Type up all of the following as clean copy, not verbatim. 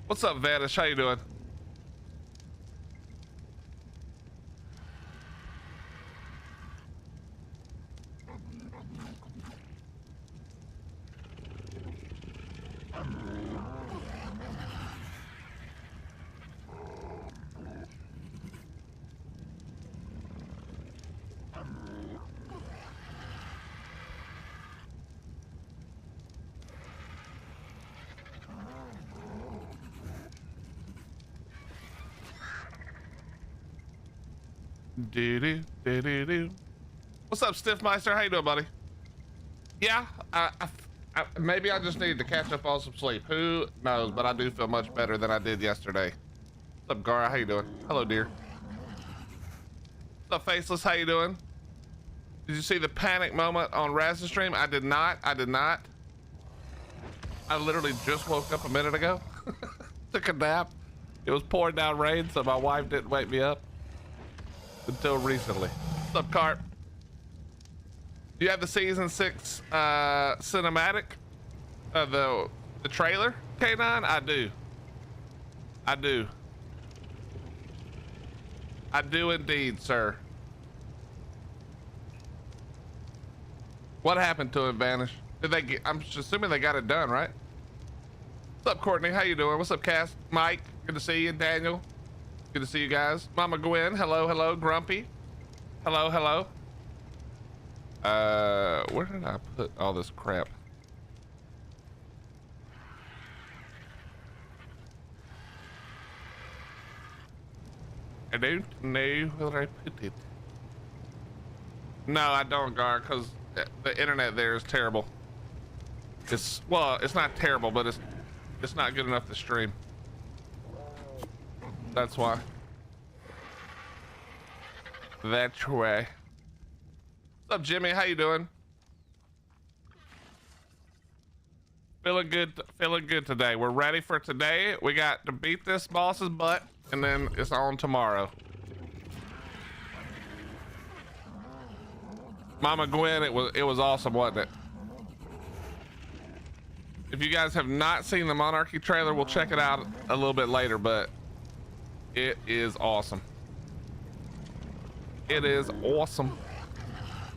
What's up, Vanish? How you doing? Do. What's up, Stiffmeister? How you doing, buddy? Yeah, maybe I just need to catch up on some sleep. Who knows? But I do feel much better than I did yesterday. What's up, Gara? How you doing? Hello, dear. What's up, Faceless? How you doing? Did you see the panic moment on Raz's stream? I did not. I literally just woke up a minute ago. Took a nap. It was pouring down rain, so my wife didn't wake me up until recently. What's up, Carp? Do you have the season 6 cinematic? The trailer, K9? I do indeed, sir. What happened to it, Vanish? Did they get, I'm just assuming they got it done, right? What's up, Courtney? How you doing? What's up, Cass? Mike, good to see you. Daniel, good to see you guys. Mama Gwen, hello. Grumpy, hello. Where did I put all this crap? I don't know where I put it. No, I don't, Gar, because the internet there is terrible. It's not terrible, but it's not good enough to stream. That's why. That's why. What's up, Jimmy? How you doing? Feeling good today. We're ready for today. We got to beat this boss's butt, and then it's on tomorrow. Mama Gwen, it was awesome, wasn't it? If you guys have not seen the Monarchy trailer, we'll check it out a little bit later, but it is awesome. It is awesome.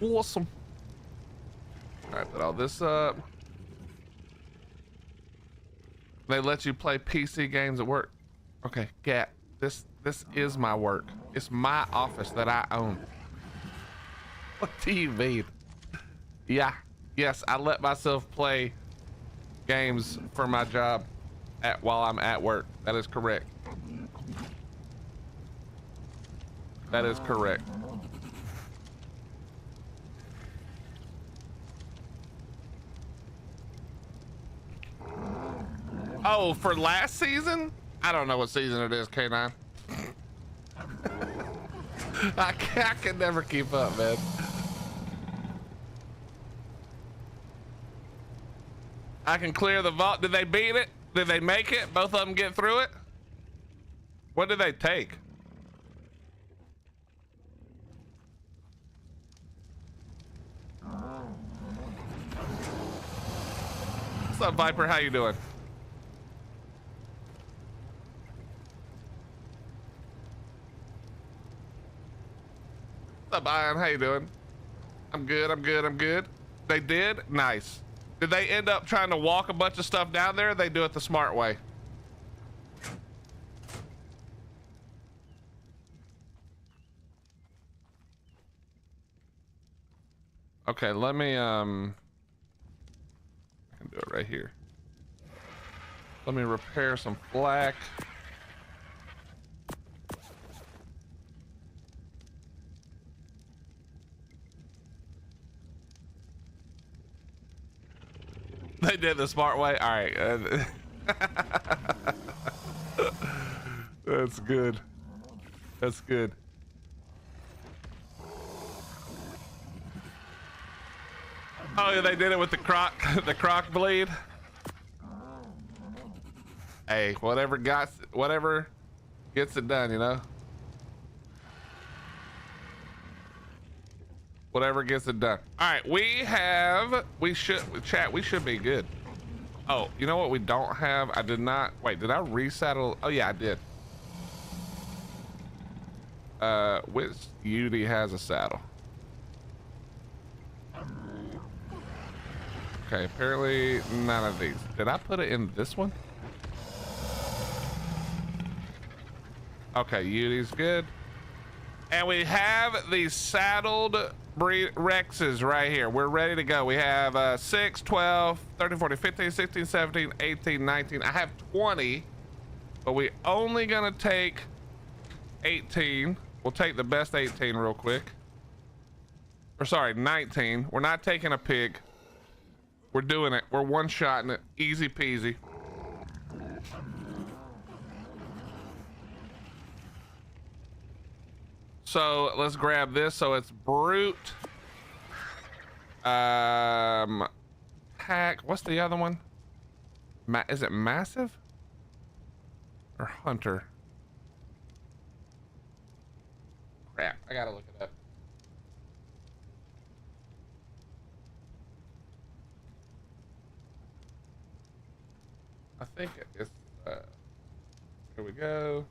Awesome. All right, put all this up. They let you play PC games at work. Okay, Gat, this is my work. It's my office that I own. What do you mean? Yeah, yes, I let myself play games for my job while I'm at work. That is correct. That is correct. Oh, for last season? I don't know what season it is, K9. I can never keep up, man. I can clear the vault. Did they beat it? Did they make it? Both of them get through it? What did they take? What's up, Viper? How you doing? What's up, Ian? How you doing? I'm good. They did? Nice. Did they end up trying to walk a bunch of stuff down there? They do it the smart way. Okay, let me I can do it right here. Let me repair some flak. They did the smart way. All right. That's good. That's good. Oh yeah, they did it with the croc bleed. Hey, whatever gets it done, you know. Whatever gets it done. All right, we should be good. Oh, you know what we don't have? I did not, wait, did I resaddle? Oh yeah, I did. Which Beauty has a saddle? Okay, apparently none of these. Did I put it in this one? Okay, Beauty's good. And we have these saddled Rexes right here. We're ready to go. We have 6, 12, 13, 14, 15, 16, 17, 18, 19. I have 20, but we only gonna take 18. We'll take the best 18 real quick. Or sorry, 19. We're not taking a pig. We're doing it. We're one-shotting it. Easy peasy. So let's grab this. So it's brute. Pack. What's the other one? Is it massive? Or hunter? Crap. I gotta look it up. I think it's, here we go.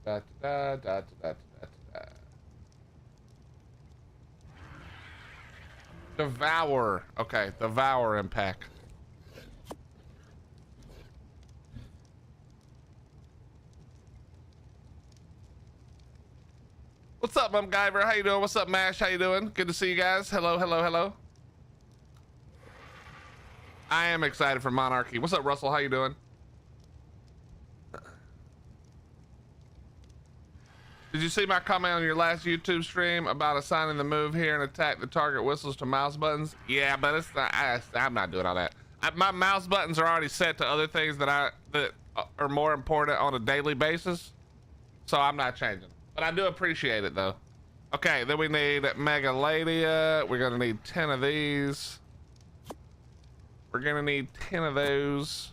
Da, da, da, da, da, da, da. Devour. Okay, Devour impact. What's up, MacGyver? How you doing? What's up, Mash? How you doing? Good to see you guys. Hello, hello, hello. I am excited for Monarchy. What's up, Russell? How you doing? Did you see my comment on your last YouTube stream about assigning the move here and attack the target whistles to mouse buttons? Yeah, but it's not, I'm not doing all that. My mouse buttons are already set to other things that are more important on a daily basis, so I'm not changing. But I do appreciate it though. Okay, then we need Megaladia. We're gonna need 10 of these. We're gonna need 10 of those.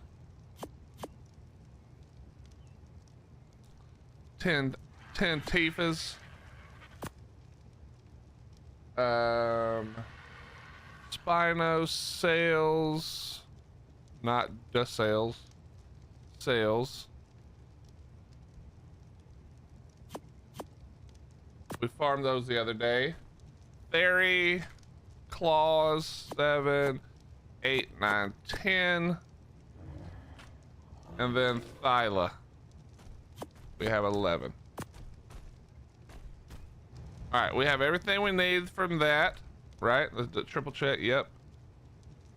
10 Tifas. Spino sales. Not just sales. Sales. We farmed those the other day. Fairy. Claws. 7, 8, 9, 10. And then Thyla. We have 11. All right, we have everything we need from that, right? Let's do triple check. Yep.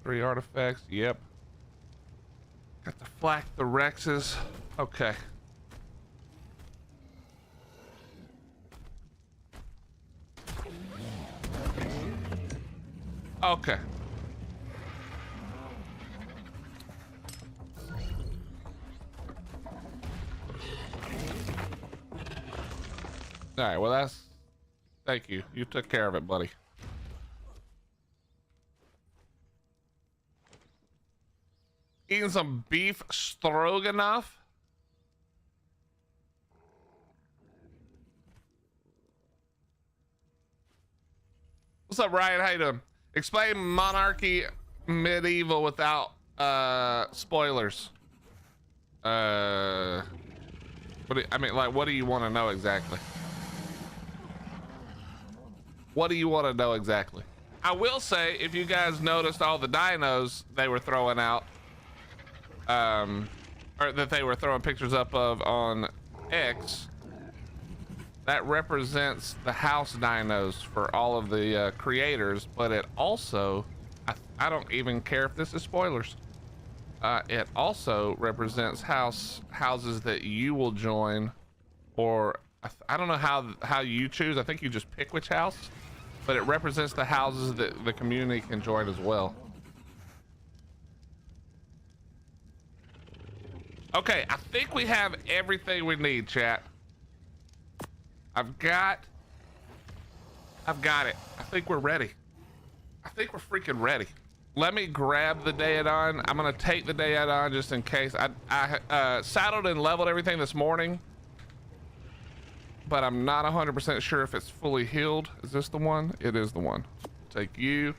3 artifacts. Yep. Got the flak, the Rexes. Okay. Okay. All right, well, thank you. You took care of it, buddy. Eating some beef stroganoff. What's up, Ryan? How you doing? Explain Monarchy medieval without spoilers. I mean, like, what do you want to know exactly? What do you want to know exactly? I will say, if you guys noticed all the dinos they were throwing out, or that they were throwing pictures up of on X, that represents the house dinos for all of the creators, but it also, I don't even care if this is spoilers. It also represents houses that you will join, or I don't know how you choose. I think you just pick which house, but it represents the houses that the community can join as well. Okay, I think we have everything we need, chat. I've got it. I think we're ready. I think we're freaking ready. Let me grab the Daedon. I'm gonna take the Daedon just in case. I saddled and leveled everything this morning, but I'm not 100% sure if it's fully healed. Is this the one? It is the one. Take you.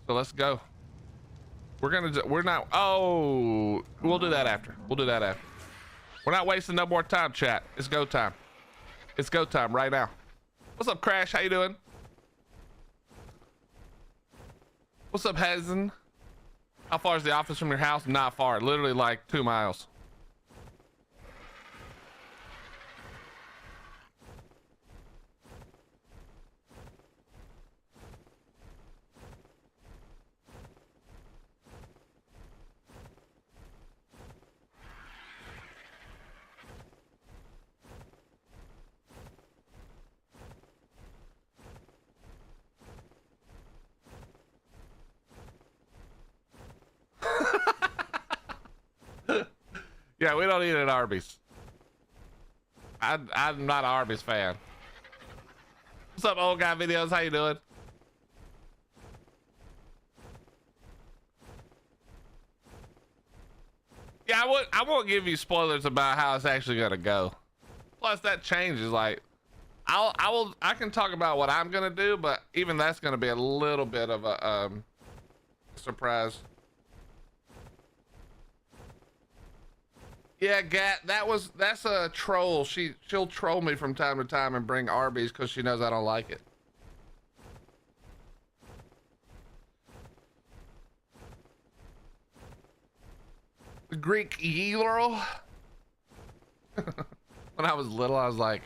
So let's go. We're not, oh, we'll do that after. We'll do that after. We're not wasting no more time, chat. It's go time. It's go time right now. What's up, Crash? How you doing? What's up, Hazen? How far is the office from your house? Not far, literally like 2 miles. Yeah, we don't eat at Arby's. I'm not an Arby's fan. What's up, old guy videos? How you doing? Yeah, I won't give you spoilers about how it's actually gonna go. Plus, that changes. Like, I can talk about what I'm gonna do, but even that's gonna be a little bit of a surprise. Yeah, Gat, that's a troll. She'll troll me from time to time and bring Arby's because she knows I don't like it. The Greek gyro. When I was little, I was like,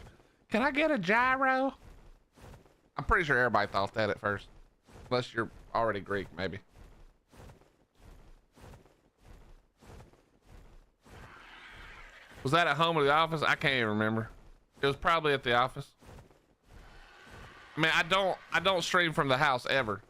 "Can I get a gyro?" I'm pretty sure everybody thought that at first, unless you're already Greek, maybe. Was that at home or the office? I can't even remember. It was probably at the office. I mean, I don't stream from the house ever.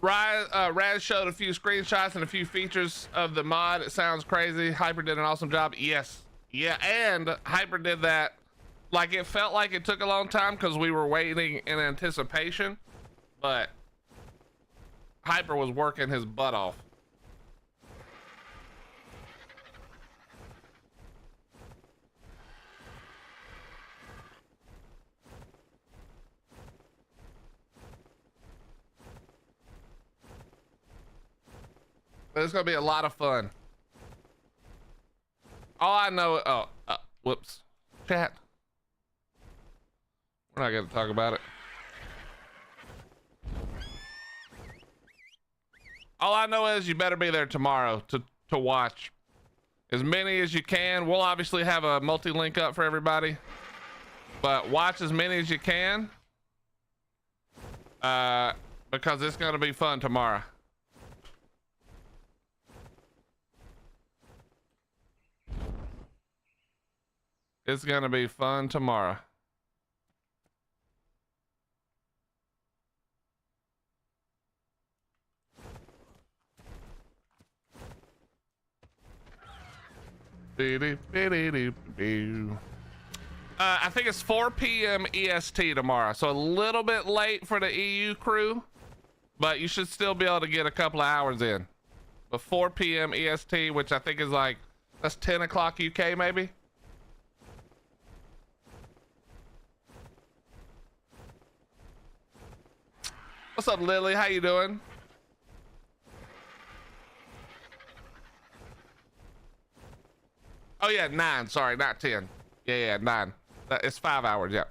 Raz showed a few screenshots and a few features of the mod. It sounds crazy. Hyper did an awesome job. Yes. Yeah, and Hyper did that. Like, it felt like it took a long time because we were waiting in anticipation, but Hyper was working his butt off. But it's gonna be a lot of fun. All I know, whoops, chat. We're not gonna talk about it. All I know is you better be there tomorrow to watch as many as you can. We'll obviously have a multi-link up for everybody, but watch as many as you can, because it's gonna be fun tomorrow. It's gonna be fun tomorrow. I think it's 4 p.m. EST tomorrow, so a little bit late for the EU crew, but you should still be able to get a couple of hours in. But 4 p.m. EST, which I think is like, that's 10 o'clock UK maybe. What's up, Lily? How you doing? Oh yeah, 9. Sorry, not 10. Yeah, 9. It's 5 hours. Yeah.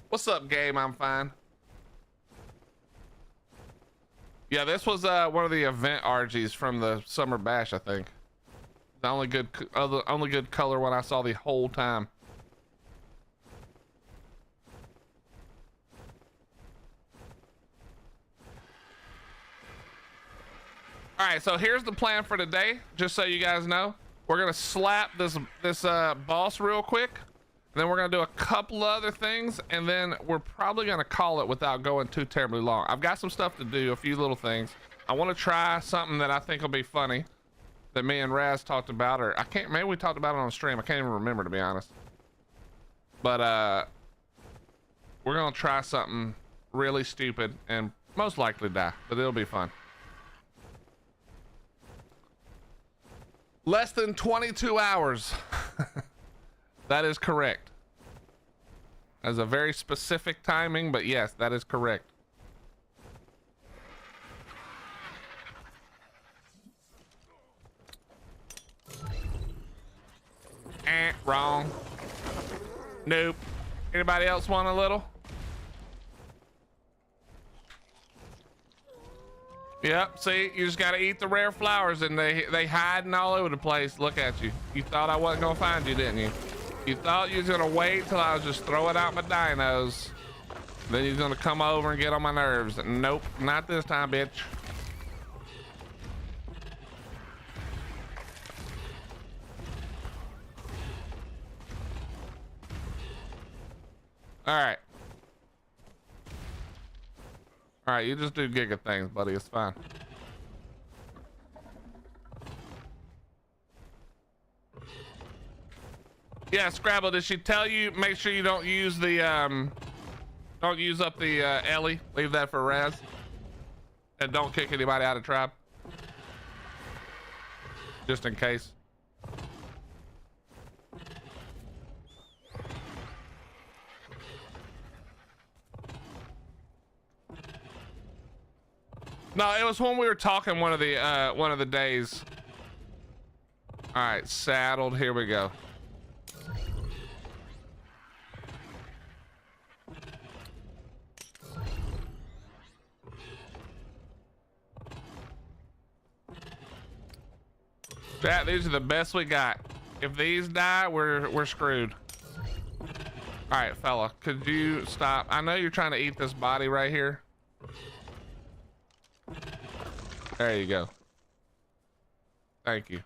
What's up, game? I'm fine. Yeah, this was one of the event RGs from the summer bash, I think. The only good color one I saw the whole time. All right, so here's the plan for today. Just so you guys know, we're gonna slap this boss real quick, And then we're gonna do a couple other things, and then we're probably gonna call it without going too terribly long. I've got some stuff to do, a few little things. I want to try something that I think will be funny that me and Raz talked about, or maybe we talked about it on stream. I can't even remember, to be honest. But we're gonna try something really stupid and most likely die, but it'll be fun. Less than 22 hours. That is correct. That's a very specific timing, but yes, that is correct. Wrong. Nope. Anybody else want a little? Yep, see, you just gotta eat the rare flowers, and they hiding all over the place. Look at you. You thought I wasn't gonna find you, didn't you? You thought you was gonna wait till I was just throwing out my dinos. Then you're gonna come over and get on my nerves. Nope, not this time, bitch. All right. All right, you just do giga things, buddy. It's fine. Yeah, Scrabble, did she tell you make sure you don't use the don't use up the Ellie? Leave that for Raz. And don't kick anybody out of tribe. Just in case. No, it was when we were talking one of the days. All right, saddled. Here we go. Chat, these are the best we got. If these die, we're screwed. All right, fella, could you stop? I know you're trying to eat this body right here. There you go. Thank you.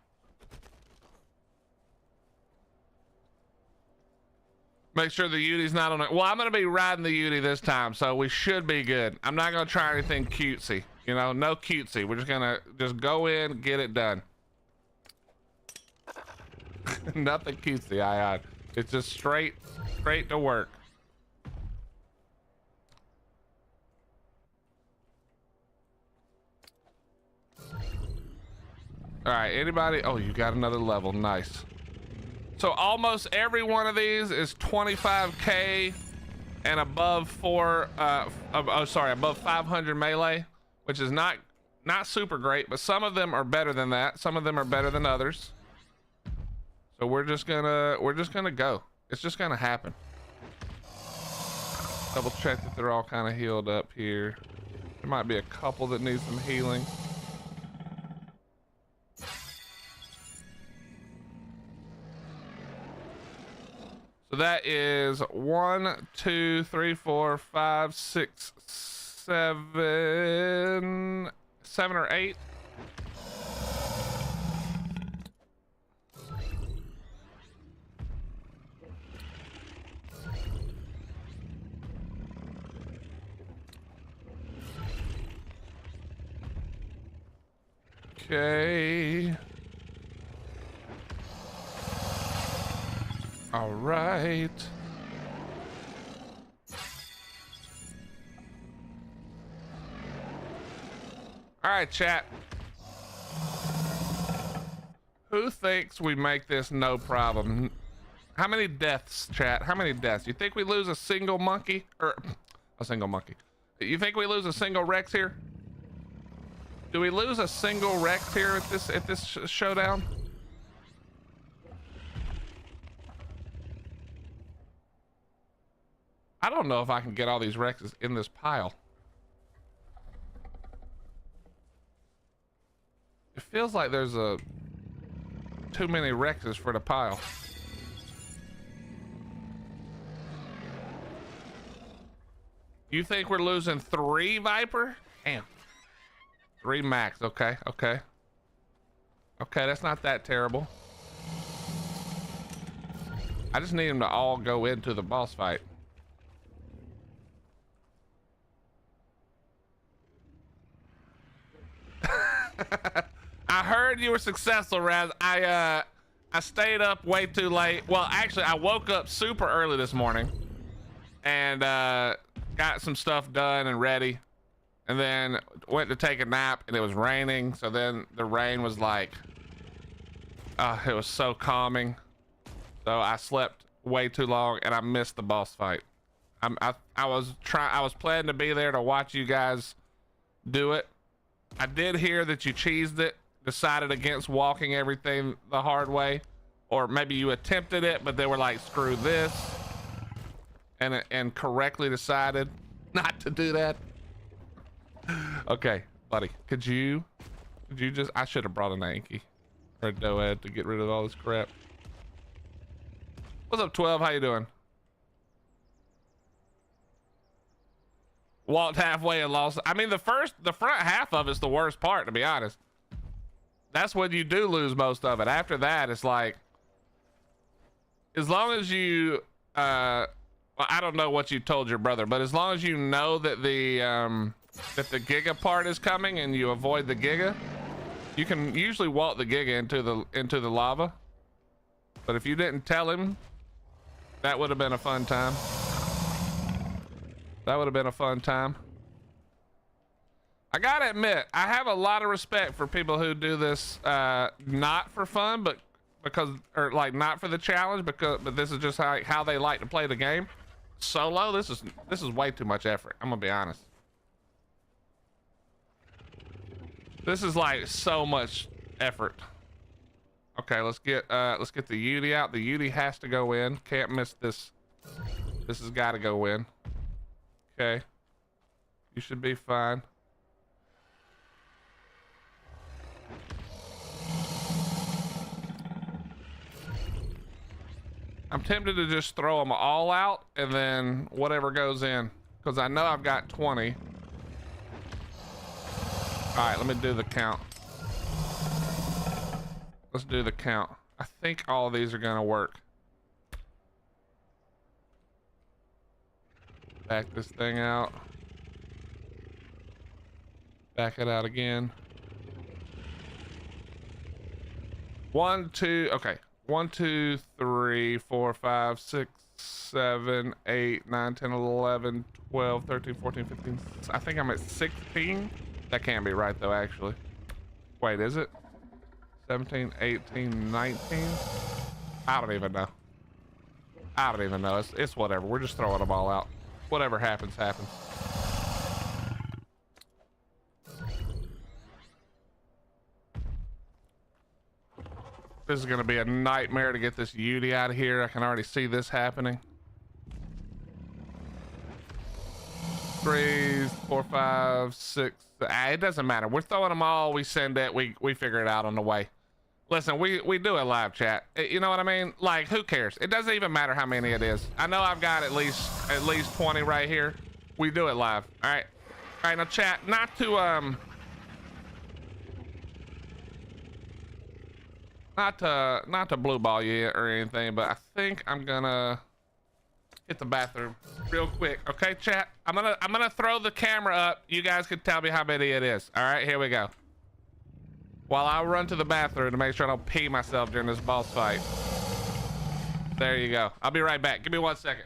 Make sure the Uti's not on it. Well, I'm gonna be riding the Uti this time, so we should be good. I'm not gonna try anything cutesy. You know, no cutesy. We're just gonna go in, get it done. Nothing cutesy, it's just straight to work. All right, anybody? Oh, you got another level. Nice. So almost every one of these is 25k and above above 500 melee, which is not super great, but some of them are better than that. Some of them are better than others. So we're just gonna go. It's just gonna happen. Double check that they're all kind of healed up here. There might be a couple that need some healing. So that is 1, 2, 3, 4, 5, 6, 7 or 8. Okay. All right. All right, chat. Who thinks we make this no problem? How many deaths, chat? How many deaths? You think we lose a single monkey? Or a single monkey. You think we lose a single Rex here? Do we lose a single Rex here at this showdown? I don't know if I can get all these Rexes in this pile. It feels like there's too many Rexes for the pile. You think we're losing 3 Viper? Damn. 3 max. Okay, okay. Okay, that's not that terrible. I just need them to all go into the boss fight. I heard you were successful, Raz. I stayed up way too late. Well, actually, I woke up super early this morning and got some stuff done and ready, and then went to take a nap, and it was raining. So then the rain was like, it was so calming. So I slept way too long, and I missed the boss fight. I was planning to be there to watch you guys do it. I did hear that you cheesed it, decided against walking everything the hard way, or maybe you attempted it, but they were like, screw this, and correctly decided not to do that. Okay, buddy, could you just, I should have brought an Anki or a Doed to get rid of all this crap. What's up, 12? How you doing? Walked halfway and lost. I mean, the front half of it's the worst part, to be honest. That's when you do lose most of it. After that, it's like, as long as you, well, I don't know what you told your brother, but as long as you know that the Giga part is coming and you avoid the Giga, you can usually walk the Giga into the lava. But if you didn't tell him, that would have been a fun time. That would have been a fun time. I gotta admit, I have a lot of respect for people who do this not for fun, but or like not for the challenge, but this is just how they like to play the game. Solo, this is way too much effort. I'm gonna be honest. This is like so much effort. Okay, let's get the Yudi out. The Yudi has to go in. Can't miss this. This has got to go in. Okay, you should be fine. I'm tempted to just throw them all out and then whatever goes in, because I know I've got 20. All right, let me do the count. Let's do the count. I think all of these are gonna work. Back this thing out. Back it out again. 1, 2, okay. 1, 2, 3, 4, 5, 6, 7, 8, 9, 10, 11, 12, 13, 14, 15. I think I'm at 16. That can't be right though, actually. Wait, is it? 17, 18, 19? I don't even know. I don't even know. It's whatever. We're just throwing them all out. Whatever happens, happens. This is gonna be a nightmare to get this Yudi out of here. I can already see this happening. 3, 4, 5, 6. It doesn't matter. We're throwing them all. We send it. We figure it out on the way. Listen, we do a live chat. You know what I mean? Like, who cares? It doesn't even matter how many it is. I know I've got at least 20 right here. We do it live. All right. All right. Now, chat. Not to blue ball you or anything, but I think I'm gonna hit the bathroom real quick. Okay, chat. I'm gonna throw the camera up. You guys can tell me how many it is. All right, here we go. While I run to the bathroom to make sure I don't pee myself during this boss fight. There you go. I'll be right back. Give me 1 second.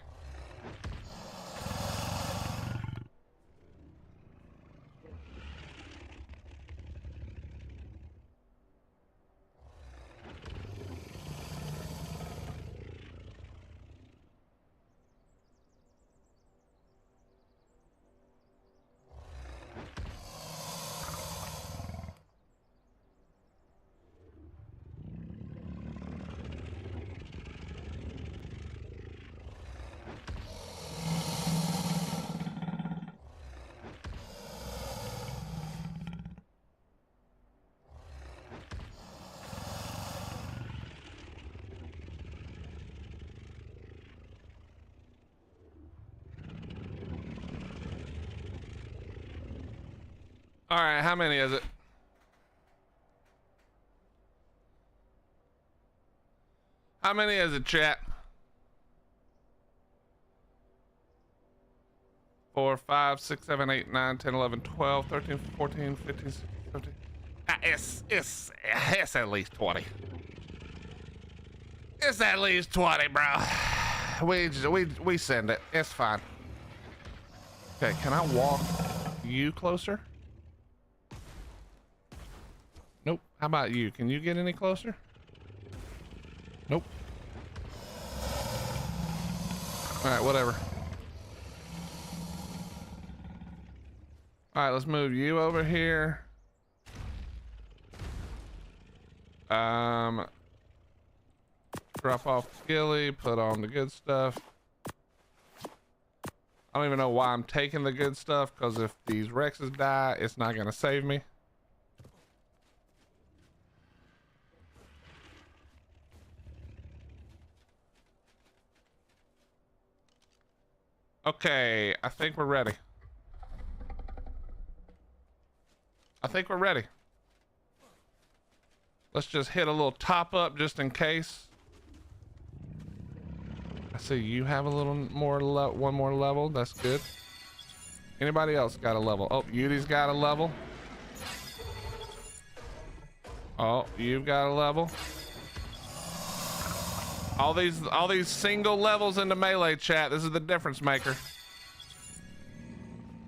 All right, how many is it? How many is it, chat? 4, 5, 6, 7, 8, 9, 10, 11, 12, 13, 14, 15, 16, 17. It's at least 20. It's at least 20, bro. We send it. It's fine. Okay, can I walk you closer? Nope. How about you? Can you get any closer? Nope. All right, whatever. All right, let's move you over here. Drop off Gilly, put on the good stuff. I don't even know why I'm taking the good stuff, because if these Rexes die, it's not gonna save me. Okay, I think we're ready. I think we're ready. Let's just hit a little top up just in case. I see you have a little more, one more level. That's good. Anybody else got a level? Oh, Yudi's got a level. Oh, you've got a level. All these single levels in the melee chat. This is the difference maker.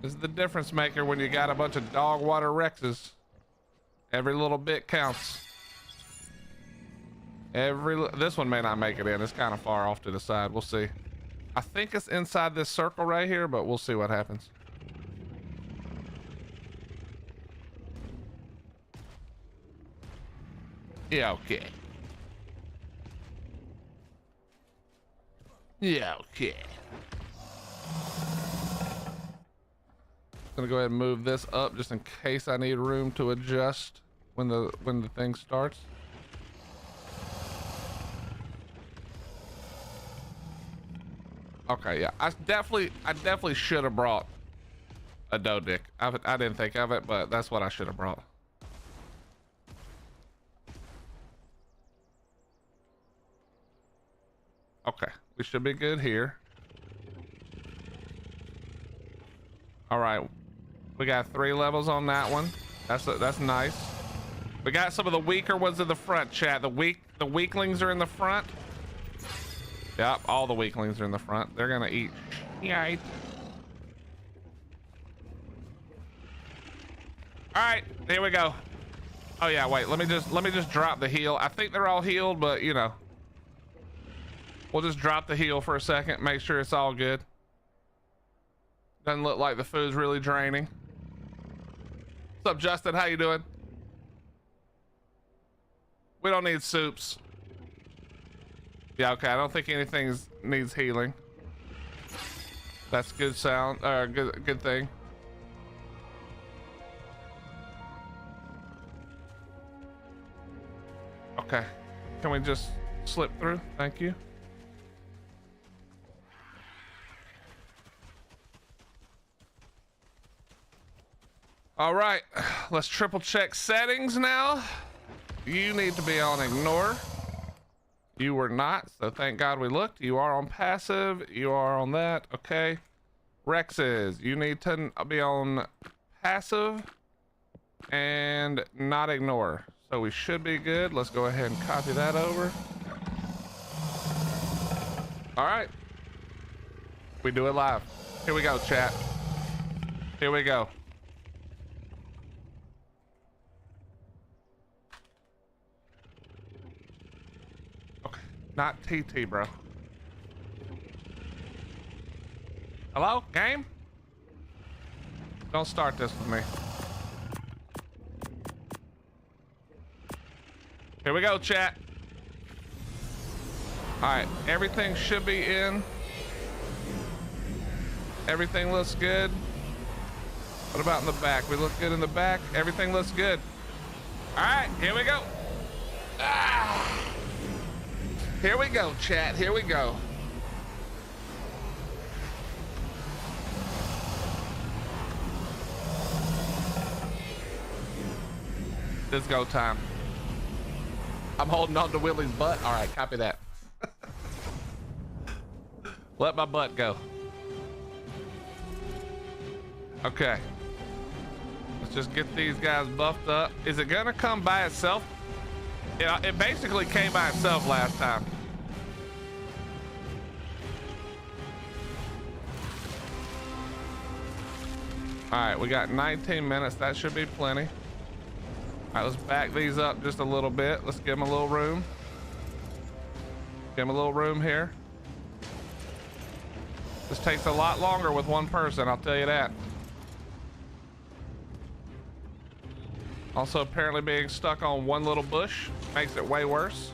This is the difference maker when you got a bunch of dog water Rexes. Every little bit counts. This one may not make it in. It's kind of far off to the side. We'll see. I think it's inside this circle right here, but we'll see what happens. Yeah, okay. Yeah, okay. Gonna go ahead and move this up just in case I need room to adjust when the thing starts. Okay, yeah, I definitely should have brought a doe dick. I didn't think of it, but that's what I should have brought. Okay, we should be good here. All right, we got 3 levels on that one. That's nice. We got some of the weaker ones in the front, chat. The weaklings are in the front. Yep, all the weaklings are in the front. They're gonna eat. Yeah. All right, here we go. Oh yeah, wait. Let me just drop the heal. I think they're all healed, but you know, we'll just drop the heal for a second. Make sure it's all good. Doesn't look like the food's really draining. What's up, Justin? How you doing? We don't need soups. Yeah, okay. I don't think anything needs healing. That's good sound. Good thing. Okay. Can we just slip through? Thank you. All right. Let's triple check settings now. You need to be on ignore. You were not, so thank God we looked. You are on passive. You are on that. Okay. Rexes, you need to be on passive and not ignore. So we should be good. Let's go ahead and copy that over. All right. We do it live. Here we go, chat. Here we go. Not TT, bro. Hello, game? Don't start this with me. Here we go, chat. All right, everything should be in. Everything looks good. What about in the back? We look good in the back. Everything looks good. All right, here we go. Ah! Here we go, chat. Here we go. It's go time. I'm holding on to Willie's butt. All right, copy that. Let my butt go. Okay. Let's just get these guys buffed up. Is it gonna come by itself? Yeah, it basically came by itself last time. All right, we got 19 minutes. That should be plenty. All right, let's back these up just a little bit. Let's give them a little room. Give them a little room here. This takes a lot longer with one person, I'll tell you that. Also, apparently being stuck on one little bush makes it way worse.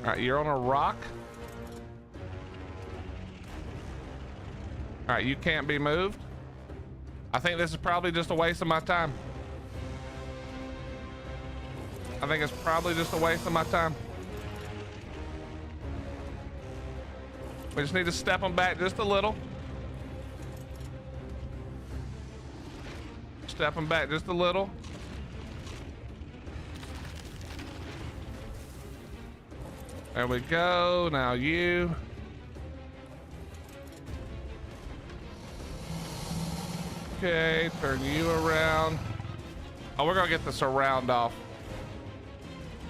All right, you're on a rock. All right, you can't be moved. I think this is probably just a waste of my time. I think it's probably just a waste of my time. We just need to step them back just a little. Step them back just a little. There we go. Now you. Okay, turn you around. Oh, we're gonna get the surround off.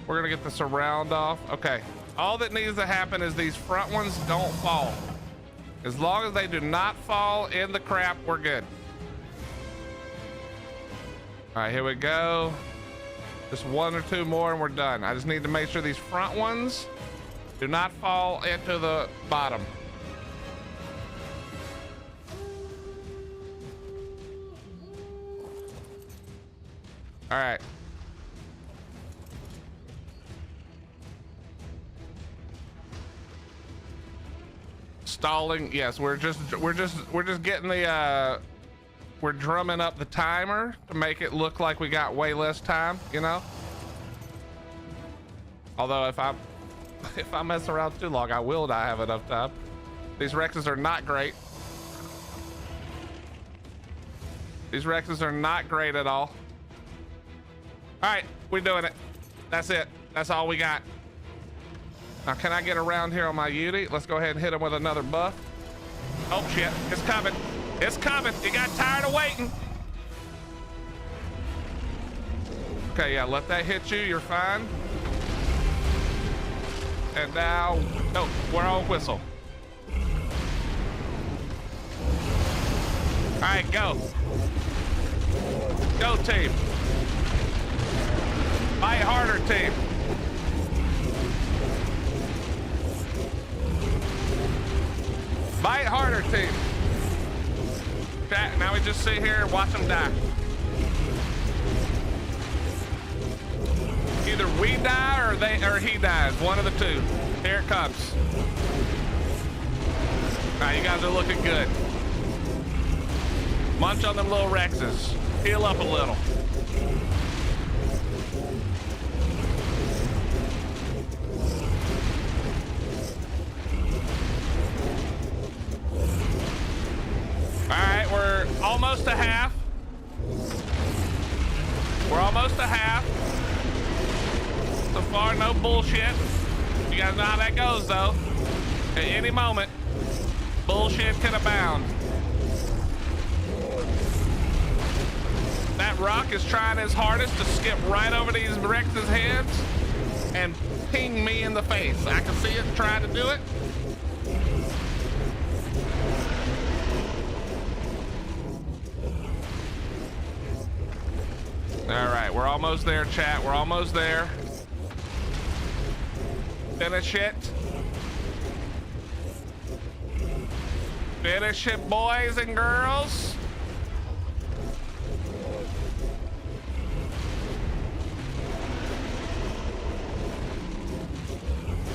We're gonna get the surround off. Okay. All that needs to happen is these front ones don't fall. As long as they do not fall in the crap, we're good. All right, here we go. Just one or two more and we're done. I just need to make sure these front ones do not fall into the bottom. All right. Stalling. Yes, we're just getting the we're drumming up the timer to make it look like we got way less time, you know? Although if I mess around too long, I will not have enough time. These Rexes are not great. These Rexes are not great at all. All right, we're doing it. That's it. That's all we got. Now, can I get around here on my Yeti? Let's go ahead and hit him with another buff. Oh shit, it's coming. It's coming. You got tired of waiting. Okay, yeah, let that hit you. You're fine. And now, no, we're on whistle. All right, go. Go, team. Fight harder, team. Fight harder, team. Okay, now we just sit here and watch them die. Either we die or he dies. One of the two. Here it comes. All right, you guys are looking good. Munch on them little Rexes. Heal up a little. All right, we're almost to half. We're almost to half. So far, no bullshit. You guys know how that goes, though. At any moment, bullshit can abound. That rock is trying his hardest to skip right over these Rex's heads and ping me in the face. I can see it trying to do it. All right, we're almost there, chat. We're almost there. Finish it. Finish it, boys and girls.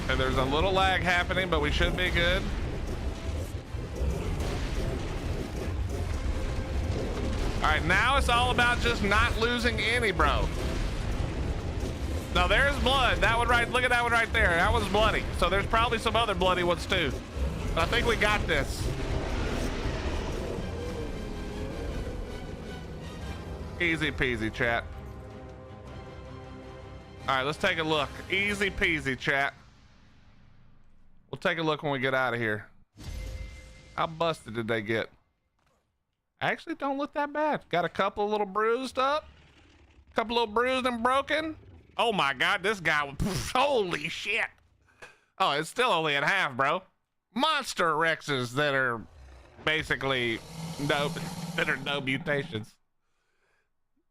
And there's a little lag happening, but we should be good. All right, now it's all about just not losing any, bro. Now there's blood. That one right, look at that one right there. That one's bloody. So there's probably some other bloody ones too. But I think we got this. Easy peasy, chat. All right, let's take a look. Easy peasy, chat. We'll take a look when we get out of here. How busted did they get? Actually don't look that bad. Got a couple little bruised up. Couple little bruised and broken. Oh my God, this guy, holy shit. Oh, it's still only at half, bro. Monster Rexes that are basically no mutations.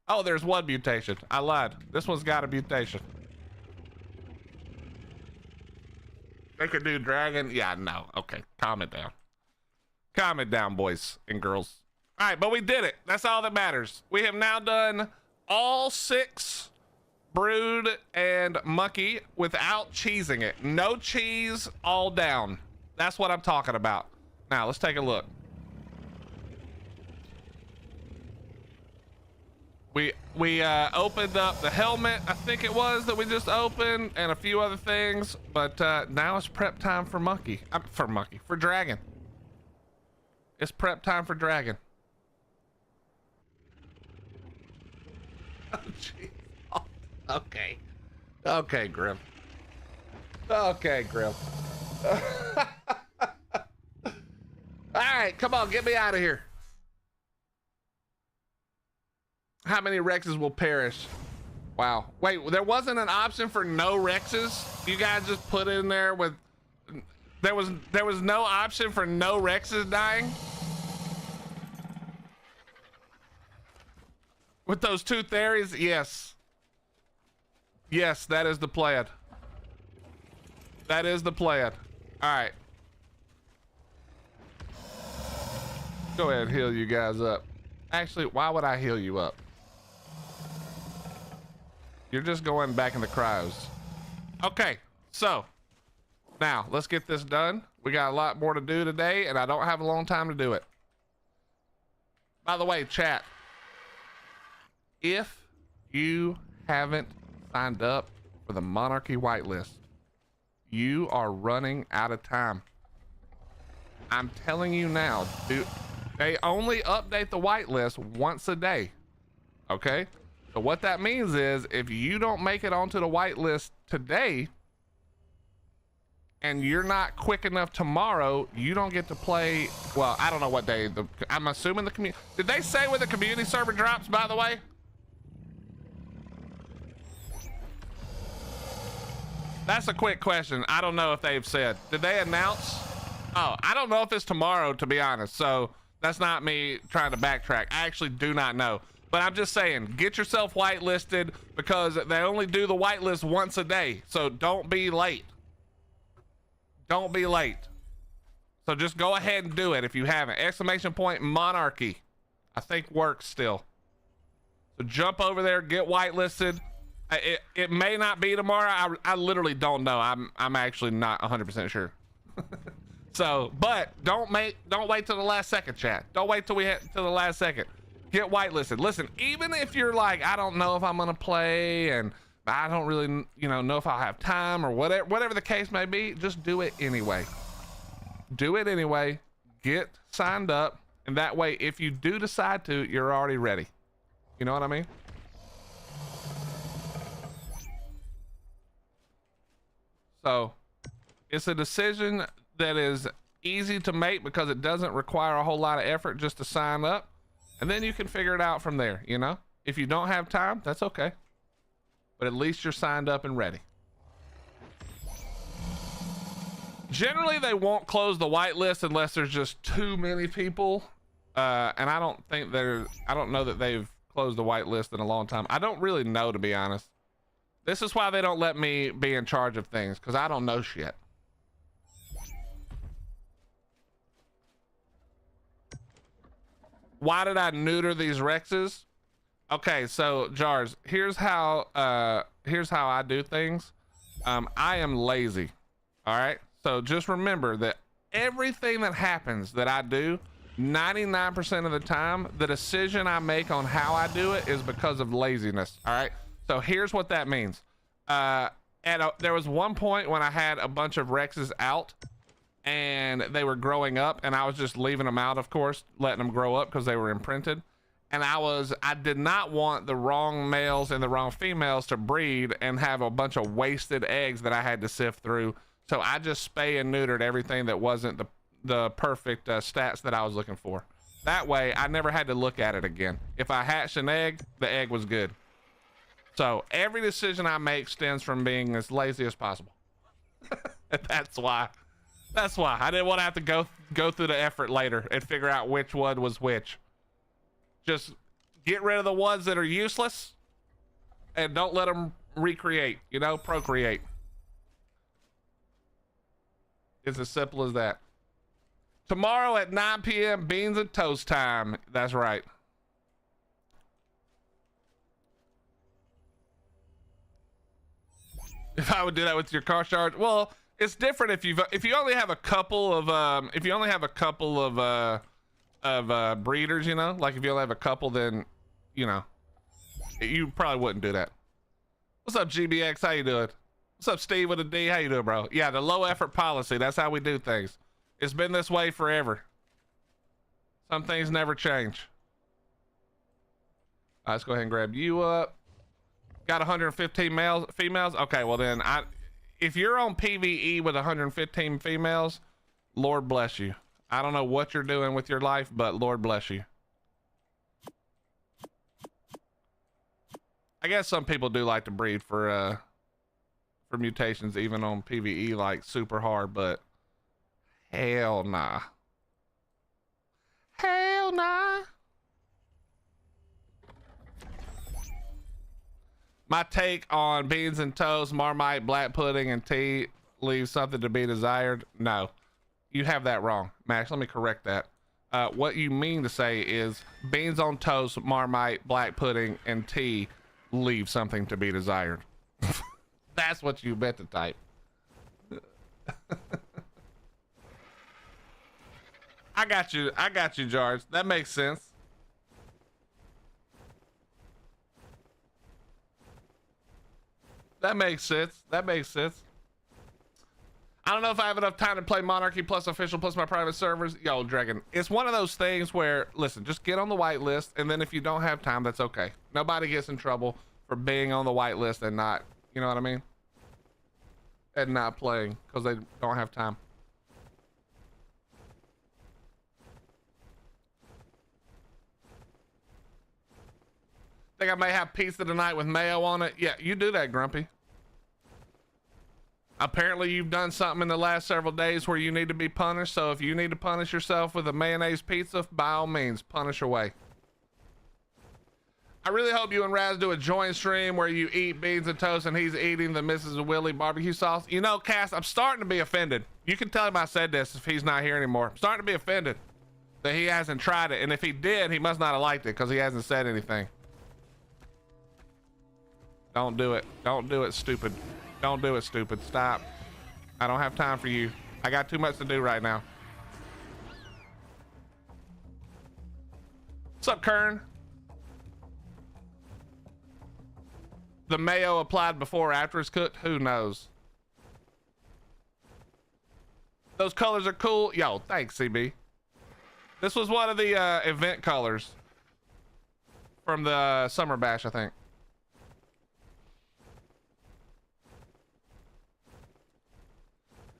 Oh, there's one mutation. I lied. This one's got a mutation. They could do dragon. Yeah, no. Okay, calm it down. Calm it down, boys and girls. All right, but we did it. That's all that matters. We have now done all 6 brood and monkey without cheesing it. No cheese, all down. That's what I'm talking about. Now, let's take a look. We opened up the helmet, I think it was, that we just opened, and a few other things, but now it's prep time for for dragon. It's prep time for dragon. Oh, jeez. Oh, okay. Okay, Grim. Okay, Grim. All right, come on, get me out of here. How many Rexes will perish? Wow. Wait, there wasn't an option for no Rexes? You guys just put in there with... There was no option for no Rexes dying? With those 2 theories? Yes. Yes, that is the plan. That is the plan. All right. Go ahead and heal you guys up. Actually, why would I heal you up? You're just going back in the cryos. Okay, so now let's get this done. We got a lot more to do today, and I don't have a long time to do it. By the way, chat, if you haven't signed up for the Monarchy whitelist, you are running out of time. I'm telling you now, dude, they only update the whitelist once a day. Okay? So what that means is if you don't make it onto the whitelist today and you're not quick enough tomorrow, you don't get to play. Well, I don't know what day. I'm assuming the community. Did they say when the community server drops, by the way? That's a quick question. I don't know if they've said. Did they announce? Oh, I don't know if it's tomorrow, to be honest. So that's not me trying to backtrack. I actually do not know. But I'm just saying, get yourself whitelisted because they only do the whitelist once a day. So don't be late. Don't be late. So just go ahead and do it if you haven't. Exclamation point Monarchy. I think works still. So jump over there, get whitelisted. It may not be tomorrow. I literally don't know. I'm actually not 100% sure. So, but don't wait till the last second, chat. Don't wait till till the last second. Get whitelisted. Listen, even if you're like, I don't know if I'm gonna play and I don't really, know if I'll have time or whatever the case may be, just do it anyway. Do it anyway. Get signed up, and that way, if you do decide to, you're already ready. You know what I mean? So, it's a decision that is easy to make because it doesn't require a whole lot of effort just to sign up. And then you can figure it out from there, If you don't have time, that's okay. But at least you're signed up and ready. Generally, they won't close the whitelist unless there's just too many people. And I don't know that they've closed the whitelist in a long time. I don't really know, to be honest. This is why they don't let me be in charge of things, because I don't know shit. Why did I neuter these Rexes? Okay, so Jars, here's how I do things. I am lazy. All right. So just remember that everything that happens that I do, 99% of the time, the decision I make on how I do it is because of laziness. All right. So here's what that means. There was one point when I had a bunch of Rexes out and they were growing up, and I was just leaving them out, of course, letting them grow up because they were imprinted. And I did not want the wrong males and the wrong females to breed and have a bunch of wasted eggs that I had to sift through. So I just spay and neutered everything that wasn't the perfect stats that I was looking for. That way, I never had to look at it again. If I hatched an egg, the egg was good. So every decision I make stems from being as lazy as possible. That's why. That's why I didn't want to have to go through the effort later and figure out which one was which. Just get rid of the ones that are useless and don't let them recreate, you know, procreate. It's as simple as that. Tomorrow at 9 p.m. beans and toast time. That's right. If I would do that with your car charge, well, it's different if you only have a couple of breeders, you know, like if you only have a couple, then you know you probably wouldn't do that. What's up, GBX? How you doing? What's up, Steve with a D? How you doing, bro? Yeah, the low effort policy. That's how we do things. It's been this way forever. Some things never change. All right, let's go ahead and grab you up. Got 115 females. Okay, well then if you're on PVE with 115 females, Lord bless you. I don't know what you're doing with your life, but Lord bless you. I guess some people do like to breed for mutations, even on PVE, like super hard, but hell nah. Hell nah. My take on beans and toast, Marmite, black pudding, and tea leaves something to be desired. No, you have that wrong. Max, let me correct that. What you mean to say is beans on toast, Marmite, black pudding, and tea leave something to be desired. That's what you meant to type. I got you, Jars. That makes sense. That makes sense. That makes sense. I don't know if I have enough time to play Monarchy plus official plus my private servers. Yo, Dragon, it's one of those things where, listen, just get on the whitelist, and then if you don't have time, that's okay. Nobody gets in trouble for being on the whitelist and not, you know what I mean? And not playing because they don't have time. Think I may have pizza tonight with mayo on it? Yeah, you do that, Grumpy. Apparently you've done something in the last several days where you need to be punished, so if you need to punish yourself with a mayonnaise pizza, by all means, punish away. I really hope you and Raz do a joint stream where you eat beans and toast and he's eating the Mrs. Willie barbecue sauce. You know, Cass, I'm starting to be offended. You can tell him I said this if he's not here anymore. I'm starting to be offended that he hasn't tried it, and if he did, he must not have liked it because he hasn't said anything. Don't do it. Don't do it, stupid. Don't do it, stupid. Stop. I don't have time for you. I got too much to do right now. What's up, Kern? The mayo applied before or after it's cooked? Who knows? Those colors are cool. Yo, thanks, CB. This was one of the event colors from the Summer Bash, I think.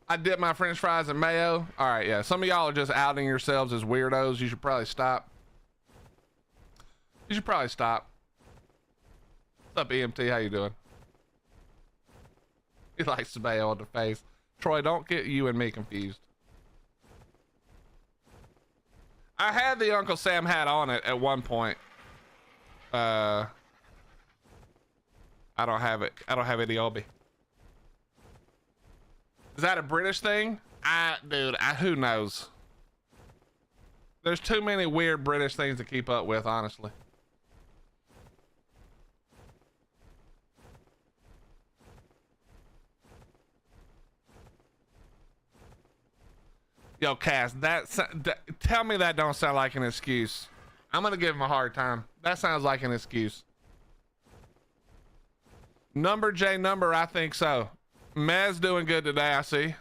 I dip my french fries in mayo. All right, yeah. Some of y'all are just outing yourselves as weirdos. You should probably stop. You should probably stop. What's up, EMT? How you doing? He likes the mayo on the face. Troy, don't get you and me confused. I had the Uncle Sam hat on it at one point. I don't have it. I don't have any on me. Is that a British thing? Dude, who knows? There's too many weird British things to keep up with, honestly. Yo, Cass, tell me that don't sound like an excuse. I'm gonna give him a hard time. That sounds like an excuse. Number J number, I think so. Mez doing good today, I see.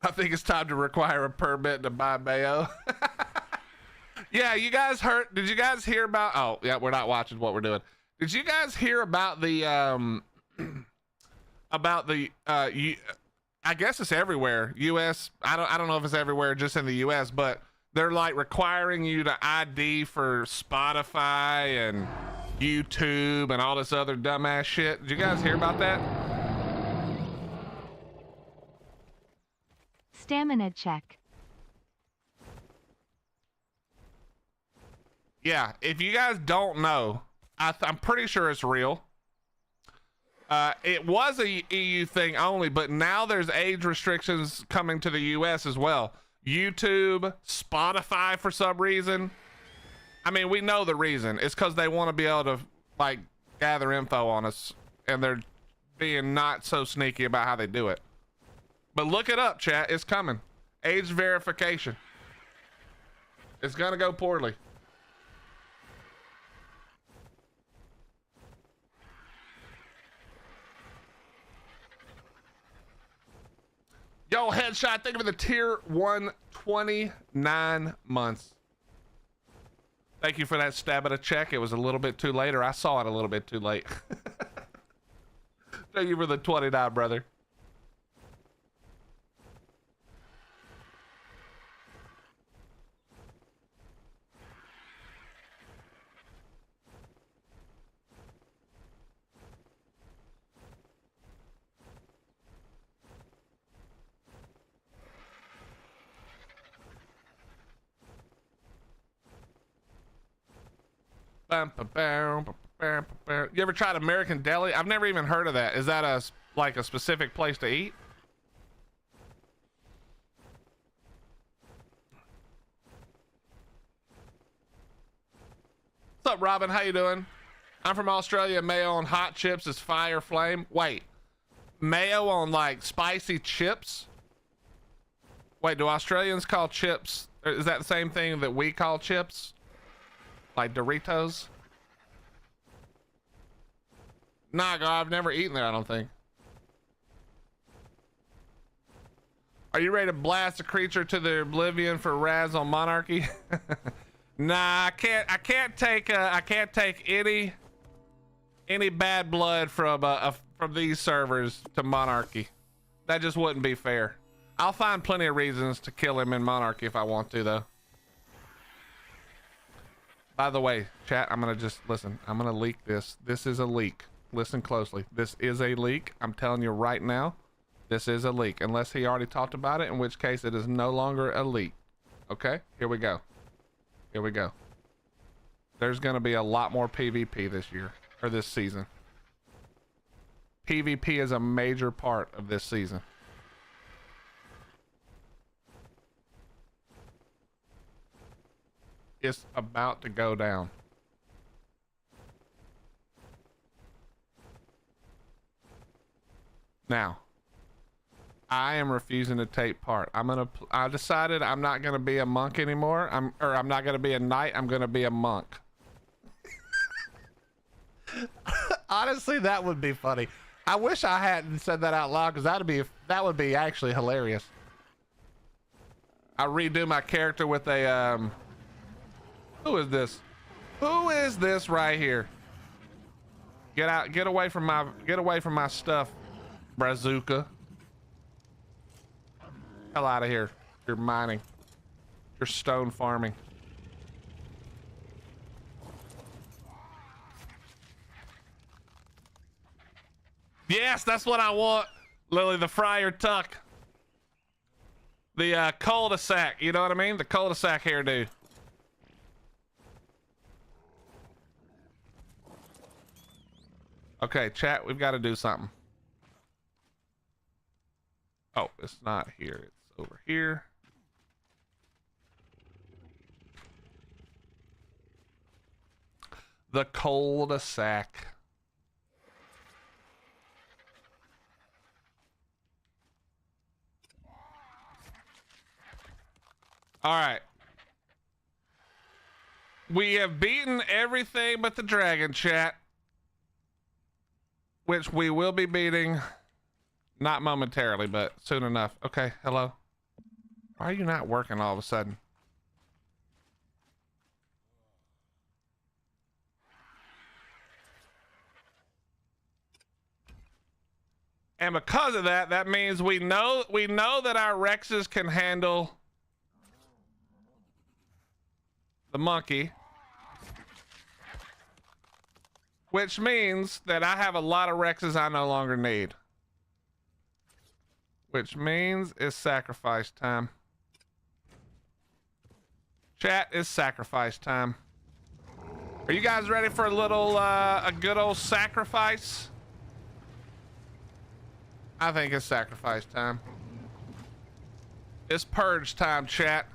I think it's time to require a permit to buy mayo. Yeah, you guys heard, did you guys hear about, oh, yeah, we're not watching what we're doing. Did you guys hear about the, I guess it's everywhere. US, I don't know if it's everywhere just in the US, but they're like requiring you to ID for Spotify and YouTube and all this other dumbass shit. Did you guys hear about that? Stamina check. Yeah, if you guys don't know, I'm pretty sure it's real. It was a EU thing only, but now there's age restrictions coming to the US as well. YouTube, Spotify for some reason. I mean, we know the reason. It's because they want to be able to like gather info on us, and they're being not so sneaky about how they do it. But look it up, chat. It's coming. Age verification. It's gonna go poorly. Yo, Headshot, thank you for the tier 1 29 months. Thank you for that stab at a check. It was a little bit too late, or I saw it a little bit too late. Thank you for the 29, brother. You ever tried American Deli? I've never even heard of that. Is that like a specific place to eat? What's up, Robin? How you doing? I'm from Australia. Mayo on hot chips is fire flame. Wait, mayo on like spicy chips? Wait, do Australians call chips? Is that the same thing that we call chips? Like Doritos? Nah, girl, I've never eaten there, I don't think. Are you ready to blast a creature to the oblivion for Raz on Monarchy? Nah, I can't take any bad blood from these servers to Monarchy. That just wouldn't be fair. I'll find plenty of reasons to kill him in Monarchy if I want to, though. By the way, chat, I'm gonna just listen. I'm gonna leak this. This is a leak. Listen closely. This is a leak. I'm telling you right now, this is a leak. Unless he already talked about it, in which case it is no longer a leak. Okay, here we go. Here we go. There's gonna be a lot more PvP this year, or this season. PvP is a major part of this season. It's about to go down. Now, I am refusing to take part. I decided I'm not gonna be a monk anymore. I'm not gonna be a knight. I'm gonna be a monk. Honestly, that would be funny. I wish I hadn't said that out loud, because that would be actually hilarious. I redo my character with a who is this? Who is this right here? Get away from my stuff, Brazuka. Hell out of here. You're mining. You're stone farming. Yes, that's what I want, Lily the Friar Tuck. The cul-de-sac, you know what I mean? The cul-de-sac hairdo. Okay, chat, we've got to do something. Oh, it's not here. It's over here. The cul-de-sac. All right. We have beaten everything but the dragon, chat. Which we will be beating, not momentarily, but soon enough. Okay, hello. Why are you not working all of a sudden? And because of that, that means we know that our Rexes can handle the monkey. Which means that I have a lot of Rexes I no longer need. Which means it's sacrifice time. Chat, is sacrifice time. Are you guys ready for a little, a good old sacrifice? I think it's sacrifice time. It's purge time, chat.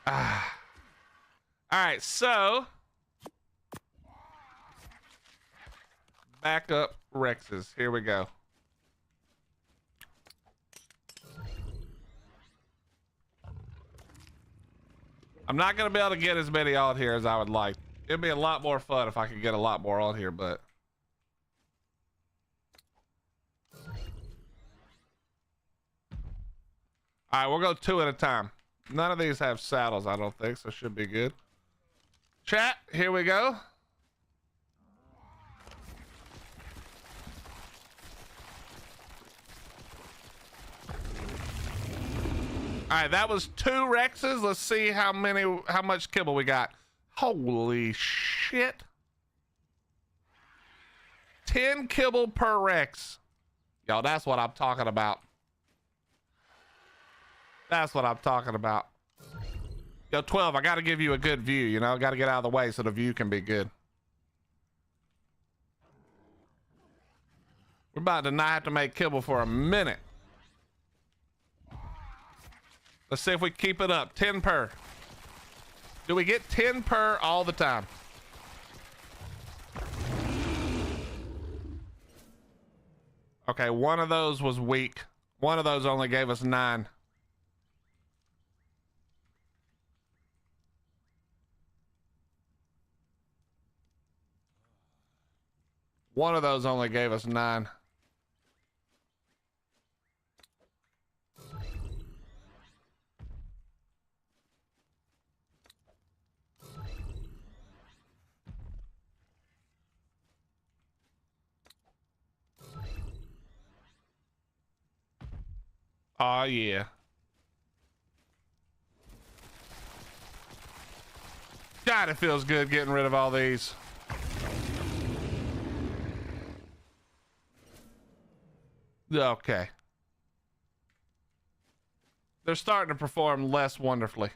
All right, so backup Rexes. Here we go. I'm not gonna be able to get as many on here as I would like. It'd be a lot more fun if I could get a lot more on here, but all right, we'll go 2 at a time. None of these have saddles, I don't think, so should be good. Chat, here we go. All right, that was 2 Rexes. Let's see how much kibble we got. Holy shit. 10 kibble per Rex. Yo, that's what I'm talking about. That's what I'm talking about. Yo, 12, I got to give you a good view, you know? Got to get out of the way so the view can be good. We're about to not have to make kibble for a minute. Let's see if we keep it up. 10 per. Do we get 10 per all the time? Okay, one of those was weak. One of those only gave us 9. One of those only gave us 9. Oh yeah. God, it feels good getting rid of all these. Okay. They're starting to perform less wonderfully.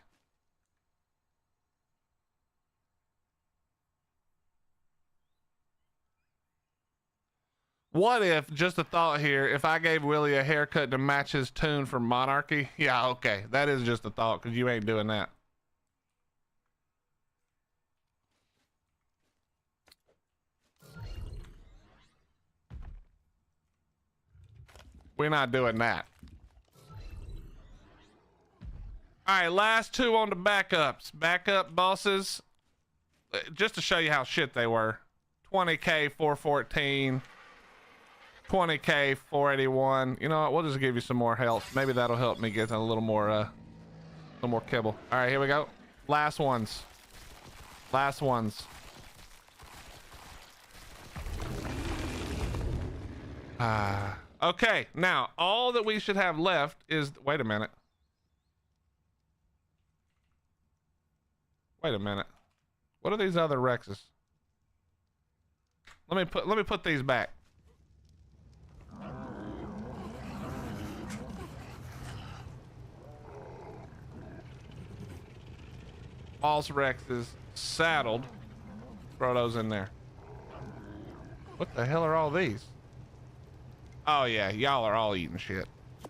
What if, just a thought here, if I gave Willie a haircut to match his tune for Monarchy? Yeah, okay. That is just a thought, because you ain't doing that. We're not doing that. All right, last 2 on the backups. Backup bosses, just to show you how shit they were. 20k 414, 20k 481. You know what? We'll just give you some more health. Maybe that'll help me get a little more kibble. All right, here we go. Last ones. Last ones. Okay, now all that we should have left is, wait a minute. Wait a minute. What are these other Rexes? Let me put these back. False Rexes saddled. Throw those in there. What the hell are all these? Oh yeah, y'all are all eating shit.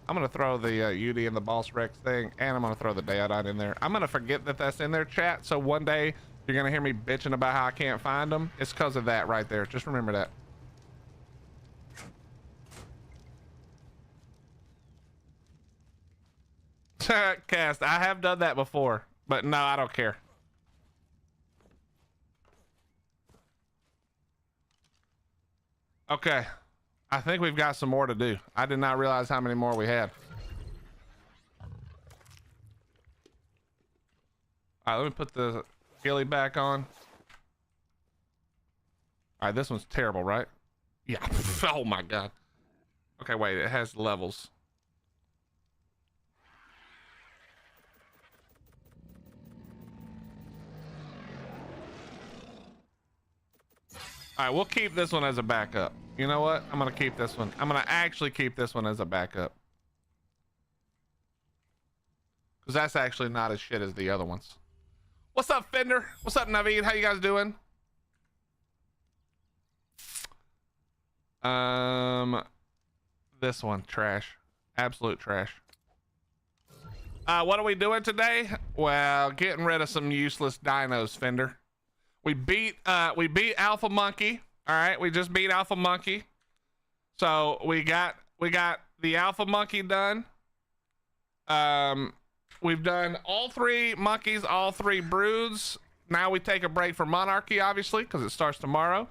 I'm gonna throw the UD and the Boss Rex thing, and I'm gonna throw the Deodite in there. I'm gonna forget that that's in there, chat, so one day you're gonna hear me bitching about how I can't find them. It's because of that right there. Just remember that. Cast, I have done that before, but no, I don't care. Okay. I think we've got some more to do. I did not realize how many more we had. All right, let me put the ghillie back on. All right, this one's terrible, right? Yeah. Oh my God. Okay, wait, it has levels. All right, we'll keep this one as a backup. You know what? I'm gonna keep this one. I'm gonna actually keep this one as a backup. Because that's actually not as shit as the other ones. What's up, Fender? What's up, Naveed? How you guys doing? This one, trash. Absolute trash. What are we doing today? Well, getting rid of some useless dinos, Fender. We beat Alpha Monkey. All right, we just beat Alpha Monkey. So we got the Alpha Monkey done. We've done all 3 monkeys, all 3 broods. Now we take a break for Monarchy, obviously, because it starts tomorrow.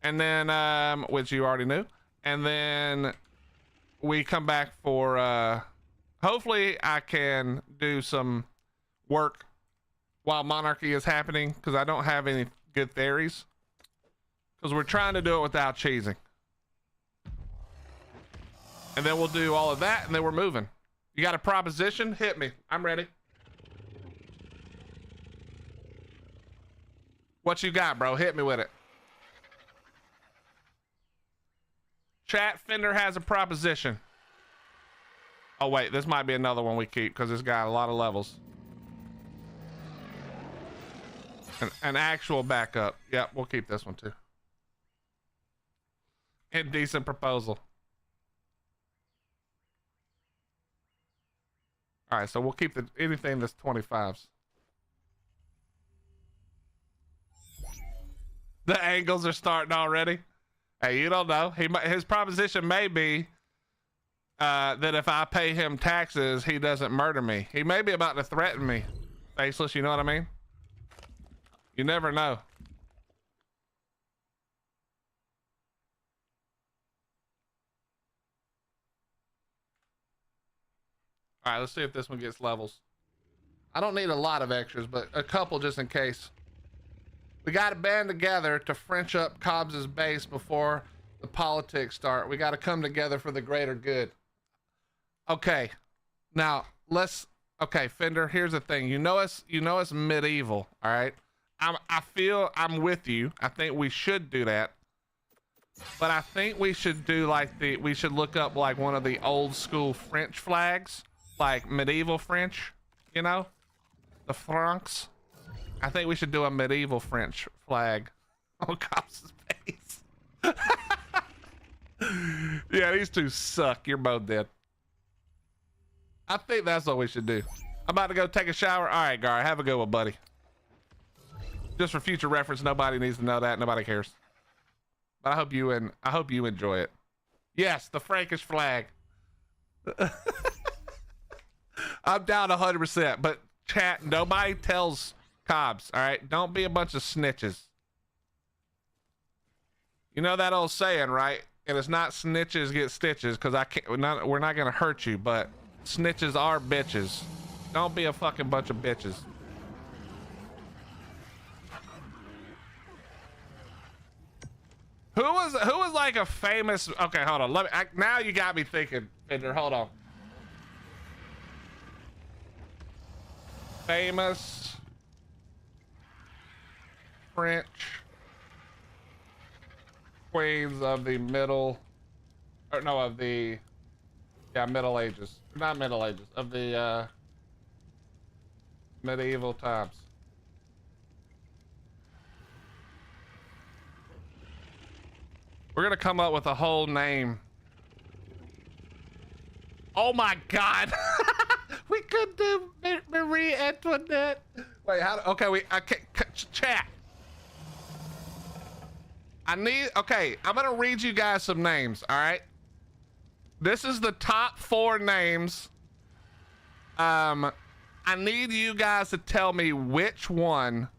And then, which you already knew. And then we come back for, hopefully I can do some work while Monarchy is happening, because I don't have any good theories. Because we're trying to do it without cheesing. And then we'll do all of that, and then we're moving. You got a proposition? Hit me. I'm ready. What you got, bro? Hit me with it. Chat, Fender has a proposition. Oh, wait. This might be another one we keep because it's got a lot of levels. An actual backup. Yep, we'll keep this one too. Indecent proposal. All right, so we'll keep anything that's 25s. The angles are starting already. Hey, you don't know. His proposition may be that if I pay him taxes, he doesn't murder me. He may be about to threaten me. Faceless, you know what I mean? You never know. All right, let's see if this one gets levels. I don't need a lot of extras, but a couple just in case. We got to band together to French up Cobbs's base before the politics start. We got to come together for the greater good. Okay, now okay, Fender, here's the thing. You know it's medieval, all right? I feel I'm with you. I think we should do that. But I think we should do we should look up like one of the old school French flags, like medieval French, you know, the Francs. I think we should do a medieval French flag on Cobbs's face. Yeah, these two suck. You're both dead. I think that's what we should do. I'm about to go take a shower. All right, Gar, have a good one, buddy. Just for future reference, nobody needs to know that. Nobody cares. But I hope you enjoy it. Yes, the Frankish flag. I'm down 100%, but chat, nobody tells Cobbs, all right? Don't be a bunch of snitches. You know that old saying, right? And it's not snitches get stitches, because we're not gonna hurt you, but snitches are bitches. Don't be a fucking bunch of bitches. Who was like a famous? Okay, hold on. Now you got me thinking, Fender. Hold on. Famous French queens of the Middle Ages. Not Middle Ages, of the medieval times. We're gonna come up with a whole name. Oh my God. We could do Marie Antoinette. Wait, okay, chat. Okay, I'm gonna read you guys some names, all right? This is the top 4 names. I need you guys to tell me which one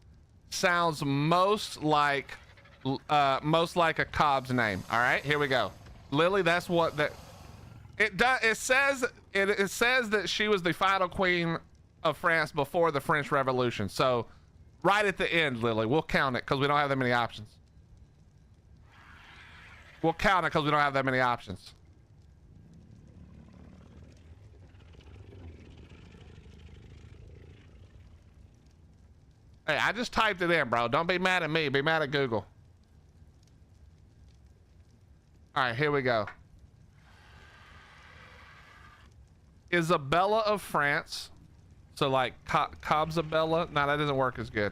sounds most like a Cobb's name. All right, here we go. Lily, that's what that it does. It says that she was the final queen of France before the French Revolution. So right at the end, Lily, we'll count it because we don't have that many options. We'll count it because we don't have that many options. Hey, I just typed it in, bro. Don't be mad at me. Be mad at Google. All right, here we go. Isabella of France. So like Cobzabella. No, that doesn't work as good.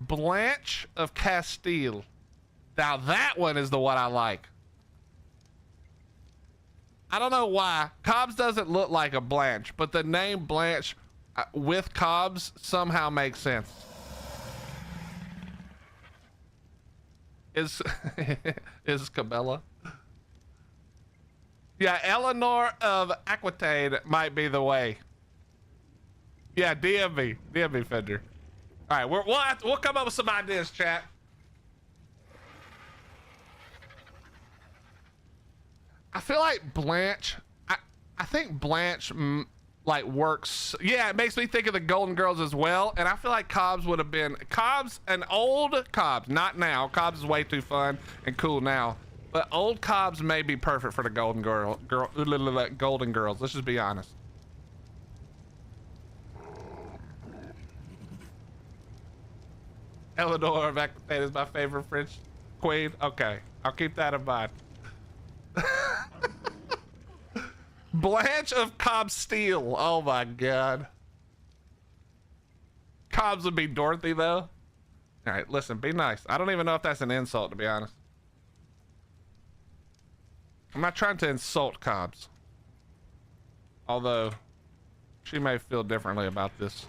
Blanche of Castile. Now that one is the one I like. I don't know why. Cobbs doesn't look like a Blanche, but the name Blanche with Cobbs somehow makes sense. Is Cabela? Yeah, Eleanor of Aquitaine might be the way. Yeah, DMV Fender. All right, we'll come up with some ideas, chat. I feel like Blanche. I think Blanche like works. Yeah, it makes me think of the Golden Girls as well. And I feel like Cobbs would have been an old Cobbs, not now. Cobbs is way too fun and cool now. But old Cobbs may be perfect for the Golden Girls. Let's just be honest. Eleanor of Aquitaine is my favorite French queen. Okay, I'll keep that in mind. Blanche of Cobsteel. Oh my god. Cobbs would be Dorothy though. All right, listen, be nice. I don't even know if that's an insult, to be honest. I'm not trying to insult Cobbs. Although, she may feel differently about this.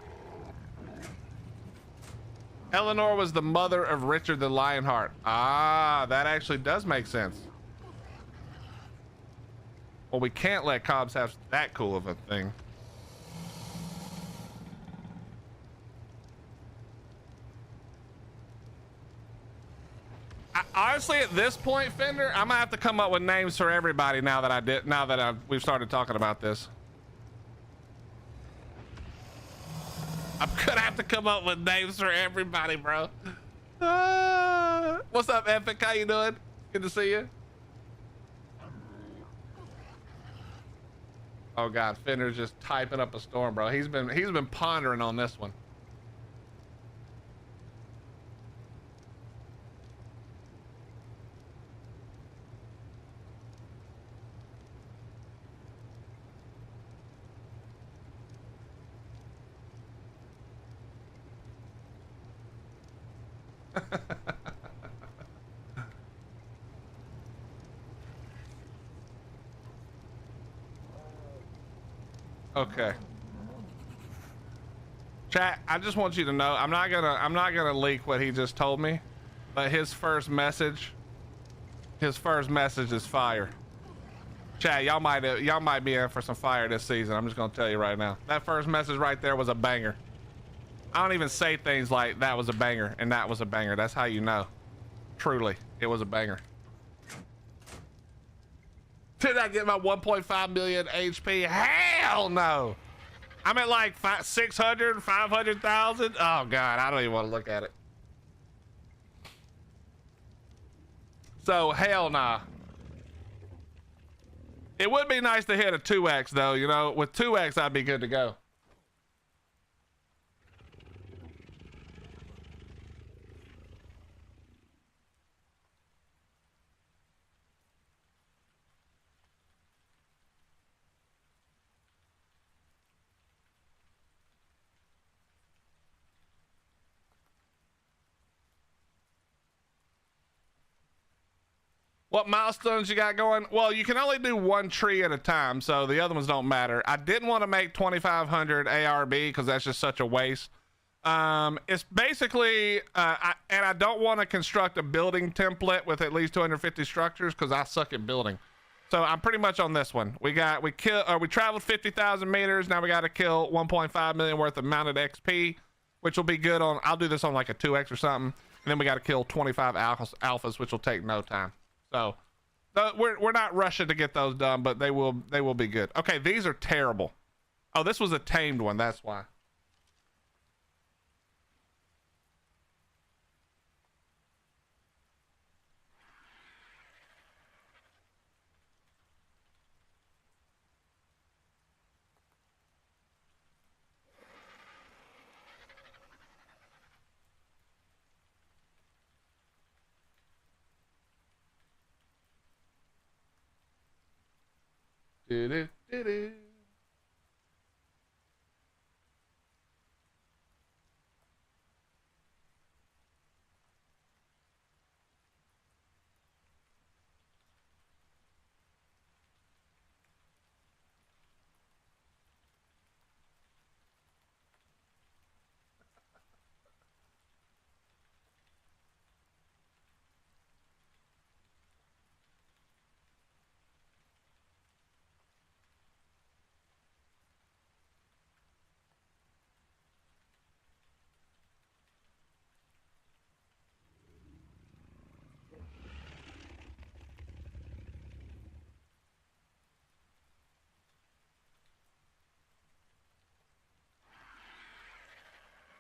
Eleanor was the mother of Richard the Lionheart. Ah, that actually does make sense. Well, we can't let Cobbs have that cool of a thing. Honestly, at this point, Fender, I'm gonna have to come up with names for everybody now that we've started talking about this. I'm gonna have to come up with names for everybody, bro. What's up, Epic? How you doing? Good to see you. Oh god, Fender's just typing up a storm, bro. He's been pondering on this one. Okay. Chat, I just want you to know, I'm not gonna leak what he just told me, but his first message is fire. Chat, y'all might be in for some fire this season. I'm just gonna tell you right now. That first message right there was a banger. I don't even say things like that was a banger and that was a banger. That's how you know. Truly, it was a banger. Did I get my 1.5 million HP? Hell no. I'm at like 600, 500,000. Oh God, I don't even want to look at it. So hell nah. It would be nice to hit a 2x though, you know, with 2x I'd be good to go. What milestones you got going? Well, you can only do one tree at a time, so the other ones don't matter. I didn't want to make 2,500 ARB because that's just such a waste. It's basically, and I don't want to construct a building template with at least 250 structures because I suck at building. So I'm pretty much on this one. We traveled 50,000 meters. Now we got to kill 1.5 million worth of mounted XP, which will be good on. I'll do this on like a 2x or something, and then we got to kill 25 alphas, which will take no time. So we're not rushing to get those done, but they will be good. Okay, these are terrible. Oh, this was a tamed one. That's why. Do-do-do-do.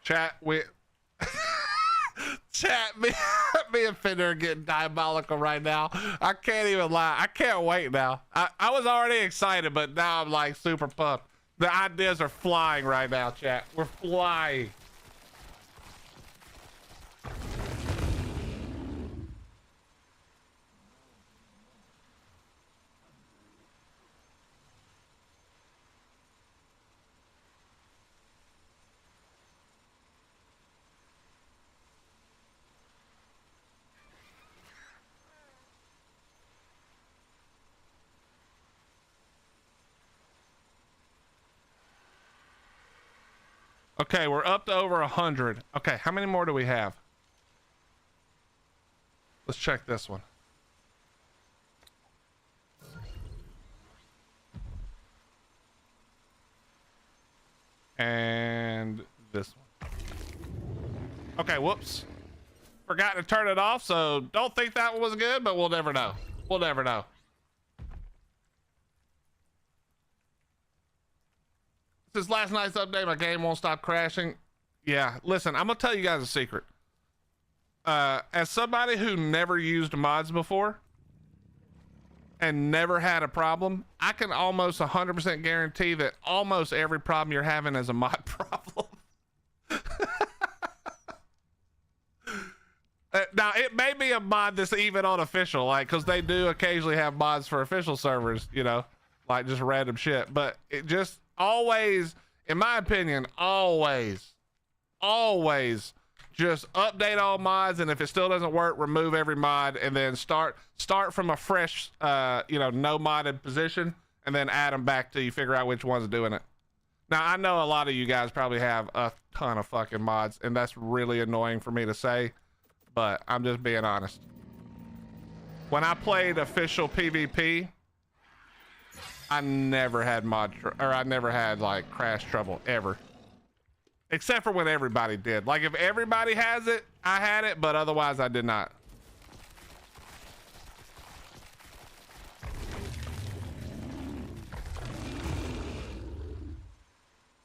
Chat, chat, me and Fender are getting diabolical right now. I can't even lie. I can't wait now. I was already excited, but now I'm like super pumped. The ideas are flying right now, chat. We're flying. Okay, we're up to over 100. Okay, how many more do we have? Let's check this one. And this one. Okay, whoops. Forgot to turn it off, so don't think that one was good, but we'll never know. We'll never know. Since last night's update, my game won't stop crashing. Yeah, listen, I'm gonna tell you guys a secret. As somebody who never used mods before and never had a problem, I can almost 100% guarantee that almost every problem you're having is a mod problem. Now, it may be a mod that's even on official, like, because they do occasionally have mods for official servers, you know, like just random shit. But it just always, in my opinion, always just update all mods, and if it still doesn't work, remove every mod, and then start from a fresh, you know, no modded position, and then add them back till you figure out which one's doing it. Now, I know a lot of you guys probably have a ton of fucking mods, and that's really annoying for me to say, but I'm just being honest. When I played official PvP, I never had I never had like crash trouble ever. Except for when everybody did. Like if everybody has it, I had it, but otherwise I did not.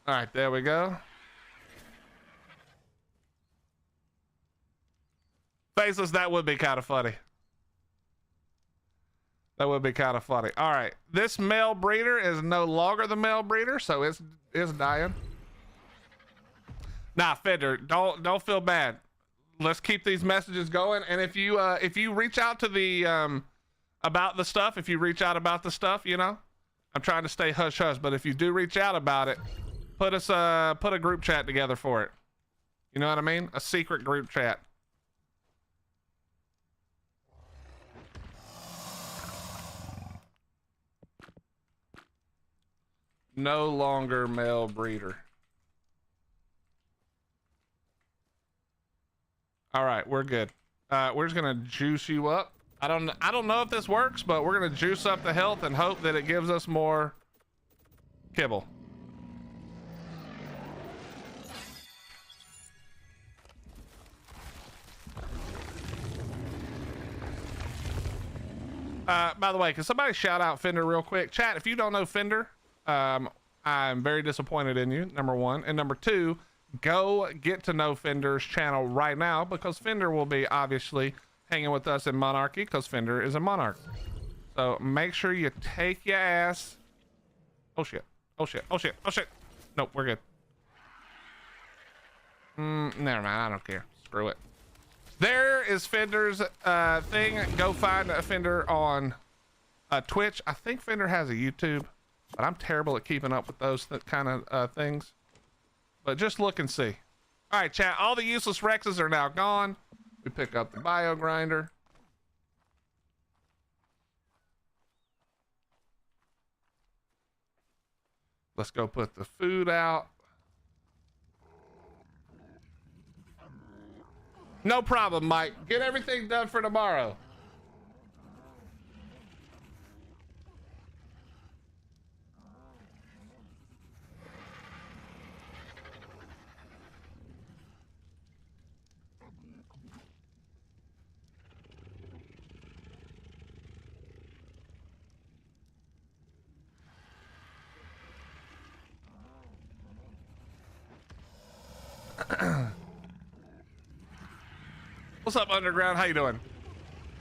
All right, there we go. Faceless, that would be kind of funny. That would be kind of funny. All right, this male breeder is no longer the male breeder, so it's dying. Nah, Fender, don't feel bad. Let's keep these messages going. And if you reach out to the about the stuff, if you reach out about the stuff, you know, I'm trying to stay hush hush, but if you do reach out about it, put a group chat together for it. You know what I mean? A secret group chat. No longer male breeder. All right, we're good. We're just gonna juice you up. I don't know if this works, but we're gonna juice up the health and hope that it gives us more kibble. By the way, can somebody shout out Fender real quick? Chat, if you don't know Fender, I'm very disappointed in you, number one. And number two, go get to know Fender's channel right now, because Fender will be obviously hanging with us in Monarchy, because Fender is a monarch. So make sure you take your ass. Oh shit. Oh shit. Oh shit. Oh shit. Nope, we're good. Never mind. I don't care. Screw it. There is Fender's thing. Go find a Fender on Twitch. I think Fender has a YouTube. But I'm terrible at keeping up with those kind of things. But just look and see. All right, chat. All the useless Rexes are now gone. We pick up the bio grinder. Let's go put the food out. No problem, Mike. Get everything done for tomorrow. What's up, Underground? How you doing?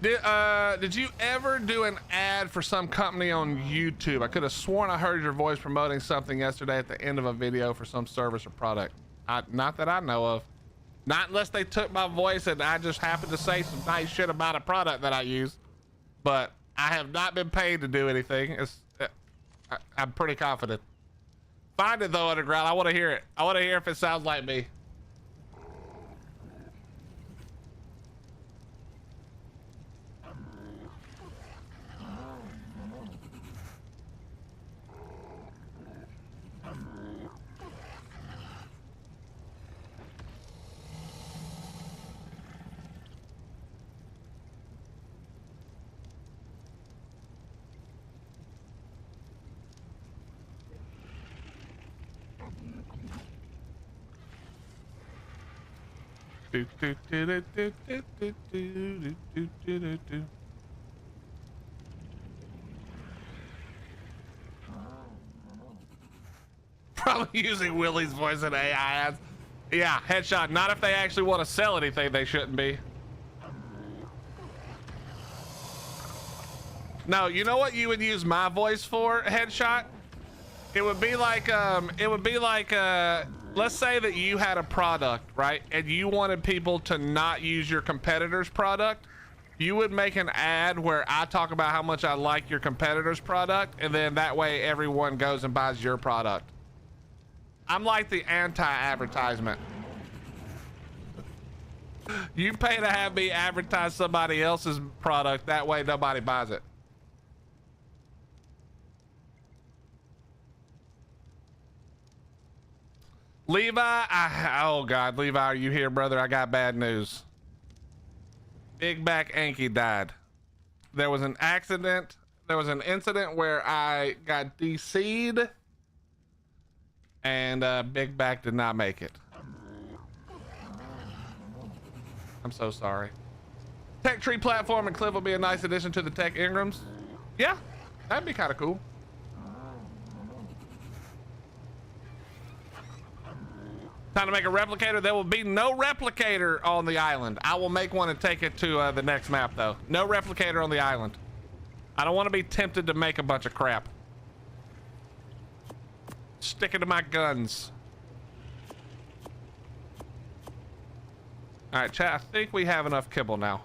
Did you ever do an ad for some company on YouTube? I could have sworn I heard your voice promoting something yesterday at the end of a video for some service or product. Not that I know of. Not unless they took my voice and I just happened to say some nice shit about a product that I use. But I have not been paid to do anything. I'm pretty confident. Find it though, Underground. I want to hear it. I want to hear if it sounds like me. Probably using Willie's voice in AI ads. Yeah, headshot. Not if they actually want to sell anything, they shouldn't be. No, you know what you would use my voice for, headshot? It would be like let's say that you had a product, right? And you wanted people to not use your competitor's product. You would make an ad where I talk about how much I like your competitor's product, and then that way everyone goes and buys your product. I'm like the anti-advertisement. You pay to have me advertise somebody else's product, that way nobody buys it. Levi, oh God, Levi, are you here, brother? I got bad news. Big Back Anki died. There was an accident. There was an incident where I got DC'd and Big Back did not make it. I'm so sorry. Tech Tree Platform and Cliff will be a nice addition to the Tech Ingrams. Yeah, that'd be kind of cool. Time to make a replicator. There will be no replicator on the island. I will make one and take it to the next map though. No replicator on the island. I don't want to be tempted to make a bunch of crap. Sticking to my guns. All right, chat, I think we have enough kibble now.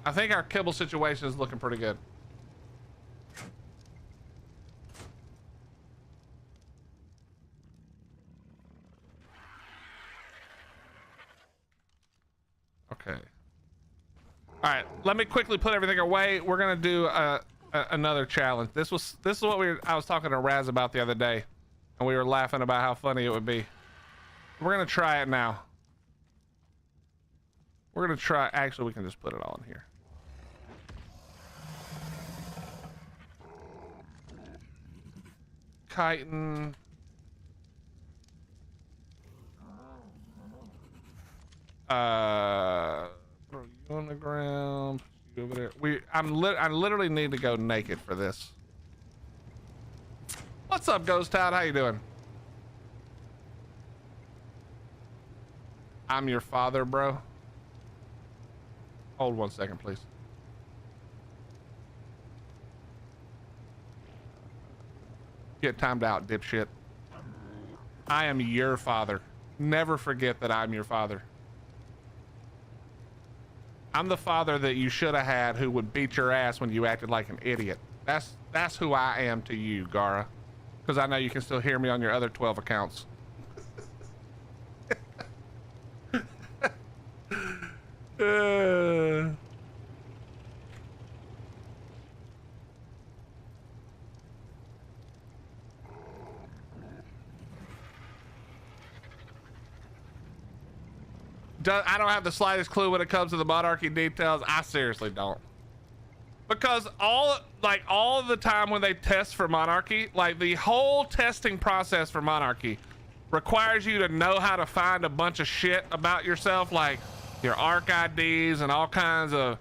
I think our kibble situation is looking pretty good. Okay. All right, let me quickly put everything away. We're gonna do another challenge. This is what I was talking to Raz about the other day, and we were laughing about how funny it would be. We're gonna try it now. We're gonna try. Actually, we can just put it all in here. Chitin. Throw you on the ground. You over there. I literally need to go naked for this. What's up, Ghost Town? How you doing? I'm your father, bro. Hold 1 second, please. Get timed out, dipshit. I am your father. Never forget that I'm your father. I'm the father that you should have had who would beat your ass when you acted like an idiot. That's who I am to you, Gara. Because I know you can still hear me on your other 12 accounts. I don't have the slightest clue when it comes to the Monarchy details. I seriously don't. Because all the time when they test for Monarchy, like the whole testing process for Monarchy requires you to know how to find a bunch of shit about yourself, like your ARC IDs and all kinds of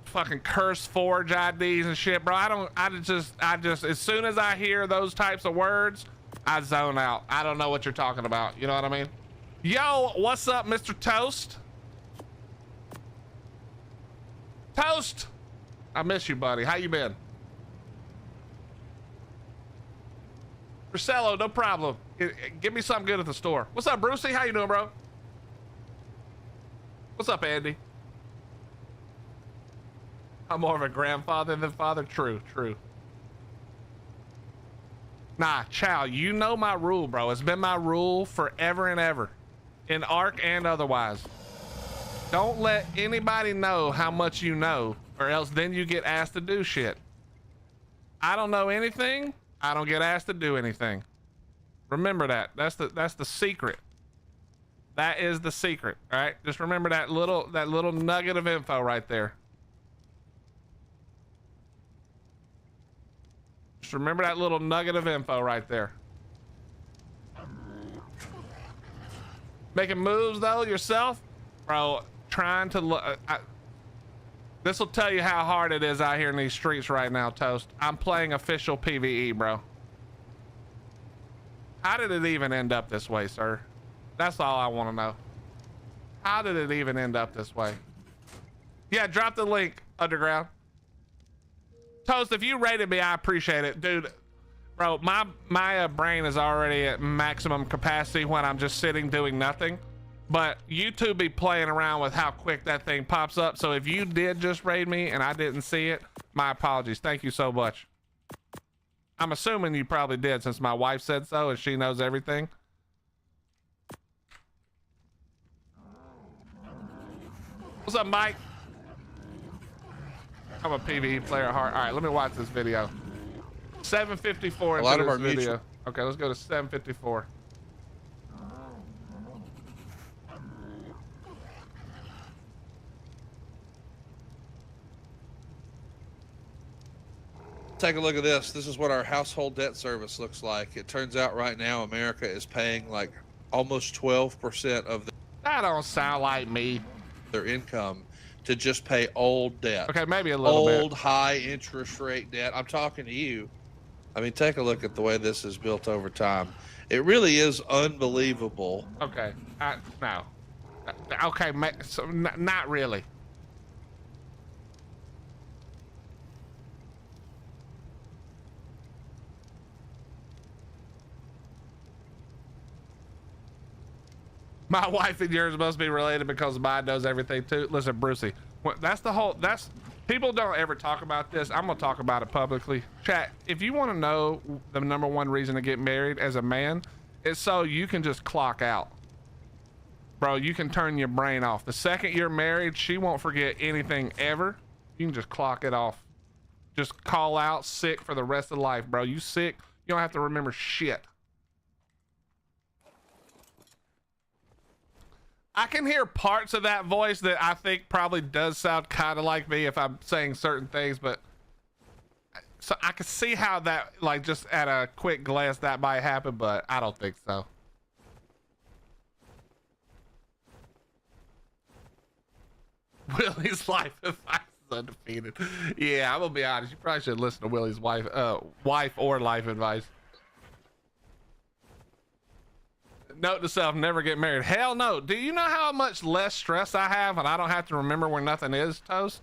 fucking curse forge IDs and shit, bro. I just, as soon as I hear those types of words, I zone out. I don't know what you're talking about. You know what I mean? Yo, what's up, Mr. Toast? Toast! I miss you, buddy. How you been? Marcelo, no problem. Give me something good at the store. What's up, Brucey? How you doing, bro? What's up, Andy? I'm more of a grandfather than father. True, true. Nah, Chow, you know my rule, bro. It's been my rule forever and ever. In ARC and otherwise. Don't let anybody know how much you know, or else then you get asked to do shit. I don't know anything. I don't get asked to do anything. Remember that. That's the secret. That is the secret. All right. Just remember that little nugget of info right there. Just remember that little nugget of info right there. Making moves though yourself, bro. Trying to look. This will tell you how hard it is out here in these streets right now, Toast. I'm playing official PVE, bro. How did it even end up this way, sir? That's all I want to know. How did it even end up this way? Yeah, drop the link, Underground. Toast, if you rated me, I appreciate it, dude. Bro, my brain is already at maximum capacity when I'm just sitting doing nothing. But YouTube be playing around with how quick that thing pops up. So if you did just raid me and I didn't see it, my apologies. Thank you so much. I'm assuming you probably did since my wife said so and she knows everything. What's up, Mike? I'm a PvE player at heart. All right, let me watch this video. 754 into this video. Mutual. Okay, let's go to 754. Take a look at this. This is what our household debt service looks like. It turns out right now America is paying like almost 12% of that don't sound like me. Their income to just pay old debt. Okay, maybe a little bit. Old high interest rate debt. I'm talking to you. I mean, take a look at the way this is built over time. It really is unbelievable. Okay, no. Okay, so not really. My wife and yours must be related because mine knows everything too. Listen, Brucey, people don't ever talk about this. I'm gonna talk about it publicly. Chat, if you want to know the #1 reason to get married as a man, it's so you can just clock out. Bro, you can turn your brain off. The second you're married, she won't forget anything ever. You can just clock it off. Just call out sick for the rest of life, bro. You sick, you don't have to remember shit. I can hear parts of that voice that I think probably does sound kind of like me if I'm saying certain things, but so I can see how that, like, just at a quick glance that might happen, but I don't think so. Willie's life advice is undefeated. Yeah, I'm gonna be honest. You probably should listen to Willie's wife or life advice. Note to self, never get married. Hell no. Do you know how much less stress I have and I don't have to remember where nothing is, Toast?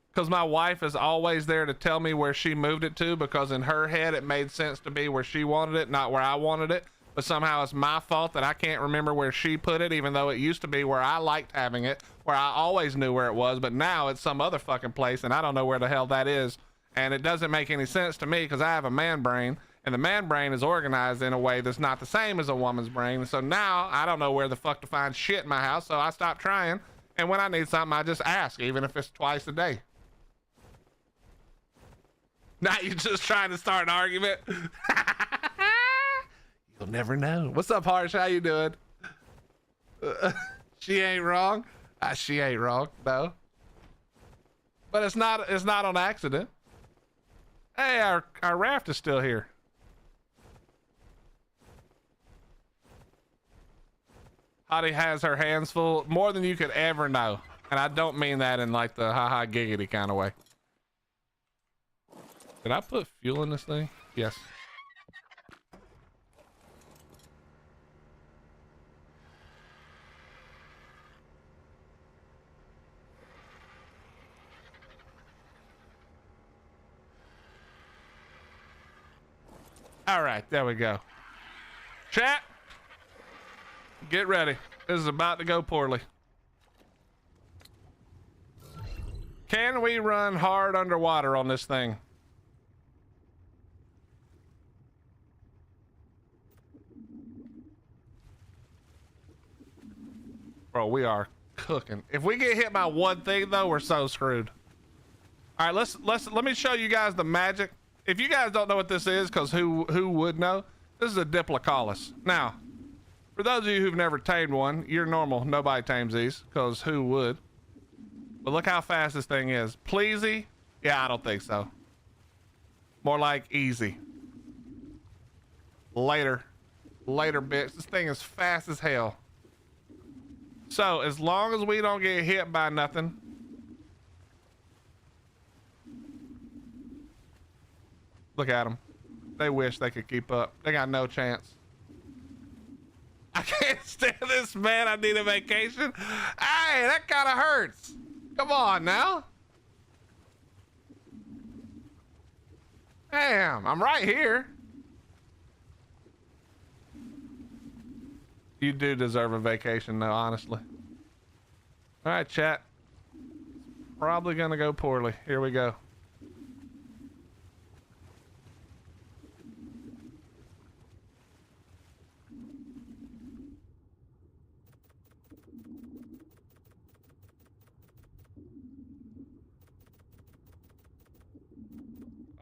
Because my wife is always there to tell me where she moved it to, because in her head it made sense to be where she wanted it, not where I wanted it. but somehow it's my fault that I can't remember where she put it, even though it used to be where I liked having it, where I always knew where it was, but now it's some other fucking place and I don't know where the hell that is. And it doesn't make any sense to me because I have a man brain, and the man brain is organized in a way that's not the same as a woman's brain. So now I don't know where the fuck to find shit in my house, so I stopped trying. And when I need something, I just ask, even if it's twice a day. Now you're just trying to start an argument. You'll never know. What's up, Harsh? How you doing? She ain't wrong. She ain't wrong, no. But it's not on accident. Hey, our raft is still here. Hottie has her hands full, more than you could ever know. And I don't mean that in like the haha giggity kind of way. Did I put fuel in this thing? Yes. All right, there we go. Chat, get ready. This is about to go poorly. Can we run hard underwater on this thing? Bro, we are cooking. If we get hit by one thing though, we're so screwed. All right, let me show you guys the magic. If you guys don't know what this is, because who would know? This is a Diplocaulus. Now, for those of you who've never tamed one, you're normal. Nobody tames these, because who would? But look how fast this thing is. Pleasy? Yeah, I don't think so. More like easy. Later, bitch. This thing is fast as hell. So, as long as we don't get hit by nothing. Look at them. They wish they could keep up. They got no chance. I can't stand this, man. I need a vacation. Hey, that kind of hurts. Come on now. Damn, I'm right here. You do deserve a vacation though, honestly. All right, chat. Probably gonna go poorly. Here we go.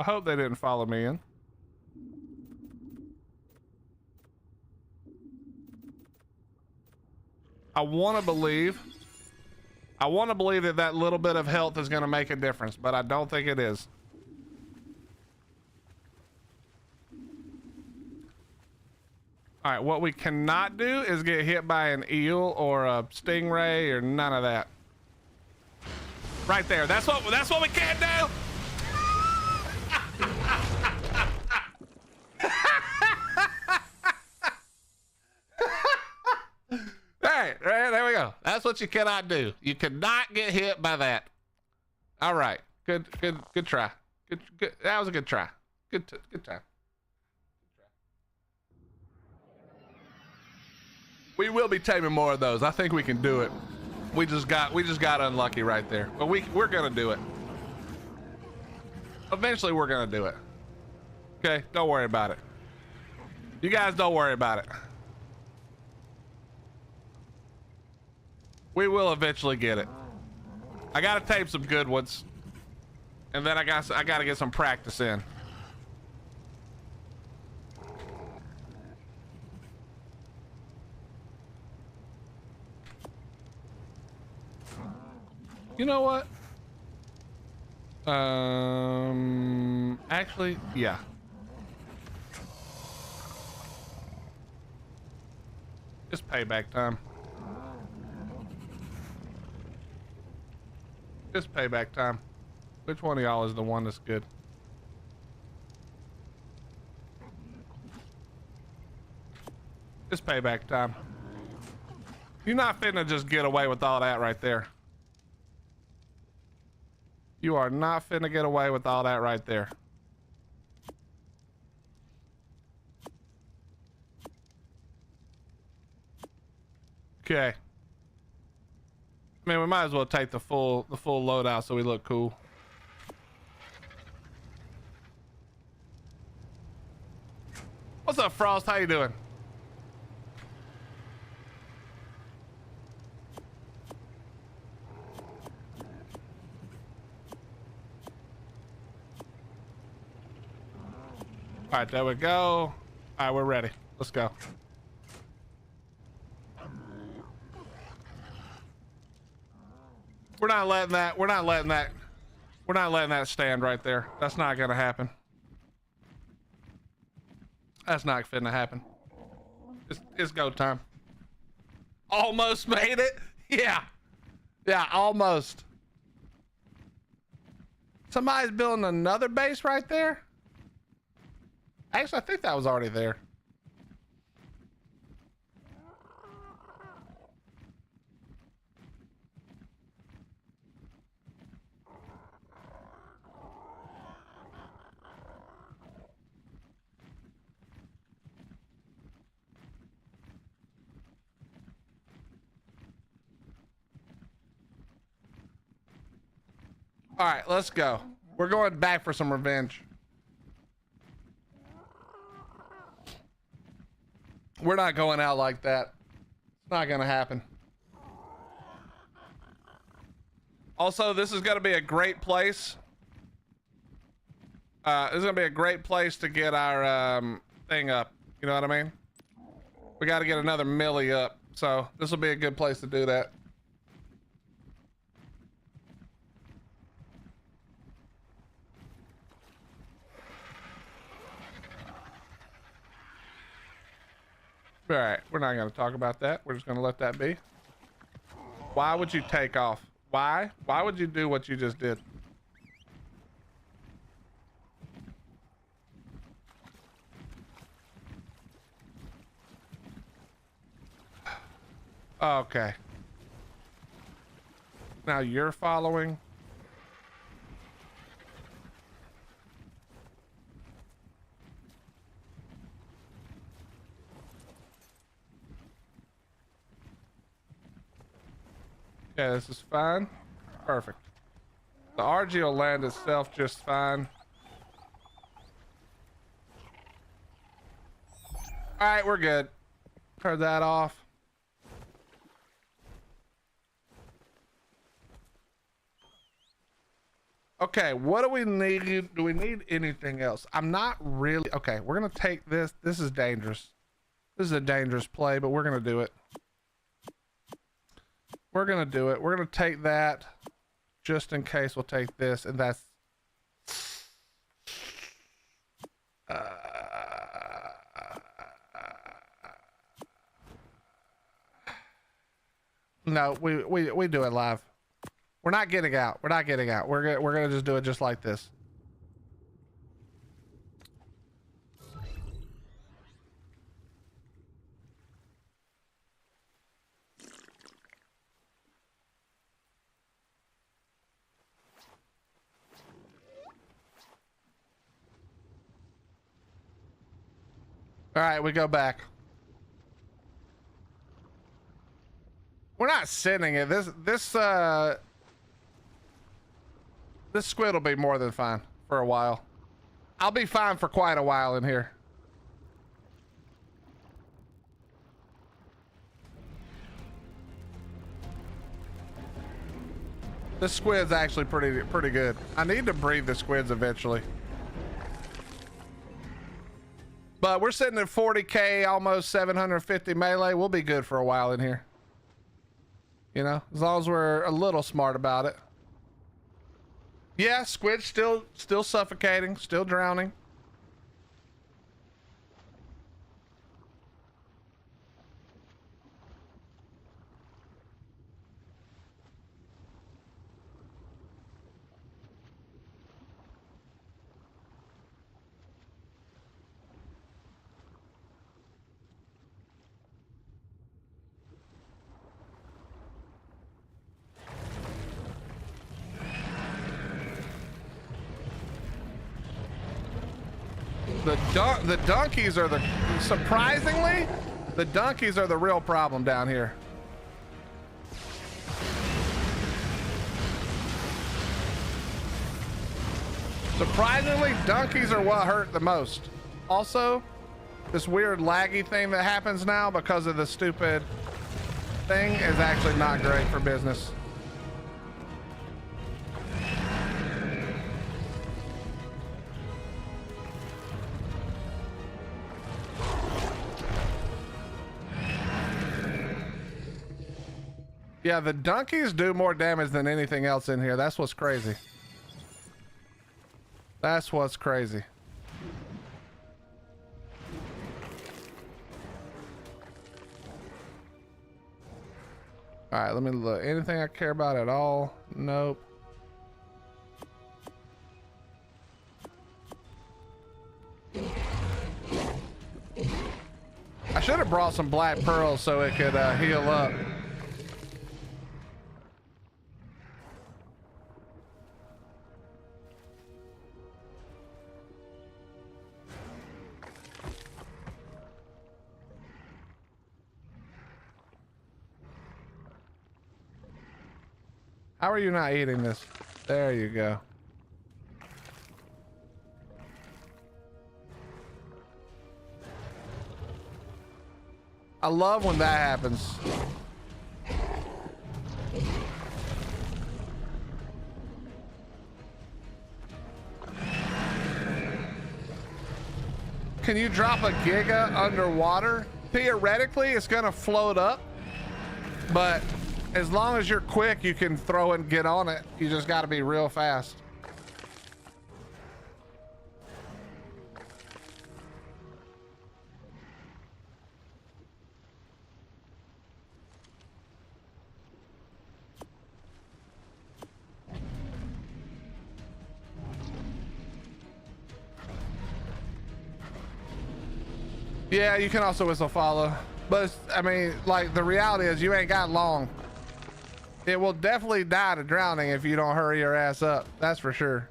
I hope they didn't follow me in. I want to believe that that little bit of health is going to make a difference, but I don't think it is. All right, what we cannot do is get hit by an eel or a stingray or none of that. Right there. That's what we can't do. Right, there we go. That's what you cannot do. You cannot get hit by that. All right, good try. Good. That was a good try. Good try. We will be taming more of those. I think we can do it. We just got unlucky right there. But we're gonna do it. Eventually, we're gonna do it. Okay, don't worry about it. You guys don't worry about it. We will eventually get it. I gotta tape some good ones, and then I gotta get some practice in. You know what? Actually, yeah. Just payback time. Just payback time. Which one of y'all is the one that's good? Just payback time. You're not finna just get away with all that right there. You are not finna get away with all that right there. Okay. I mean, we might as well take the full loadout so we look cool. What's up, Frost? How you doing? All right, there we go. All right, we're ready. Let's go. We're not letting that stand right there. That's not gonna happen. That's not finna happen. It's go time. Almost made it. Yeah. Yeah, almost. Somebody's building another base right there. Actually, I think that was already there. All right, let's go. We're going back for some revenge. We're not going out like that. It's not gonna happen. Also, this is gonna be a great place. This is gonna be a great place to get our thing up. You know what I mean? We got to get another millie up, so this will be a good place to do that. All right, we're not going to talk about that. We're just going to let that be. Why would you take off? Why? Why would you do what you just did? Okay. Now you're following. Yeah, this is fine. Perfect. The RG will land itself just fine. All right, we're good. Turn that off. Okay, what do we need? Do we need anything else? I'm not really... Okay, we're going to take this. This is dangerous. This is a dangerous play, but we're going to do it. We're going to do it. We're going to take that. Just in case, we'll take this, and that's... No, we do it live. We're not getting out. We're not getting out. We're gonna just do it just like this. All right, we go back. We're not sending it. This squid will be more than fine for a while. I'll be fine for quite a while in here. This squid's actually pretty good. I need to breed the squids eventually. But we're sitting at 40k, almost 750 melee. We'll be good for a while in here. You know, as long as we're a little smart about it. Yeah, squid's still suffocating, still drowning. The donkeys are surprisingly, the donkeys are the real problem down here. Surprisingly, donkeys are what hurt the most. Also, this weird laggy thing that happens now because of the stupid thing is actually not great for business. Yeah, the donkeys do more damage than anything else in here. That's what's crazy. That's what's crazy. All right, let me look. Anything I care about at all? Nope. I should have brought some black pearls so it could heal up. How are you not eating this? There you go. I love when that happens. Can you drop a giga underwater? Theoretically, it's gonna float up, but as long as you're quick, you can throw and get on it. You just got to be real fast. Yeah, you can also whistle follow, but it's, I mean, like, the reality is you ain't got long. It will definitely die to drowning if you don't hurry your ass up. That's for sure.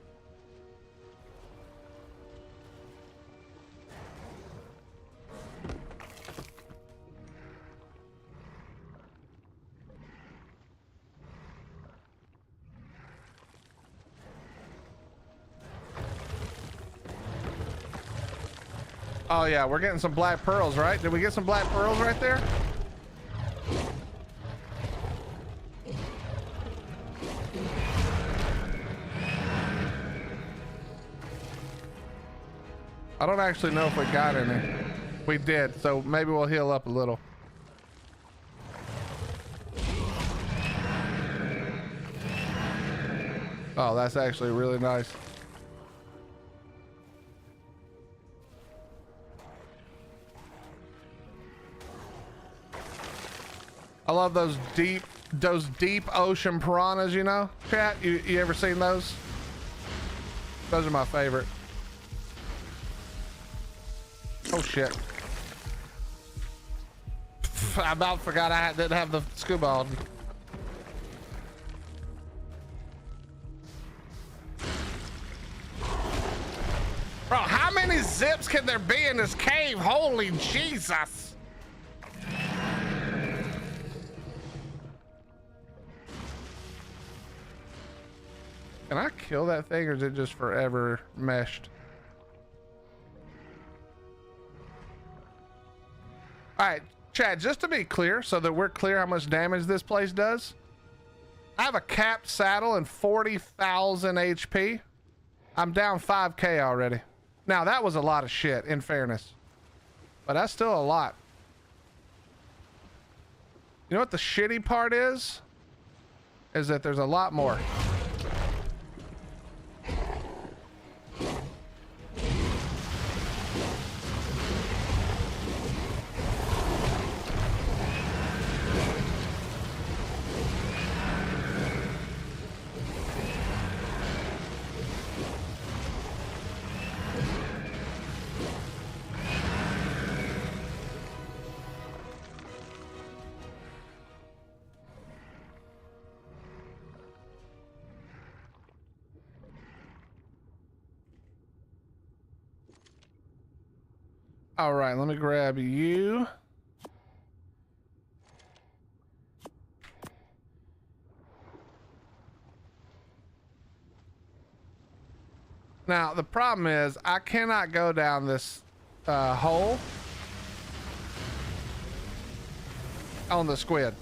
Oh yeah, we're getting some black pearls, right? Did we get some black pearls right there? I don't actually know if we got any. We did, so maybe we'll heal up a little. Oh, that's actually really nice. I love those deep ocean piranhas, you know? Chat, you ever seen those? Those are my favorite. Oh shit. I about forgot I didn't have the scuba on. Bro, how many zips can there be in this cave? Holy Jesus. Can I kill that thing, or is it just forever meshed? All right, Chad, just to be clear, so that we're clear how much damage this place does, I have a capped saddle and 40,000 HP. I'm down 5K already. Now, that was a lot of shit, in fairness, but that's still a lot. You know what the shitty part is? Is that there's a lot more. All right, let me grab you. Now, the problem is I cannot go down this hole on the squid.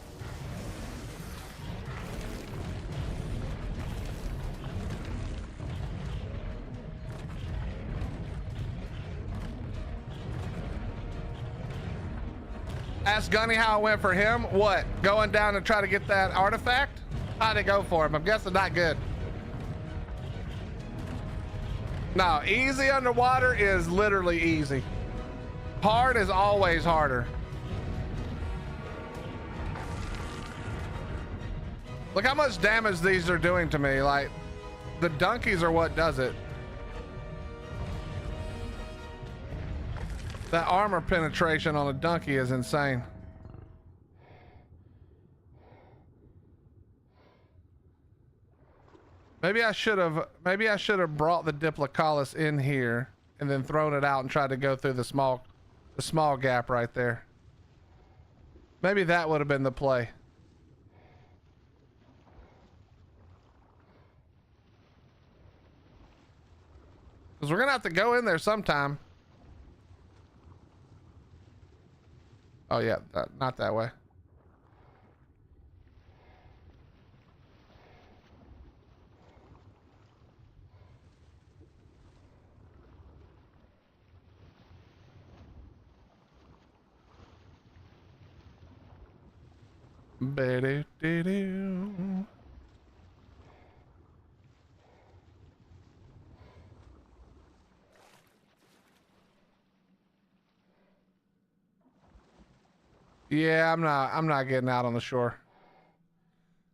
Ask Gunny how it went for him. What? Going down to try to get that artifact? How'd it go for him? I'm guessing not good. No, easy underwater is literally easy. Hard is always harder. Look how much damage these are doing to me. Like, the donkeys are what does it. That armor penetration on a donkey is insane. Maybe I should have brought the Diplocaulus in here and then thrown it out and tried to go through the small gap right there. Maybe that would have been the play. Because we're gonna have to go in there sometime. Oh yeah, not that way. Ba-do-do-do. Yeah, I'm not getting out on the shore.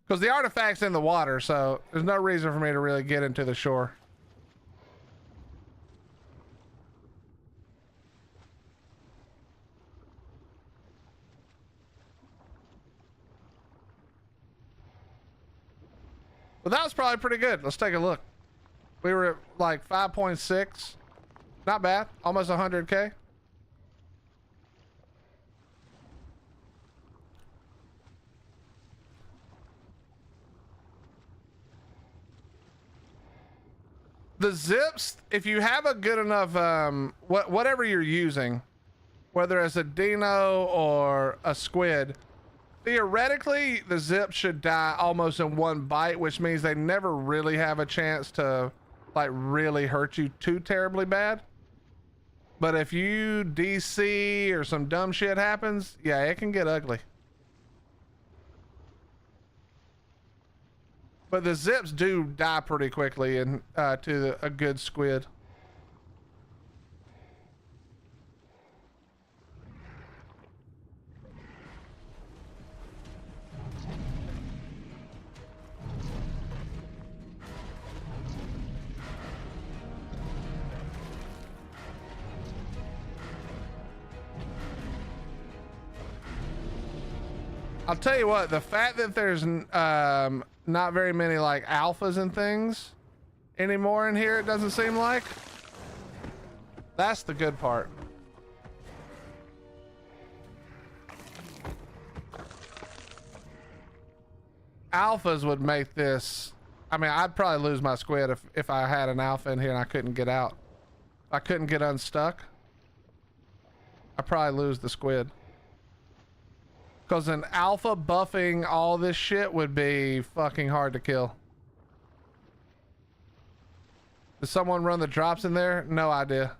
Because the artifact's in the water, so there's no reason for me to really get into the shore. But that was probably pretty good. Let's take a look. We were at like 5.6. Not bad. Almost 100K. The zips, if you have a good enough, whatever you're using, whether it's a dino or a squid, theoretically, the zips should die almost in one bite, which means they never really have a chance to, like, really hurt you too terribly bad. But if you DC or some dumb shit happens, yeah, it can get ugly. But the zips do die pretty quickly and to a good squid. I'll tell you what, the fact that there's not very many like alphas and things anymore in here, it doesn't seem like. That's the good part. Alphas would make this, I mean, I'd probably lose my squid if I had an alpha in here and I couldn't get out. I couldn't get unstuck. I'd probably lose the squid. Because an alpha buffing all this shit would be fucking hard to kill. Did someone run the drops in there? No idea.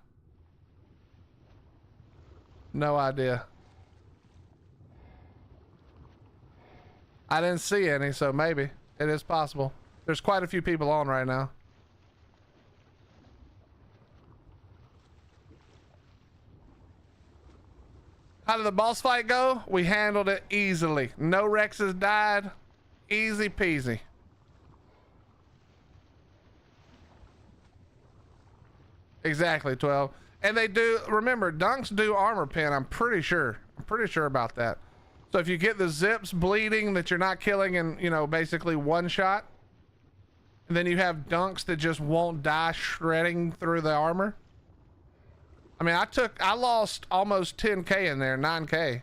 No idea. I didn't see any, so maybe. It is possible. There's quite a few people on right now. How did the boss fight go? We handled it easily. No Rexes died. Easy peasy. Exactly, 12. And they do, remember, dunks do armor pen, I'm pretty sure. I'm pretty sure about that. So if you get the zips bleeding that you're not killing in, you know, basically one shot, and then you have dunks that just won't die shredding through the armor. I mean, I lost almost 10K in there, 9K.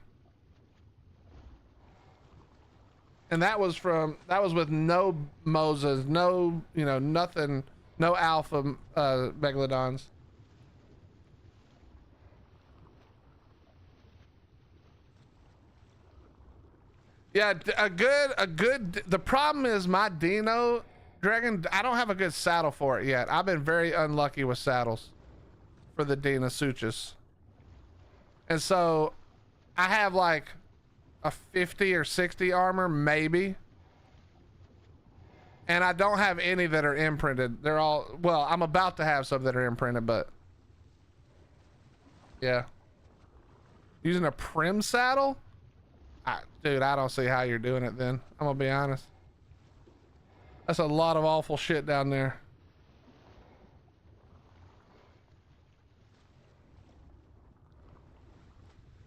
And that was with no Moses, no, you know, nothing, No alpha megalodons. Yeah, the problem is my Dino Dragon, I don't have a good saddle for it yet. I've been very unlucky with saddles for the Dino Suchus. And so I have like a 50 or 60 armor, maybe. And I don't have any that are imprinted. They're all, well, I'm about to have some that are imprinted, but yeah. Using a Prim saddle? Dude, I don't see how you're doing it then. I'm gonna be honest. That's a lot of awful shit down there.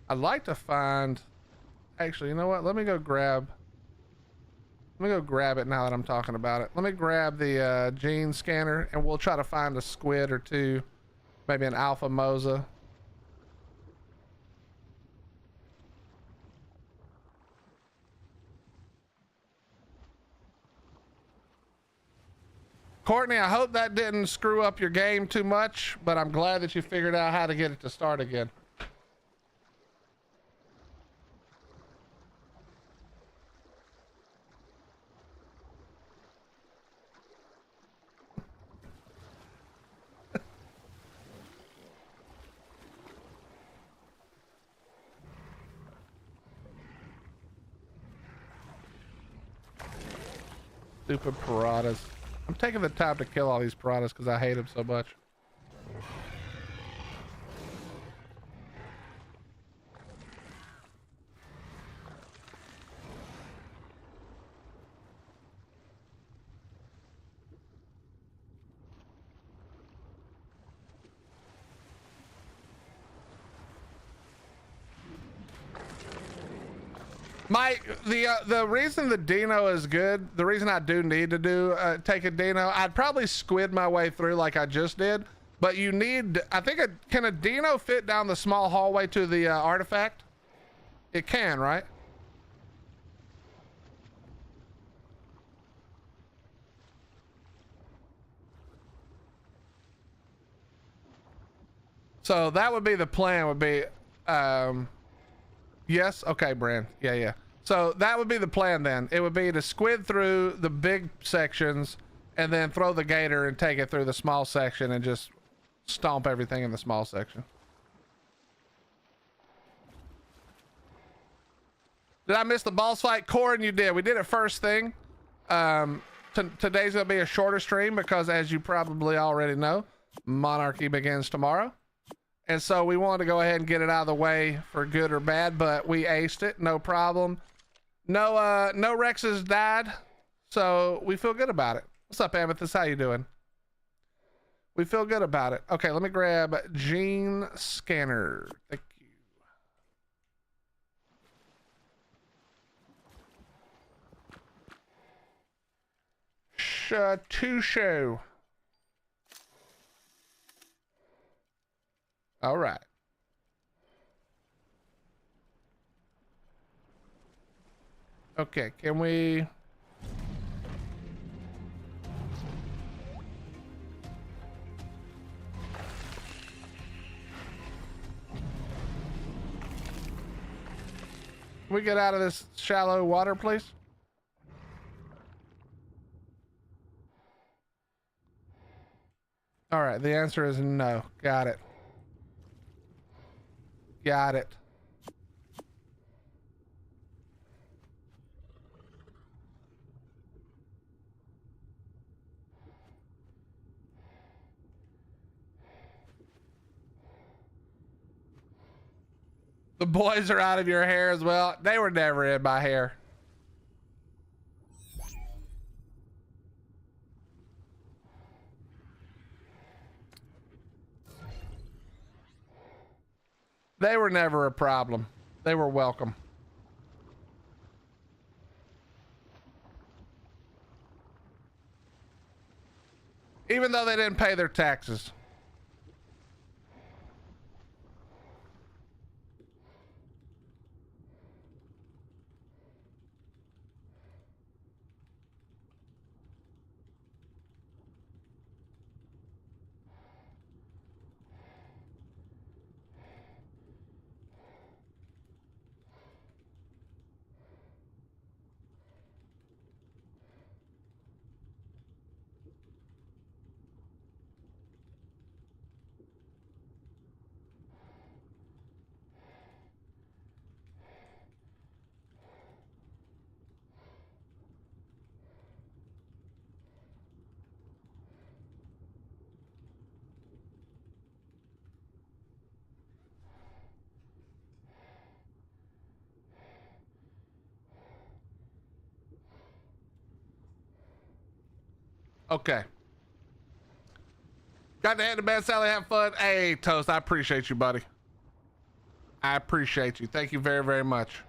I'd like to find, actually, you know what? Let me go grab it now that I'm talking about it. Let me grab the gene scanner and we'll try to find a squid or two, maybe an alpha mosa. Courtney, I hope that didn't screw up your game too much, but I'm glad that you figured out how to get it to start again. Stupid piratas. I'm taking the time to kill all these piratas because I hate them so much. The reason the Dino is good, the reason I do need to take a Dino, I'd probably squid my way through like I just did, but you need, I think, can a Dino fit down the small hallway to the artifact? It can, right? So that would be the plan, would be, yes, okay, Brand, yeah. So that would be the plan then. It would be to squid through the big sections and then throw the gator and take it through the small section and just stomp everything in the small section. Did I miss the boss fight? Corin, you did. We did it first thing. Today's gonna be a shorter stream because, as you probably already know, Monarchy begins tomorrow. And so we wanted to go ahead and get it out of the way for good or bad, but we aced it, no problem. No Rexes died, so we feel good about it. What's up, Amethyst? How you doing? We feel good about it. Okay, let me grab gene scanner. Thank you. Touche. All right. Okay, can we... Can we get out of this shallow water, please? All right, the answer is no. Got it. Got it. The boys are out of your hair as well. They were never in my hair. They were never a problem. They were welcome. Even though they didn't pay their taxes. Okay. Got to head to bed, Sally. Have fun. Hey, Toast, I appreciate you, buddy. I appreciate you. Thank you very, very much.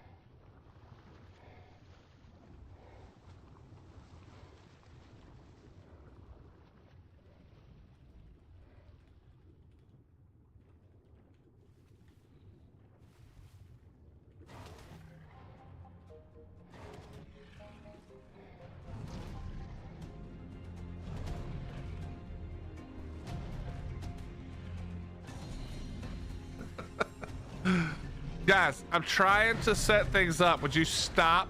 Guys, I'm trying to set things up. Would you stop?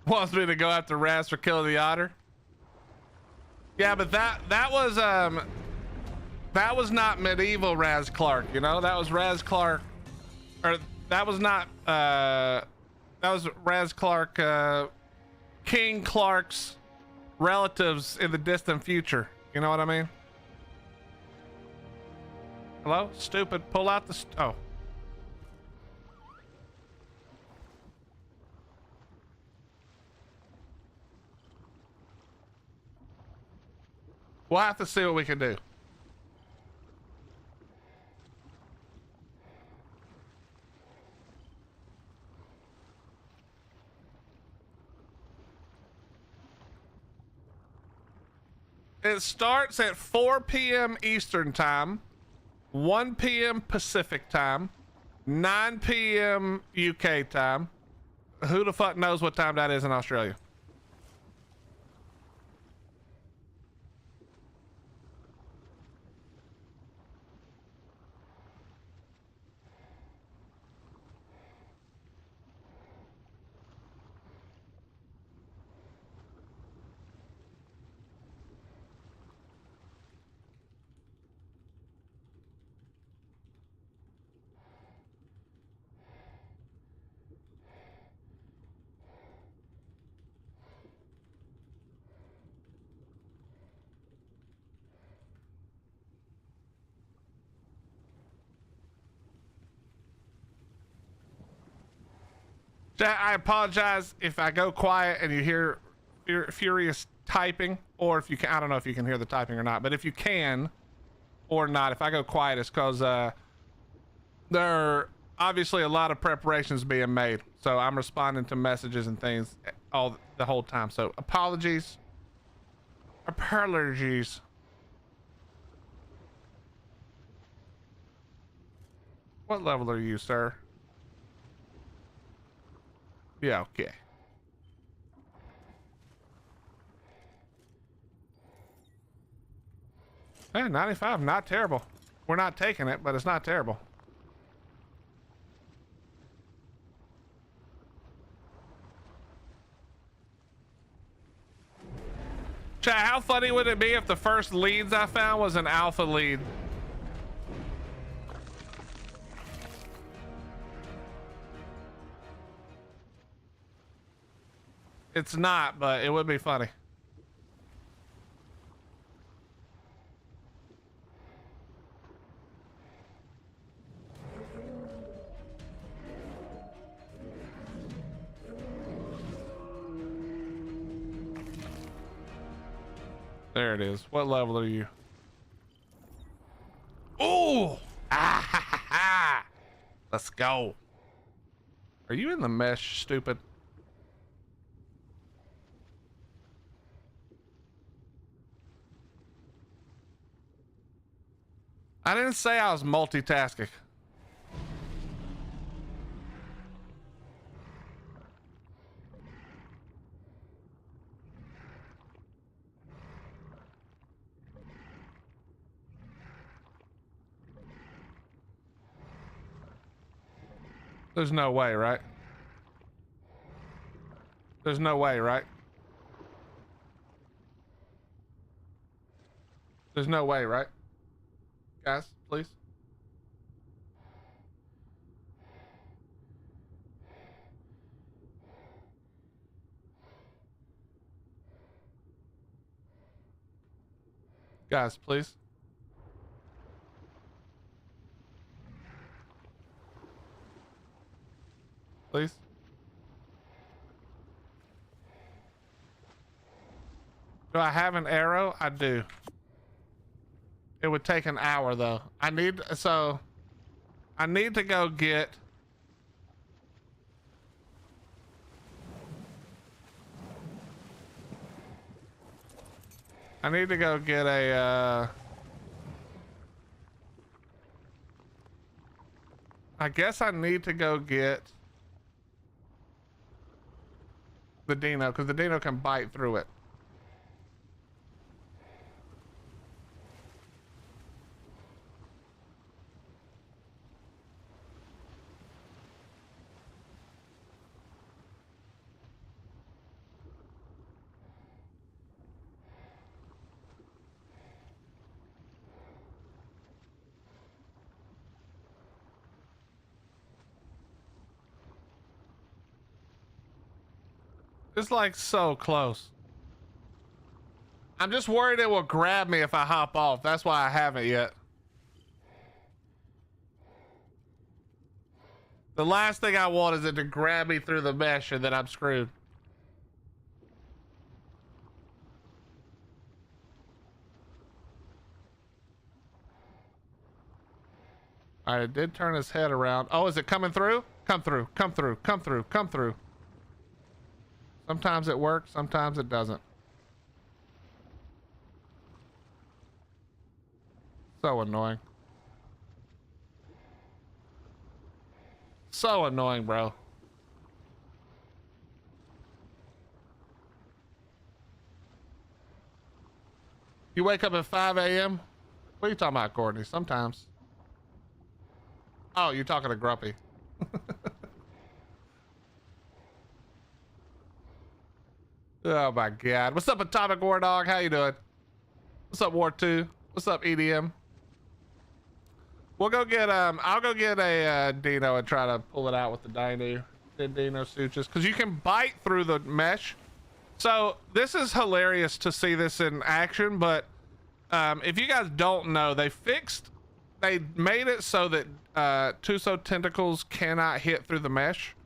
Wants me to go after Raz for killing the otter. Yeah, but that was not medieval Raz Clark, you know? That was Raz Clark, or that was not that was Raz Clark, King Clark's relatives in the distant future. You know what I mean? Hello? Stupid. Pull out the oh. We'll have to see what we can do. It starts at 4 p.m. Eastern time, 1 p.m. Pacific time, 9 p.m. UK time. Who the fuck knows what time that is in Australia? I apologize if I go quiet and you hear furious typing, or if you can, I don't know if you can hear the typing or not, but if you can or not, if I go quiet, it's because there are obviously a lot of preparations being made. So I'm responding to messages and things the whole time. So apologies. Apologies. What level are you, sir? Yeah, okay. Hey, 95, not terrible. We're not taking it, but it's not terrible. Chat, how funny would it be if the first leads I found was an alpha lead? It's not, but it would be funny. There it is. What level are you? Ooh! Ah, ha, ha, ha. Let's go. Are you in the mesh, stupid? I didn't say I was multitasking. There's no way, right? There's no way, right? There's no way, right? Guys, please. Guys, please. Please. Do I have an arrow? I do. It would take an hour though. I need to go get a I guess I need to go get the dino because the dino can bite through it. It's like so close. I'm just worried it will grab me if I hop off. That's why I haven't yet. The last thing I want is it to grab me through the mesh and then I'm screwed. All right, it did turn his head around. Oh, is it coming through? Come through, come through, come through, come through. Sometimes it works, sometimes it doesn't. So annoying. So annoying, bro. You wake up at 5 a.m.? What are you talking about, Courtney? Sometimes. Oh, you're talking to Grumpy. Oh my God. What's up, Atomic War Dog? How you doing? What's up, War 2? What's up, EDM? We'll go get, I'll go get a dino and try to pull it out with the dino sutures. Because you can bite through the mesh. So this is hilarious to see this in action, but if you guys don't know, they made it so that Tuso tentacles cannot hit through the mesh.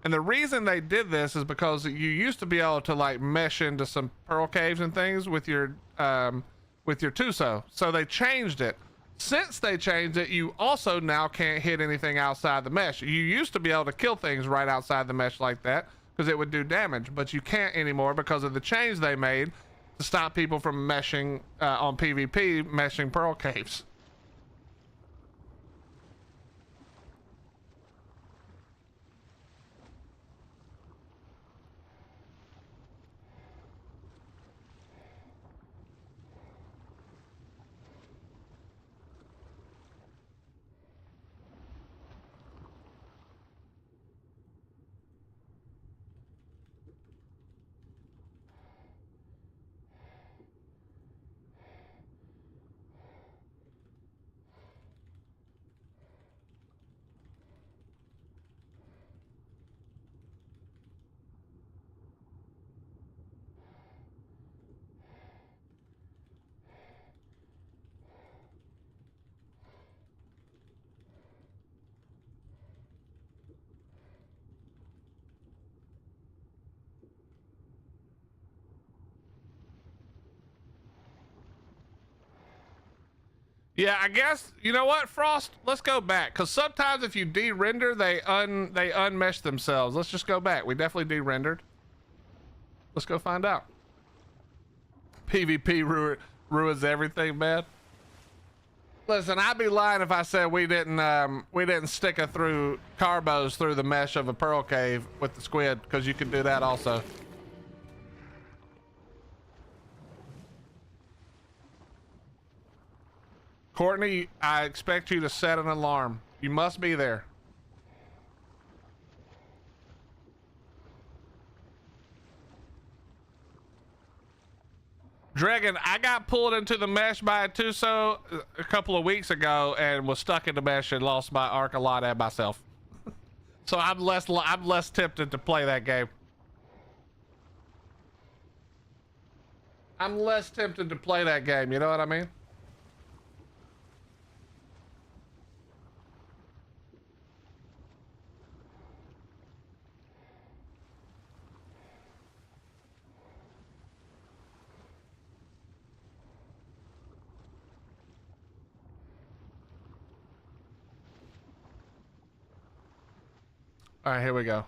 And the reason they did this is because you used to be able to like mesh into some pearl caves and things with your Tuso. So they changed it. Since they changed it, you also now can't hit anything outside the mesh. You used to be able to kill things right outside the mesh like that because it would do damage, but you can't anymore because of the change they made to stop people from meshing on PvP, meshing pearl caves. Yeah, I guess, you know what, Frost? Let's go back, because sometimes if you de-render, they unmesh themselves. Let's just go back. We definitely de-rendered. Let's go find out. PvP ruins everything, man. Listen, I'd be lying if I said we didn't stick a through carbos through the mesh of a pearl cave with the squid, because you can do that also. Courtney, I expect you to set an alarm. You must be there. Dragon, I got pulled into the mesh by a Tuso a couple of weeks ago and was stuck in the mesh and lost my arc a lot and myself. So I'm less tempted to play that game. I'm less tempted to play that game, you know what I mean? All right, here we go.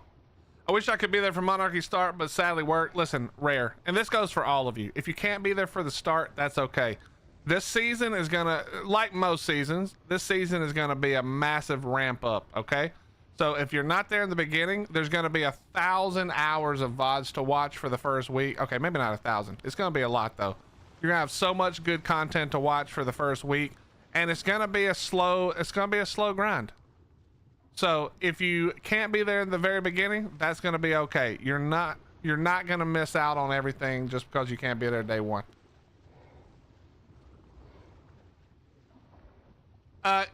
I wish I could be there for Monarchy start, but sadly work. Listen, rare. And this goes for all of you. If you can't be there for the start, that's okay. This season is gonna, like most seasons, this season is gonna be a massive ramp up, okay? So if you're not there in the beginning, there's gonna be 1,000 hours of VODs to watch for the first week. Okay, maybe not 1,000. It's gonna be a lot though. You're gonna have so much good content to watch for the first week, and it's gonna be a slow grind. So if you can't be there in the very beginning, that's going to be okay. You're not going to miss out on everything just because you can't be there day one.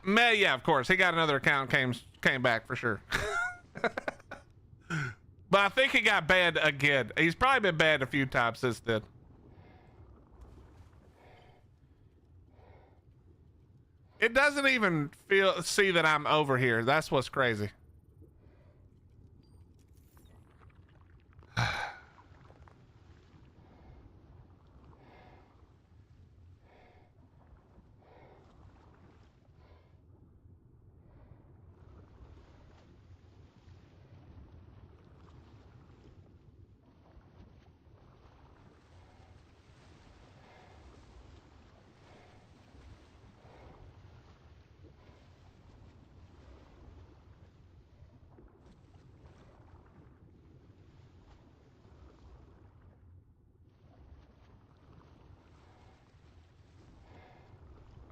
May, yeah, of course. He got another account, came back for sure. But I think he got banned again. He's probably been banned a few times since then. It doesn't even see that I'm over here. That's what's crazy.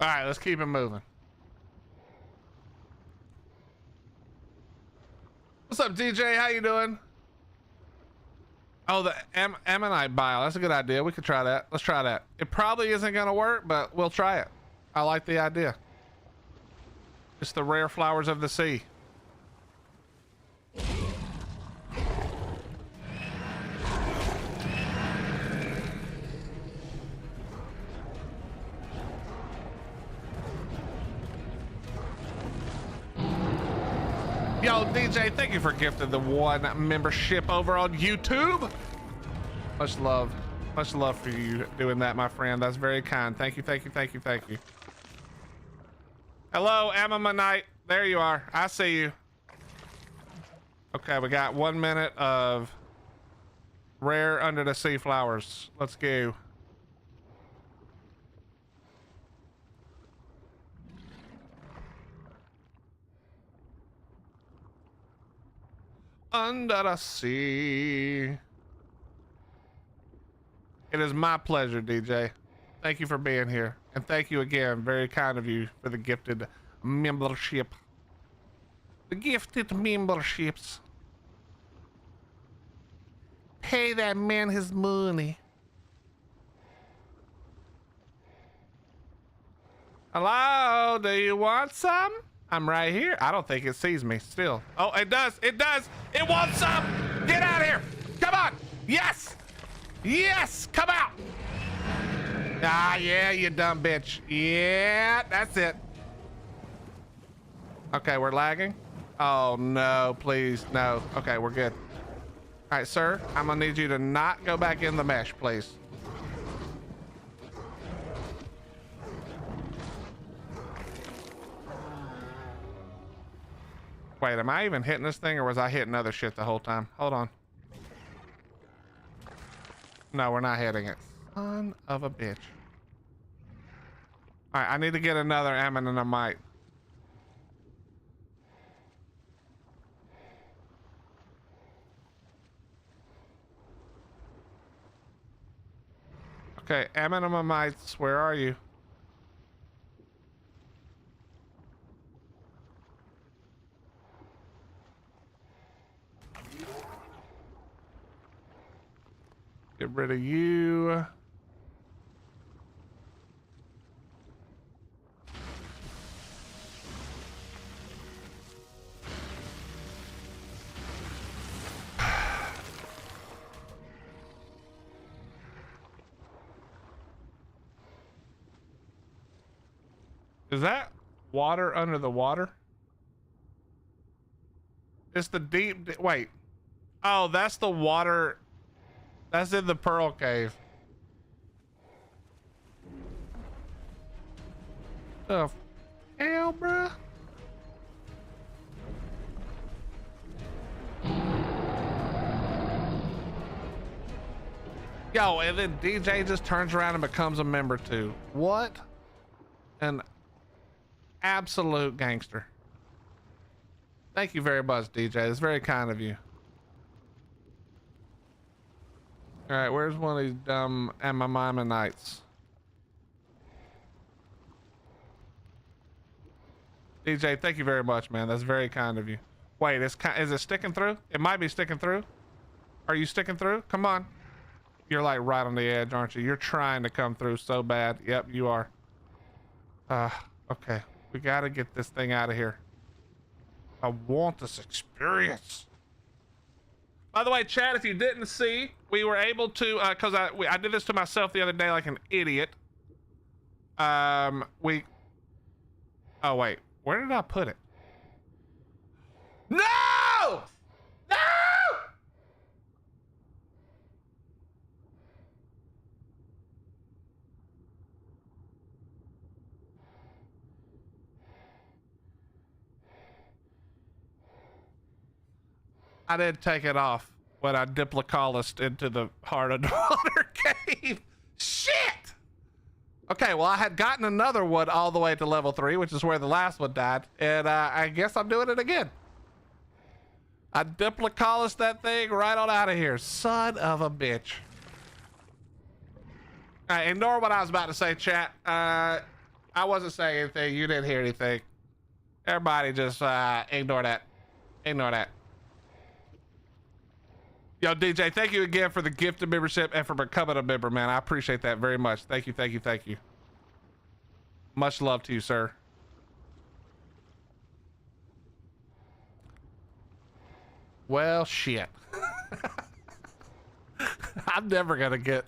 All right, let's keep it moving. What's up, DJ? How you doing? Oh, the Ammonite bile. That's a good idea. We could try that. Let's try that. It probably isn't going to work, but we'll try it. I like the idea. It's the rare flowers of the sea. Yo, DJ, thank you for gifting the 1 membership over on YouTube. Much love for you doing that, my friend. That's very kind. Thank you, thank you, thank you, thank you. Hello, Ammonite. There you are. I see you. Okay, we got 1 minute of rare under the sea flowers. Let's go. Under the sea. It is my pleasure, DJ. Thank you for being here. And thank you again. Very kind of you for the gifted membership. The gifted memberships. Pay that man his money. Hello, do you want some? I'm right here. I don't think it sees me still. Oh, it does. It does. It wants some. Get out of here. Come on. Yes. Yes. Come out. Ah, yeah, you dumb bitch. Yeah, that's it. Okay, we're lagging. Oh, no, please. No. Okay, we're good. All right, sir, I'm going to need you to not go back in the mesh, please. Wait, am I even hitting this thing or was I hitting other shit the whole time? Hold on. No, we're not hitting it. Son of a bitch. All right, I need to get another Ammonite. Okay, Ammonites, where are you? Get rid of you. Is that water under the water? It's the deep, wait. Oh, that's the water. That's in the Pearl Cave. The hell, bruh? Yo, and then DJ just turns around and becomes a member too. What an absolute gangster. Thank you very much, DJ. It's very kind of you. All right, where's one of these dumb Ammonites? DJ, thank you very much, man. That's very kind of you. Wait, is it sticking through? It might be sticking through. Are you sticking through? Come on. You're like right on the edge, aren't you? You're trying to come through so bad. Yep, you are. Okay. We gotta get this thing out of here. I want this experience. By the way, chat, if you didn't see, we were able to, cause I did this to myself the other day like an idiot. Oh wait, where did I put it? No! No! I didn't take it off when I diplocolised into the heart of the water cave. Shit! Okay, well, I had gotten another one all the way to level 3, which is where the last one died, and I guess I'm doing it again. I diplocolised that thing right on out of here. Son of a bitch. All right, ignore what I was about to say, chat. I wasn't saying anything. You didn't hear anything. Everybody just ignore that. Ignore that. Yo, DJ, thank you again for the gift of membership and for becoming a member, man. I appreciate that very much. Thank you, thank you, thank you. Much love to you, sir. Well, shit. I'm never gonna get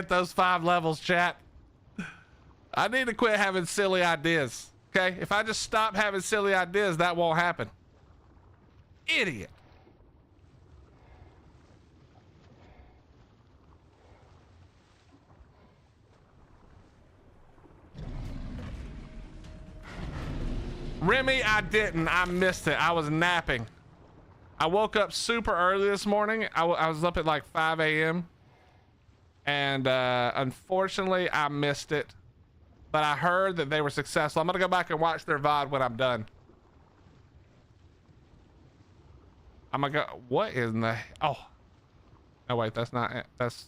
those 5 levels, chat. I need to quit having silly ideas. Okay? If I just stop having silly ideas, that won't happen. Idiot. Remy, I didn't. I missed it. I was napping. I woke up super early this morning. I was up at like 5 a.m. And unfortunately, I missed it. But I heard that they were successful. I'm going to go back and watch their VOD when I'm done. I'm going to go... What is in the... Oh. No, wait. That's not it. That's...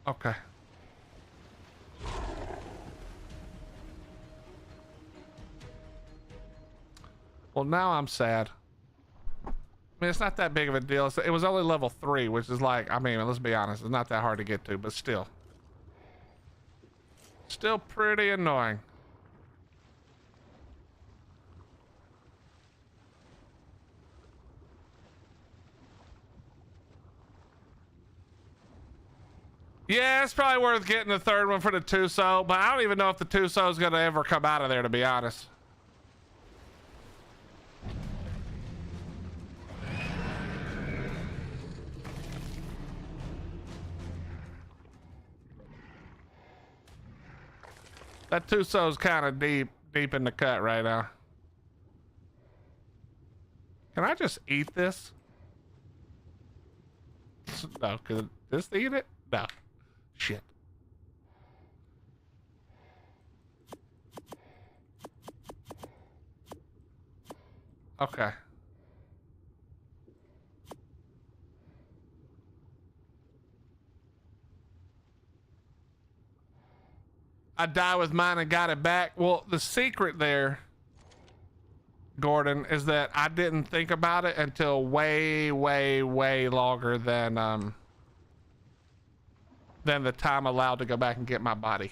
Okay. Well, now I'm sad. I mean, it's not that big of a deal. It was only level 3, which is like, I mean, let's be honest, it's not that hard to get to, but still. Still pretty annoying. Yeah, it's probably worth getting the 3rd one for the Tuso, but I don't even know if the Tuso is going to ever come out of there, to be honest. That Tuso's kind of deep in the cut right now. Can I just eat this? No, can this eat it? No. Shit. Okay. I died with mine and got it back. Well, the secret there, Gordon, is that I didn't think about it until way longer than the time allowed to go back and get my body.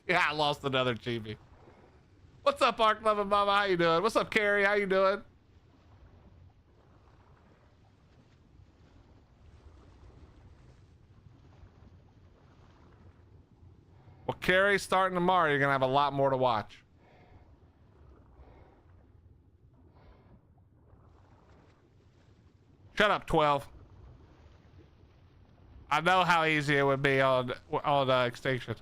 Yeah, I lost another chibi. What's up, Ark Loving Mama? How you doing? What's up, Carrie? How you doing? Carrie, starting tomorrow, you're gonna have a lot more to watch. Shut up, 12. I know how easy it would be on Extinction.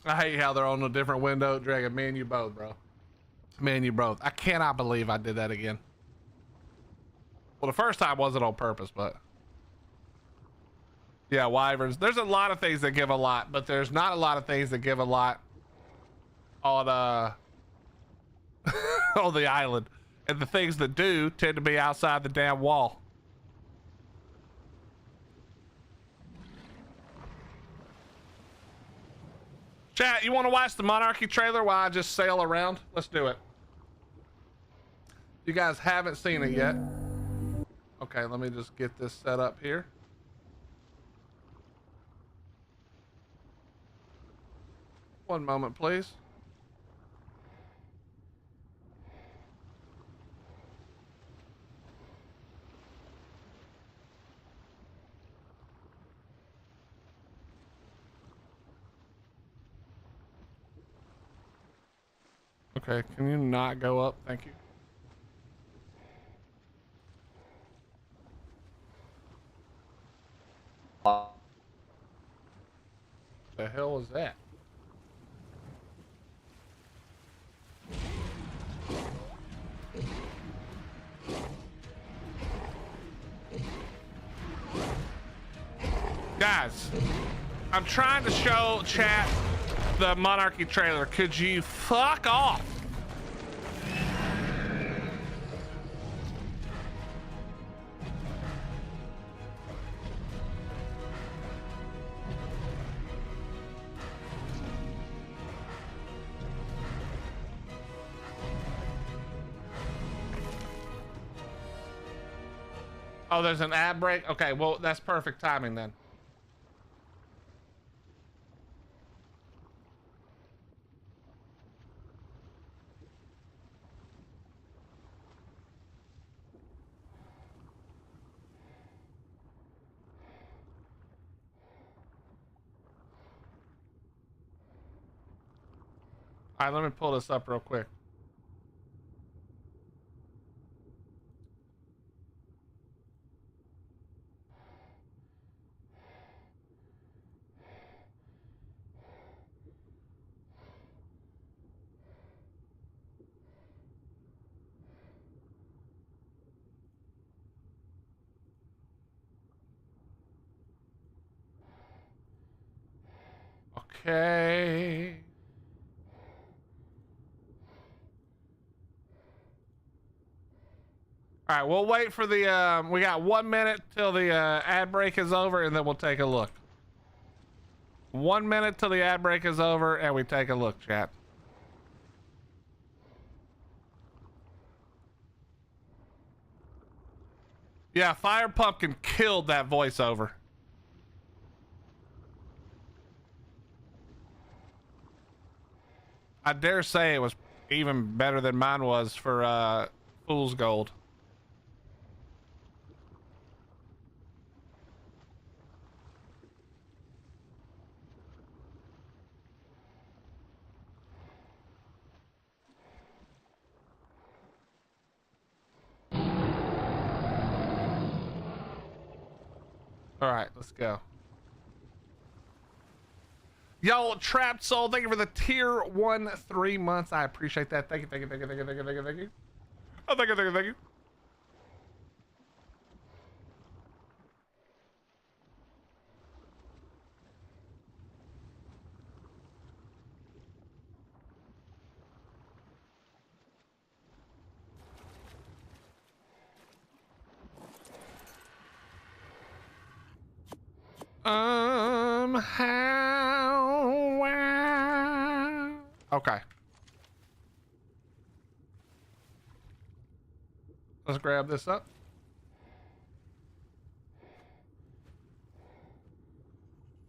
I hate how they're on a different window, Dragon. Me and you both, bro. Me and you both. I cannot believe I did that again. Well, the first time wasn't on purpose, but yeah, wyverns. There's a lot of things that give a lot, but there's not a lot of things that give a lot on on the island. And the things that do tend to be outside the damn wall. Chat, you want to watch the Monarchy trailer while I just sail around? Let's do it. You guys haven't seen it yet. Okay, let me just get this set up here. One moment, please. Okay, can you not go up? Thank you. The hell was that? Guys, I'm trying to show chat the Monarchy trailer. Could you fuck off? Oh, there's an ad break? Okay, well, that's perfect timing then. All right, let me pull this up real quick. Okay. All right, we'll wait for the, we got 1 minute till the ad break is over and then we'll take a look. 1 minute till the ad break is over and we take a look, chat. Yeah, Fire Pumpkin killed that voiceover. I dare say it was even better than mine was for Fool's Gold. All right, let's go. Yo, Trapped Soul, thank you for the tier 1 3 months. I appreciate that. Thank you, thank you, thank you, thank you, thank you, thank you, thank you. Oh, thank you, thank you, thank you. Okay. Let's grab this up.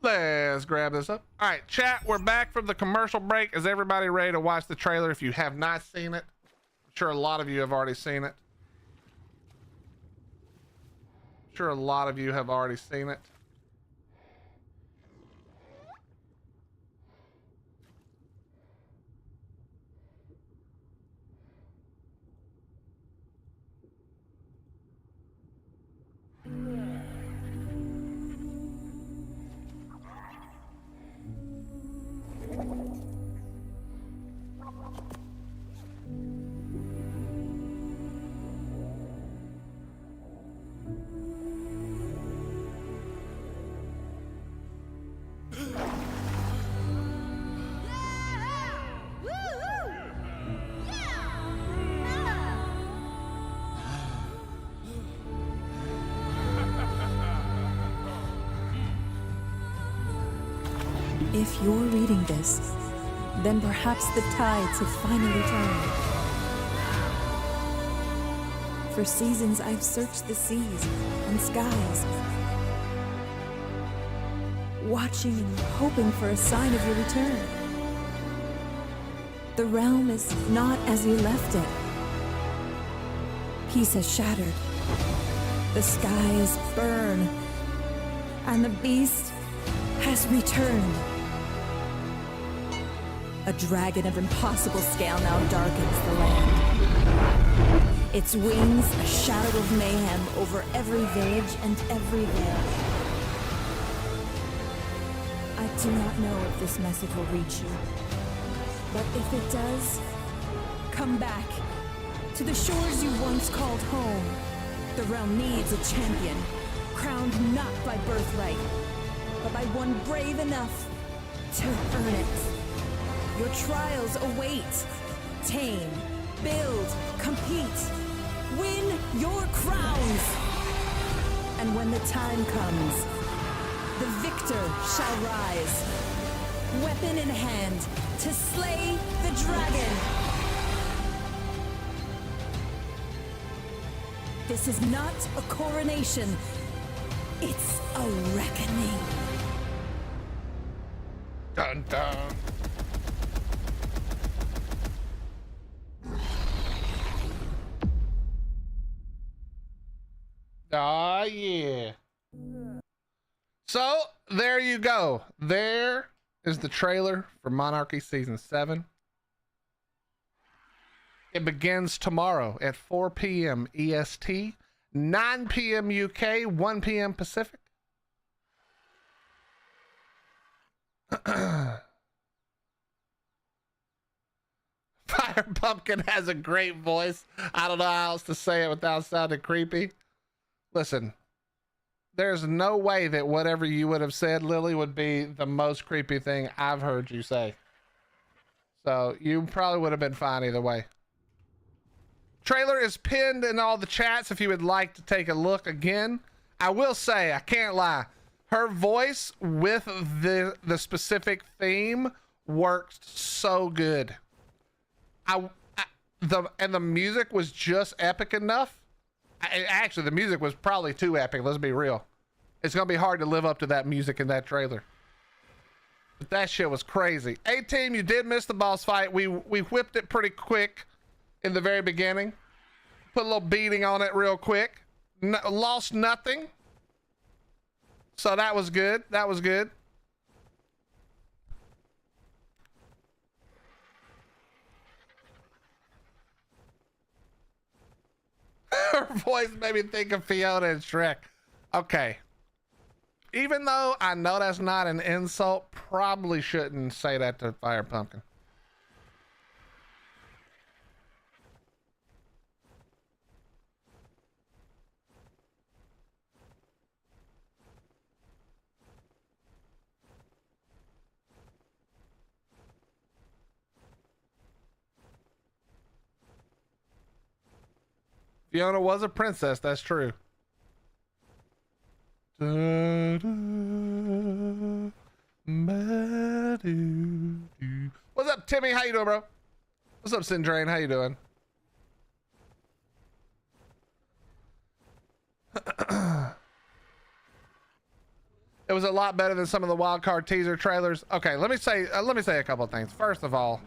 Let's grab this up. All right, chat, we're back from the commercial break. Is everybody ready to watch the trailer? If you have not seen it, I'm sure a lot of you have already seen it. sure a lot of you have already seen it. If you're reading this, then perhaps the tides have finally turned. For seasons, I've searched the seas and skies, watching and hoping for a sign of your return. The realm is not as you left it. Peace has shattered. The skies burn, and the beast has returned. A dragon of impossible scale now darkens the land. Its wings a shadow of mayhem over every village and every vale. I do not know if this message will reach you, but if it does, come back to the shores you once called home. The realm needs a champion, crowned not by birthright, but by one brave enough to earn it. Your trials await. Tame, build, compete, win your crowns. And when the time comes, the victor shall rise, weapon in hand, to slay the dragon. This is not a coronation, it's a reckoning. Dun dun. Ah, yeah. So, there you go. There is the trailer for Monarchy Season 7. It begins tomorrow at 4 p.m. EST, 9 p.m. UK, 1 p.m. Pacific. Fire Pumpkin has a great voice. I don't know how else to say it without sounding creepy. Listen, there's no way that whatever you would have said, Lily, would be the most creepy thing I've heard you say. So you probably would have been fine either way. Trailer is pinned in all the chats if you would like to take a look again. I will say, I can't lie, her voice with the specific theme worked so good. The music was just epic enough. Actually, the music was probably too epic. Let's be real. It's gonna be hard to live up to that music in that trailer. But that shit was crazy. A-Team, you did miss the boss fight. We whipped it pretty quick in the very beginning. Put a little beating on it real quick. Lost nothing. So that was good. That was good. Her voice made me think of Fiona and Shrek. Okay. Even though I know that's not an insult, probably shouldn't say that to Fire Pumpkin. Fiona was a princess, that's true. What's up, Timmy? How you doing, bro? What's up, Sindrain? How you doing? It was a lot better than some of the wildcard teaser trailers. Okay, let me say a couple of things. First of all,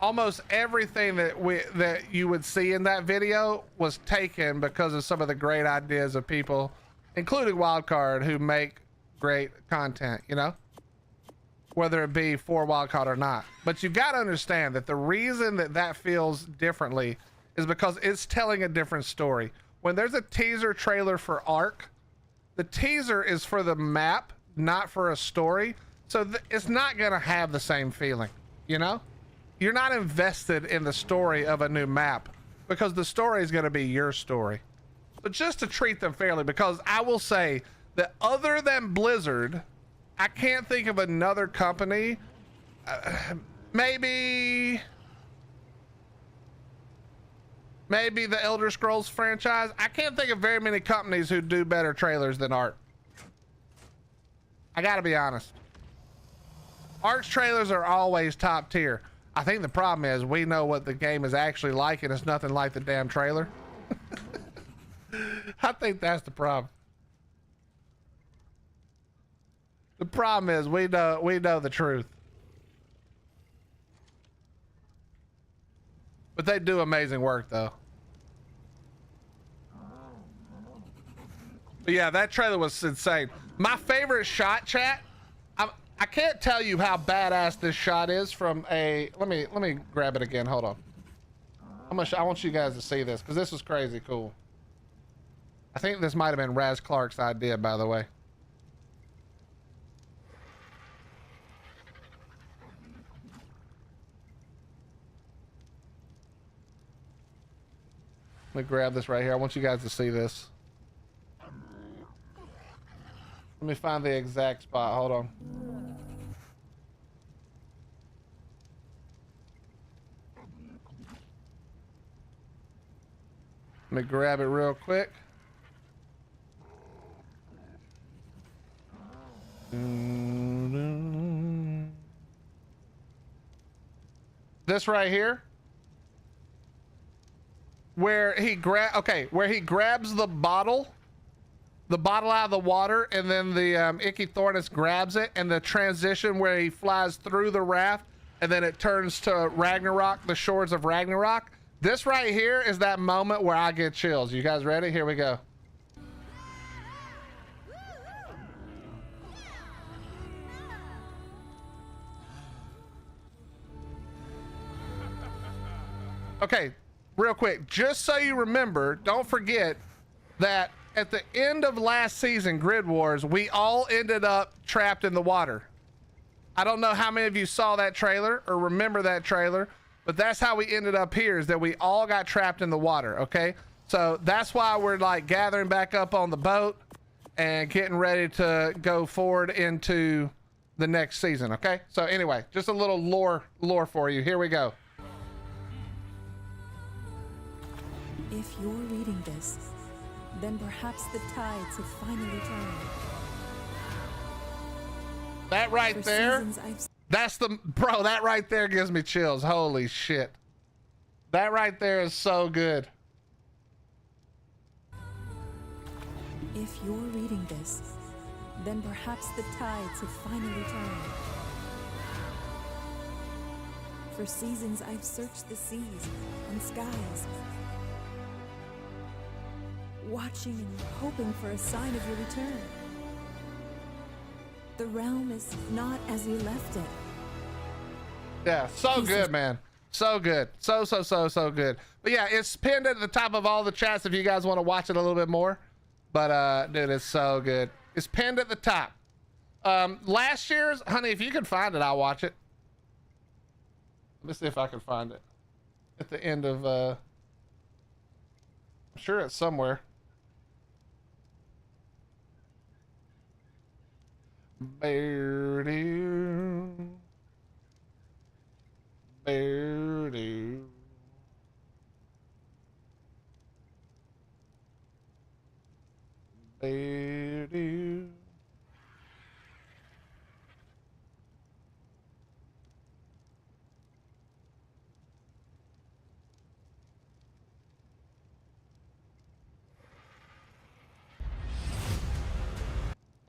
almost everything that you would see in that video was taken because of some of the great ideas of people, including Wildcard, who make great content, you know, whether it be for Wildcard or not. But you got to understand that the reason that that feels differently is because it's telling a different story. When there's a teaser trailer for Ark, the teaser is for the map, not for a story. So it's not going to have the same feeling, you know? You're not invested in the story of a new map because the story is going to be your story. But just to treat them fairly, because I will say that other than Blizzard, I can't think of another company, maybe the Elder Scrolls franchise. I can't think of very many companies who do better trailers than Ark. I gotta be honest. Ark's trailers are always top tier. I think the problem is we know what the game is actually like, and it's nothing like the damn trailer. I think that's the problem. The problem is we know the truth. But they do amazing work though. But yeah, that trailer was insane. My favorite shot, chat. I can't tell you how badass this shot is from a. Let me grab it again. Hold on. I want you guys to see this because this was crazy cool. I think this might have been Raz Clark's idea, by the way. Let me grab this right here. I want you guys to see this. Let me find the exact spot. Hold on. Let me grab it real quick. This right here, where he grabs the bottle out of the water, and then the Icky Thornus grabs it, and the transition where he flies through the raft, and then it turns to Ragnarok, the shores of Ragnarok. This right here is that moment where I get chills. You guys ready? Here we go. Okay, real quick, just so you remember, don't forget that at the end of last season, Grid Wars, we all ended up trapped in the water. I don't know how many of you saw that trailer or remember that trailer, but that's how we ended up here, is that we all got trapped in the water, okay? So that's why we're like gathering back up on the boat and getting ready to go forward into the next season, okay? So anyway, just a little lore for you. Here we go. If you're reading this, then perhaps the tides have finally turned. That right there, that's the, bro, that right there gives me chills. Holy shit. That right there is so good. If you're reading this, then perhaps the tides have finally turned. For seasons I've searched the seas and skies, watching and hoping for a sign of your return. The realm is not as you left it. Yeah, so good, man. So good. So good. But yeah, it's pinned at the top of all the chats if you guys want to watch it a little bit more. But dude, it's so good. It's pinned at the top. Last year's, honey, if you can find it, I'll watch it. Let me see if I can find it. At the end of I'm sure it's somewhere. Bear-doo. Bear-doo. Bear-doo.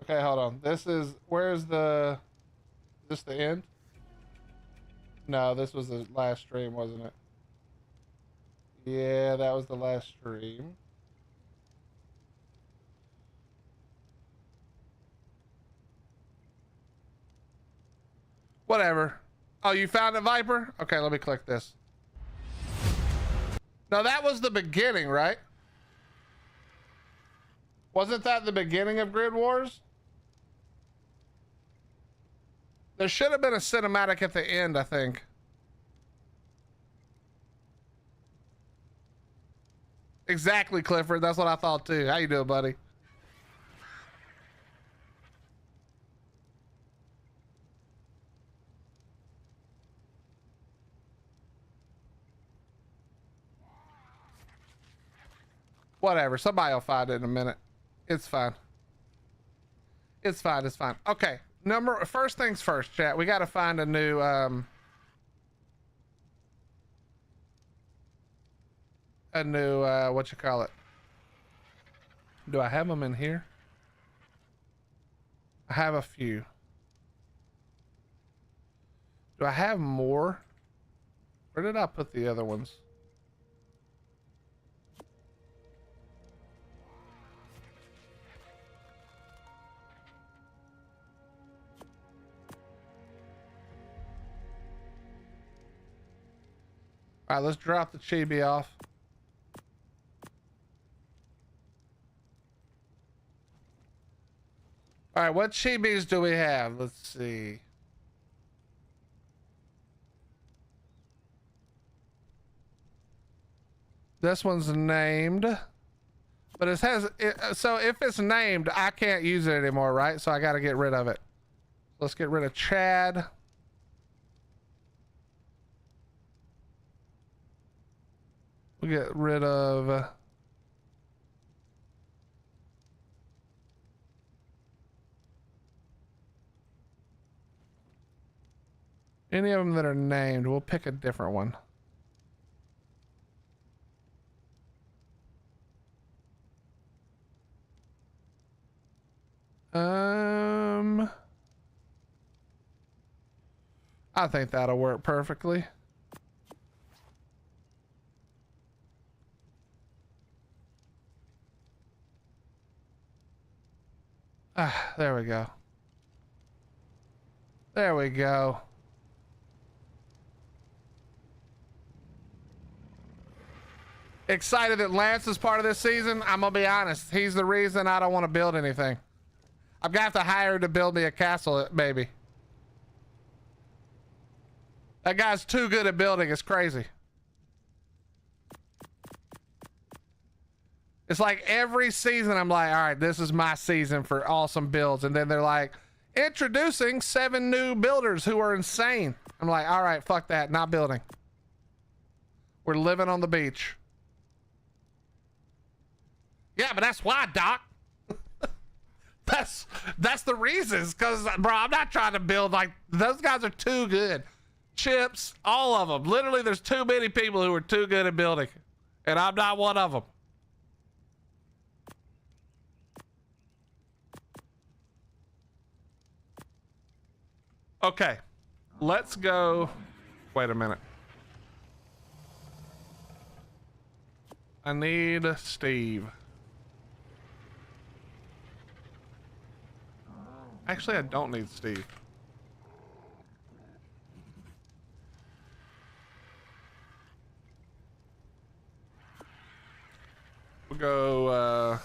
Okay, hold on. This is, where's the, is this the end? No, this was the last stream, wasn't it? Yeah, that was the last stream. Whatever. Oh, you found a Viper? Okay, let me click this. No, that was the beginning, right? Wasn't that the beginning of Grid Wars? There should have been a cinematic at the end, I think. Exactly, Clifford. That's what I thought too. How you doing, buddy? Whatever. Somebody will find it in a minute. It's fine. It's fine. It's fine. Okay. First things first, chat. We got to find a new, what you call it? Do I have them in here? I have a few. Do I have more? Where did I put the other ones? All right, let's drop the chibi off. All right, what chibis do we have? Let's see. This one's named, but it has, so if it's named, I can't use it anymore, right? So I got to get rid of it. Let's get rid of Chad. We'll get rid of any of them that are named. We'll pick a different one. I think that'll work perfectly. Ah, there we go. There we go. Excited that Lance is part of this season. I'm gonna be honest. He's the reason I don't want to build anything. I'm gonna have to hire to build me a castle, maybe. That guy's too good at building. It's crazy. It's like every season I'm like, all right, this is my season for awesome builds. And then they're like, introducing 7 new builders who are insane. I'm like, all right, fuck that. Not building. We're living on the beach. Yeah, but that's why, Doc. That's the reasons. Because, bro, I'm not trying to build like, those guys are too good. Chips, all of them. Literally, there's too many people who are too good at building. And I'm not one of them. Okay, let's go. Wait a minute. I need Steve. Actually, I don't need Steve. We'll go,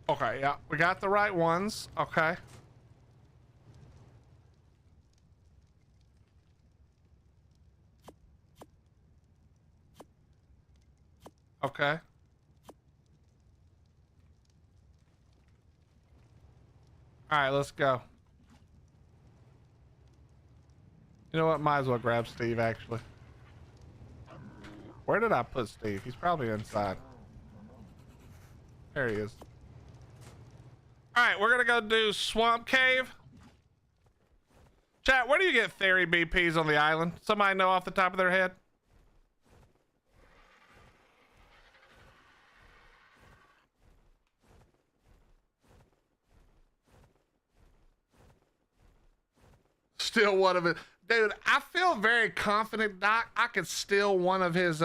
okay, yeah, we got the right ones. Okay. Okay. All right, let's go. You know what? Might as well grab Steve, actually. Where did I put Steve? He's probably inside. There he is. All right, we're gonna go do Swamp Cave. Chat, where do you get Theory BPs on the island? Somebody know off the top of their head? Still one of it. Dude, I feel very confident, Doc. I could steal one of his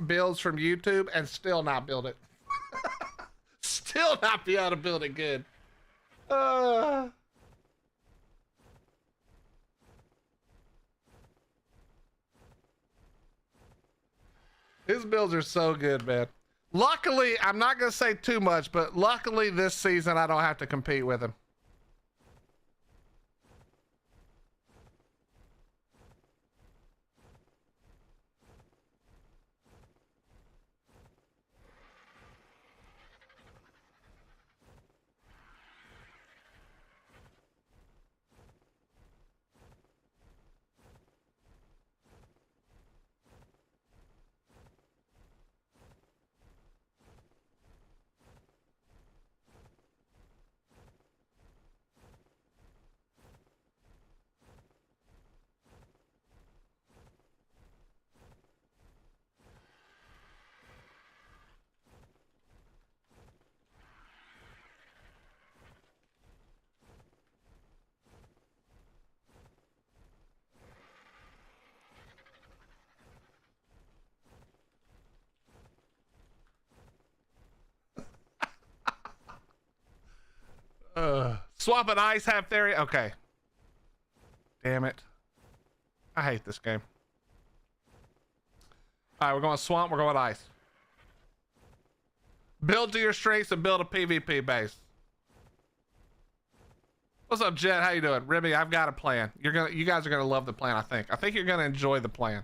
builds from YouTube and still not build it. Still not be able to build it good. His builds are so good, man. Luckily, I'm not going to say too much, but luckily this season I don't have to compete with him. Swap and ice have theory. Okay. Damn it. I hate this game. All right, we're going swamp. We're going ice. Build to your strengths and build a PvP base. What's up, Jet? How you doing? Remy, I've got a plan. You guys are gonna love the plan, I think. I think you're gonna enjoy the plan.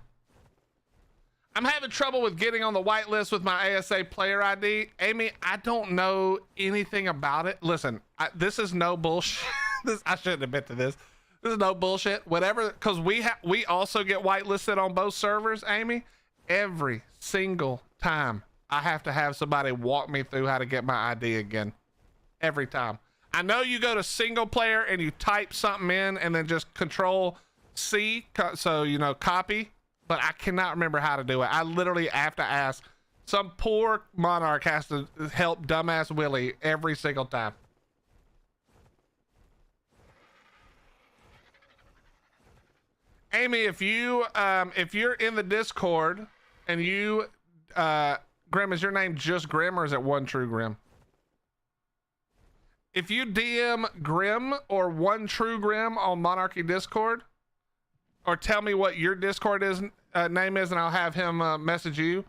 I'm having trouble with getting on the whitelist with my ASA player ID. Amy, I don't know anything about it. Listen, this is no bullshit. I shouldn't admit to this. This is no bullshit. Whatever, because we also get whitelisted on both servers, Amy. Every single time I have to have somebody walk me through how to get my ID again. Every time. I know you go to single player and you type something in and then just control C, so you know, copy. But I cannot remember how to do it. I literally have to ask. Some poor monarch has to help dumbass Willie every single time. Amy, if you're in the Discord and you Grim, is your name just Grim or is it One True Grim? If you DM Grim or One True Grim on Monarchy Discord, or tell me what your Discord name is, and I'll have him message you.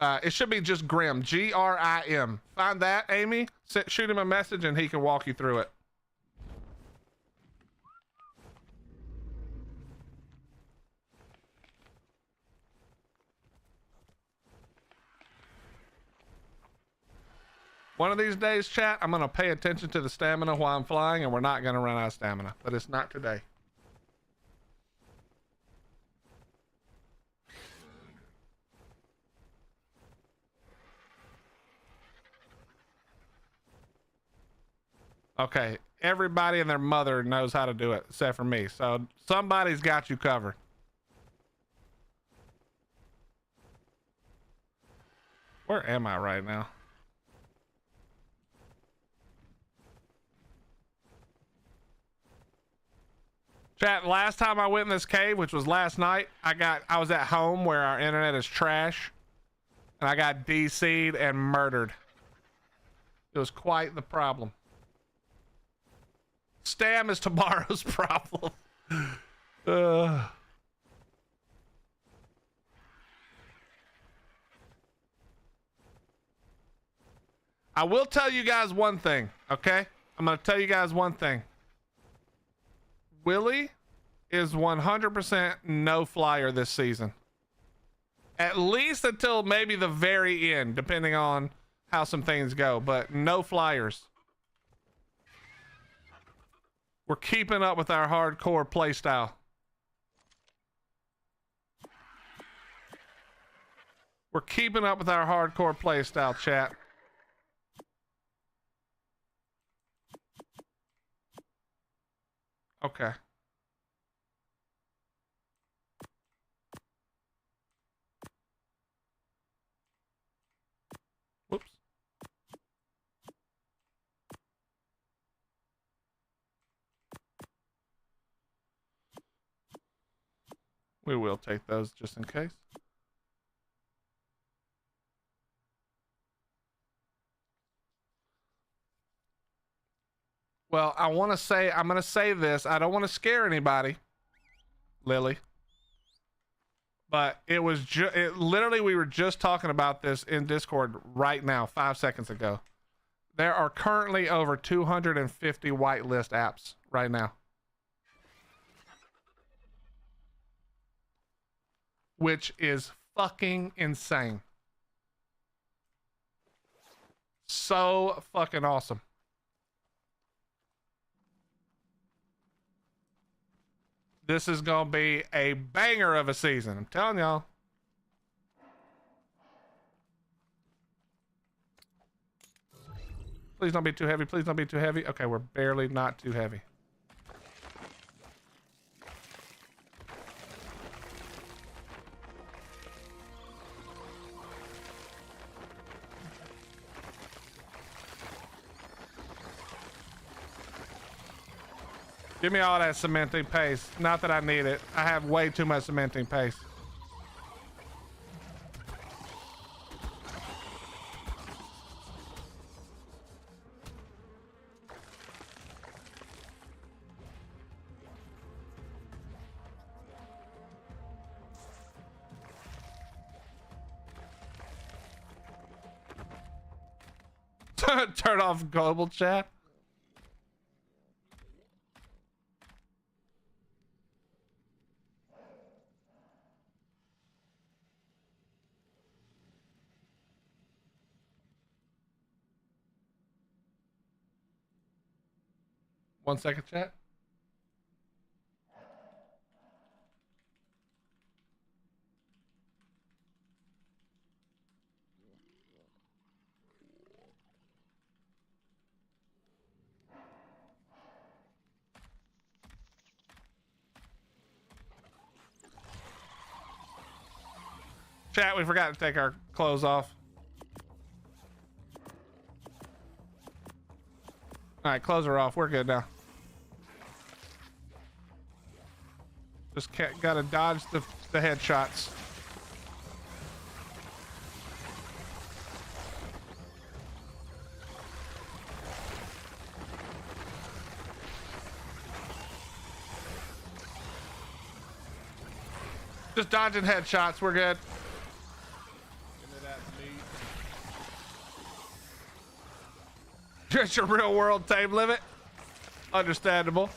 It should be just Grim, Grim. Find that, Amy. Shoot him a message, and he can walk you through it. One of these days, chat, I'm gonna pay attention to the stamina while I'm flying, and we're not gonna run out of stamina. But it's not today. Okay, everybody and their mother knows how to do it, except for me. So somebody's got you covered. Where am I right now? Chat, last time I went in this cave, which was last night, I was at home where our internet is trash, and I got DC'd and murdered. It was quite the problem. Stam is tomorrow's problem. I will tell you guys one thing, okay? I'm gonna tell you guys one thing. Willie is 100% no flyer this season. At least until maybe the very end, depending on how some things go, but no flyers. We're keeping up with our hardcore playstyle. We're keeping up with our hardcore playstyle, chat. Okay. We will take those just in case. Well, I'm going to say this. I don't want to scare anybody, Lily. But it was literally, we were just talking about this in Discord right now, 5 seconds ago. There are currently over 250 whitelist apps right now. Which is fucking insane. So fucking awesome. This is gonna be a banger of a season. I'm telling y'all. Please don't be too heavy. Please don't be too heavy. Okay, we're barely not too heavy. Give me all that cementing paste. Not that I need it. I have way too much cementing paste. Turn off global chat. One second, chat. Chat, we forgot to take our clothes off. All right, clothes are off. We're good now. Just gotta dodge the headshots. Just dodging headshots. We're good. Give me that meat. Just your real world tame limit. Understandable.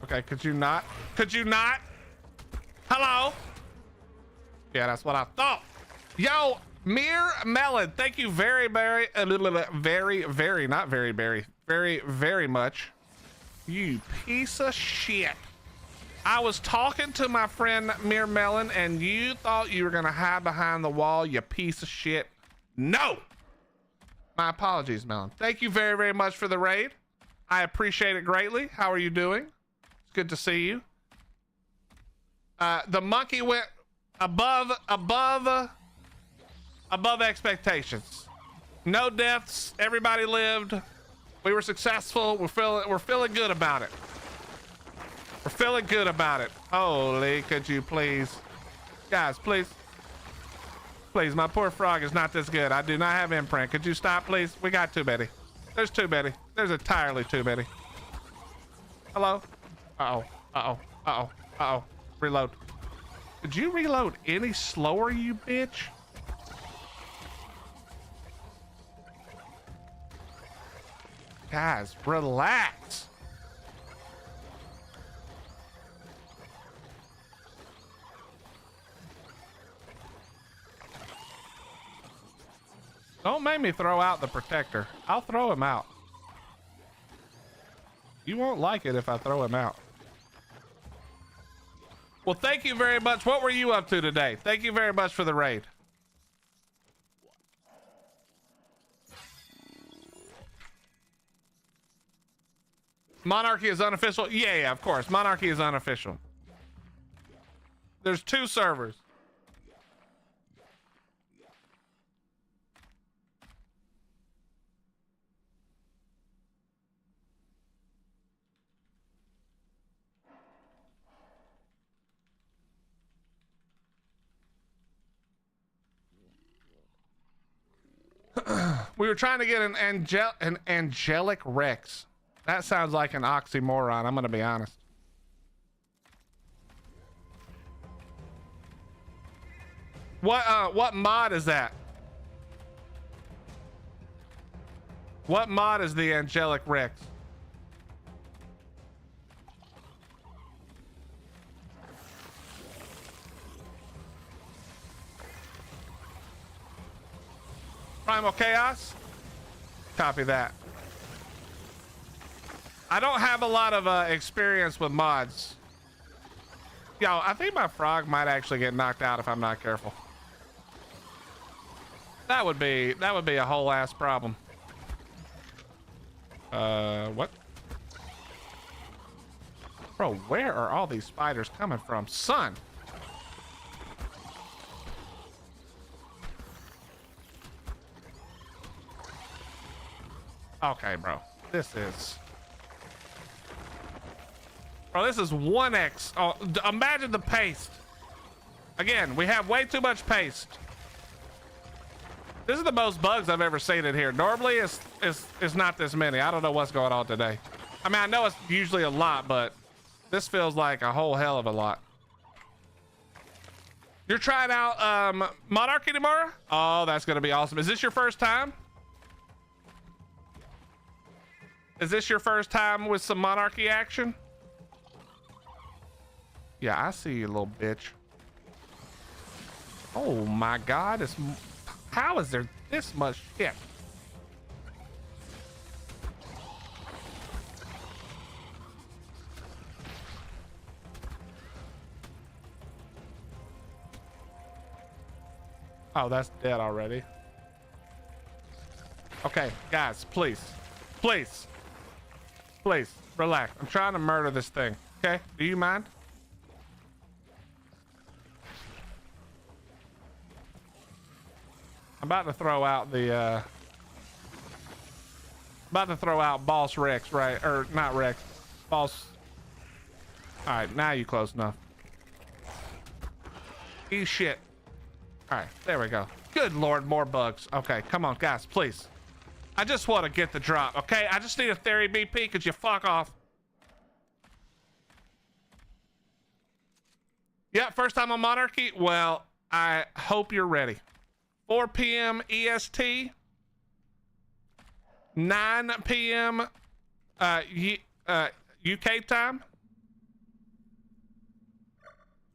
Okay, could you not? Could you not? Hello? Yeah, that's what I thought. Yo, Mere Melon, thank you very much. You piece of shit. I was talking to my friend Mere Melon and you thought you were gonna hide behind the wall, you piece of shit. No! My apologies, Melon. Thank you very, very much for the raid. I appreciate it greatly. How are you doing? It's good to see you. The monkey went above expectations. No deaths. Everybody lived. We were successful. We're feeling good about it. We're feeling good about it. Holy, could you please, guys, please, my poor frog is not this good. I do not have imprint. Could you stop, please? We got too many. There's too many. There's entirely too many. Hello? Uh-oh. Uh-oh. Uh-oh. Uh-oh. Reload. Did you reload any slower, you bitch? Guys, relax. Don't make me throw out the protector. I'll throw him out. You won't like it if I throw him out. Well, thank you very much. What were you up to today? Thank you very much for the raid. Monarchy is unofficial? Yeah, of course. Monarchy is unofficial. There's 2 servers. We were trying to get an angelic Rex. That sounds like an oxymoron, I'm gonna be honest. What mod is that? What mod is the angelic Rex? Primal Chaos? Copy that. I don't have a lot of experience with mods. Yo, I think my frog might actually get knocked out if I'm not careful. That would be a whole ass problem. What? Bro, where are all these spiders coming from? Son! Okay, bro. This is 1x. Oh, imagine the paste. Again, we have way too much paste. This is the most bugs I've ever seen in here. Normally, it's not this many. I don't know what's going on today. I mean, I know it's usually a lot, but this feels like a whole hell of a lot. You're trying out Monarchy tomorrow? Oh, that's gonna be awesome. Is this your first time? Is this your first time with some Monarchy action? Yeah, I see you, little bitch. Oh my God, how is there this much shit? Oh, that's dead already. Okay, guys, please, please, please, relax. I'm trying to murder this thing, okay? Do you mind? I'm about to throw out the, Boss Rex, right? Or not Rex, Boss. All right, now you close enough. Eat shit. All right, there we go. Good Lord, more bugs. Okay, come on, guys, please. I just want to get the drop, okay? I just need a theory BP. Could you fuck off? Yeah, first time on Monarchy. Well, I hope you're ready. 4 p.m. EST, 9 p.m. UK time,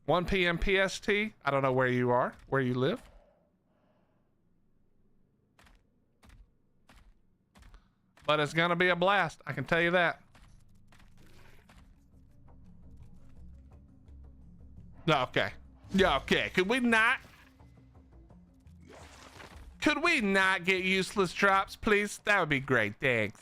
1 p.m. PST. I don't know where you are, where you live. But it's gonna be a blast, I can tell you that. Okay. Okay, could we not get useless drops, please? That would be great, thanks.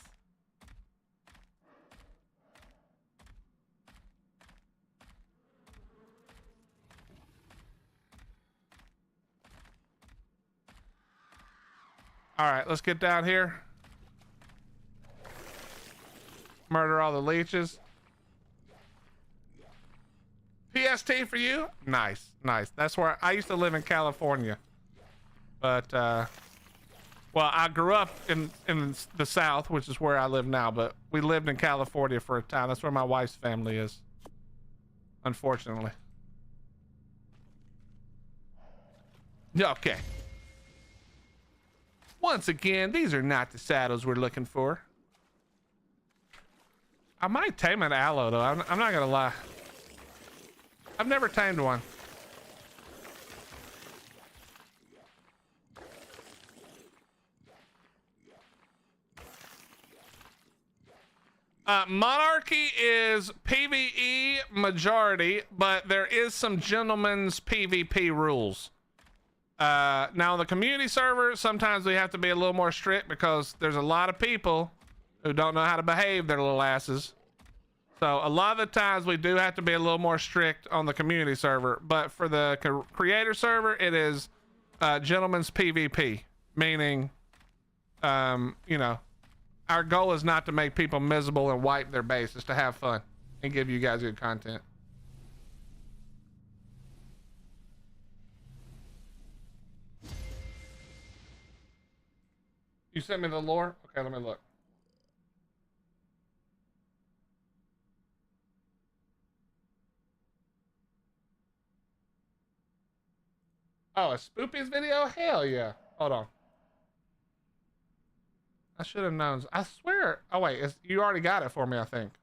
All right, let's get down here. Murder all the leeches. PST for you? Nice, nice. That's where I used to live in California. But, well, I grew up in the South, which is where I live now, but we lived in California for a time. That's where my wife's family is, unfortunately. Okay. Once again, these are not the saddles we're looking for. I might tame an aloe, though. I'm not gonna lie. I've never tamed one. Monarchy is PVE majority, but there is some gentleman's PvP rules. Now on the community server, sometimes we have to be a little more strict because there's a lot of people who don't know how to behave their little asses. So a lot of the times we do have to be a little more strict on the community server, but for the creator server, it is gentleman's PvP, meaning, you know, our goal is not to make people miserable and wipe their base, it's to have fun and give you guys good content. You sent me the lore? Okay, let me look. Oh, a Spoopy's video? Hell yeah. Hold on. I should have known. I swear. Oh, wait. You already got it for me, I think.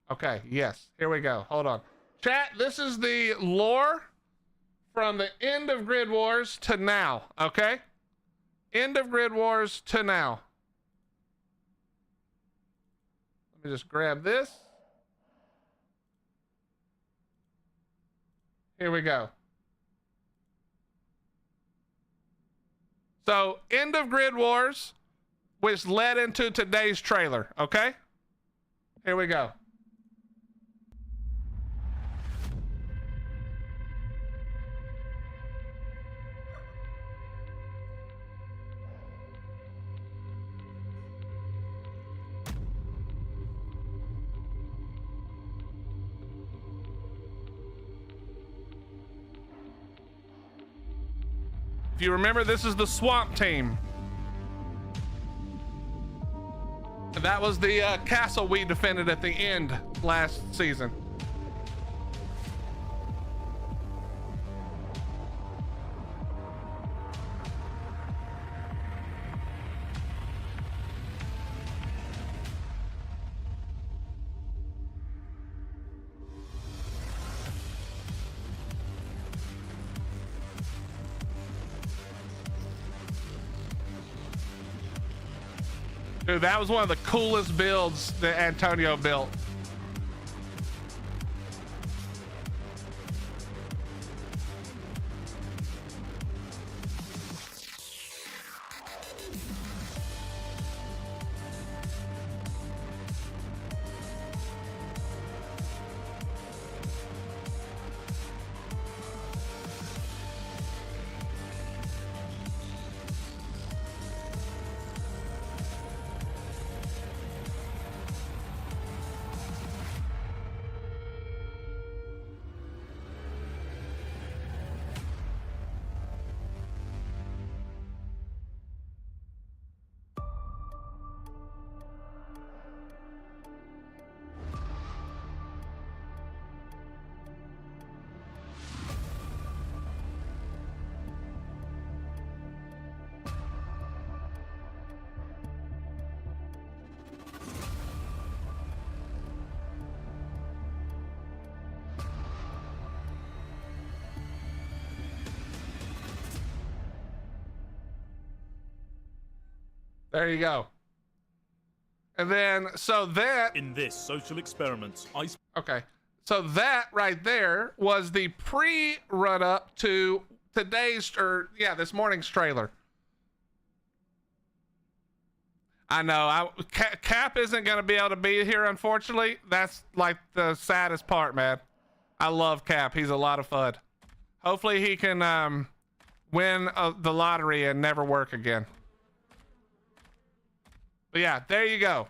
Okay, yes. Here we go. Hold on. Chat, this is the lore from the end of Grid Wars to now, okay? End of Grid Wars to now. Let me just grab this. Here we go. So, end of Grid Wars, which led into today's trailer, okay? Here we go. If you remember, this is the swamp team. And that was the castle we defended at the end last season. Dude, that was one of the coolest builds that Antonio built. There you go. And then, so that... In this social experiment, Okay. So that right there was the pre-run up to today's, or yeah, this morning's trailer. I know. Cap isn't going to be able to be here, unfortunately. That's like the saddest part, man. I love Cap. He's a lot of fun. Hopefully he can win the lottery and never work again. But yeah, there you go.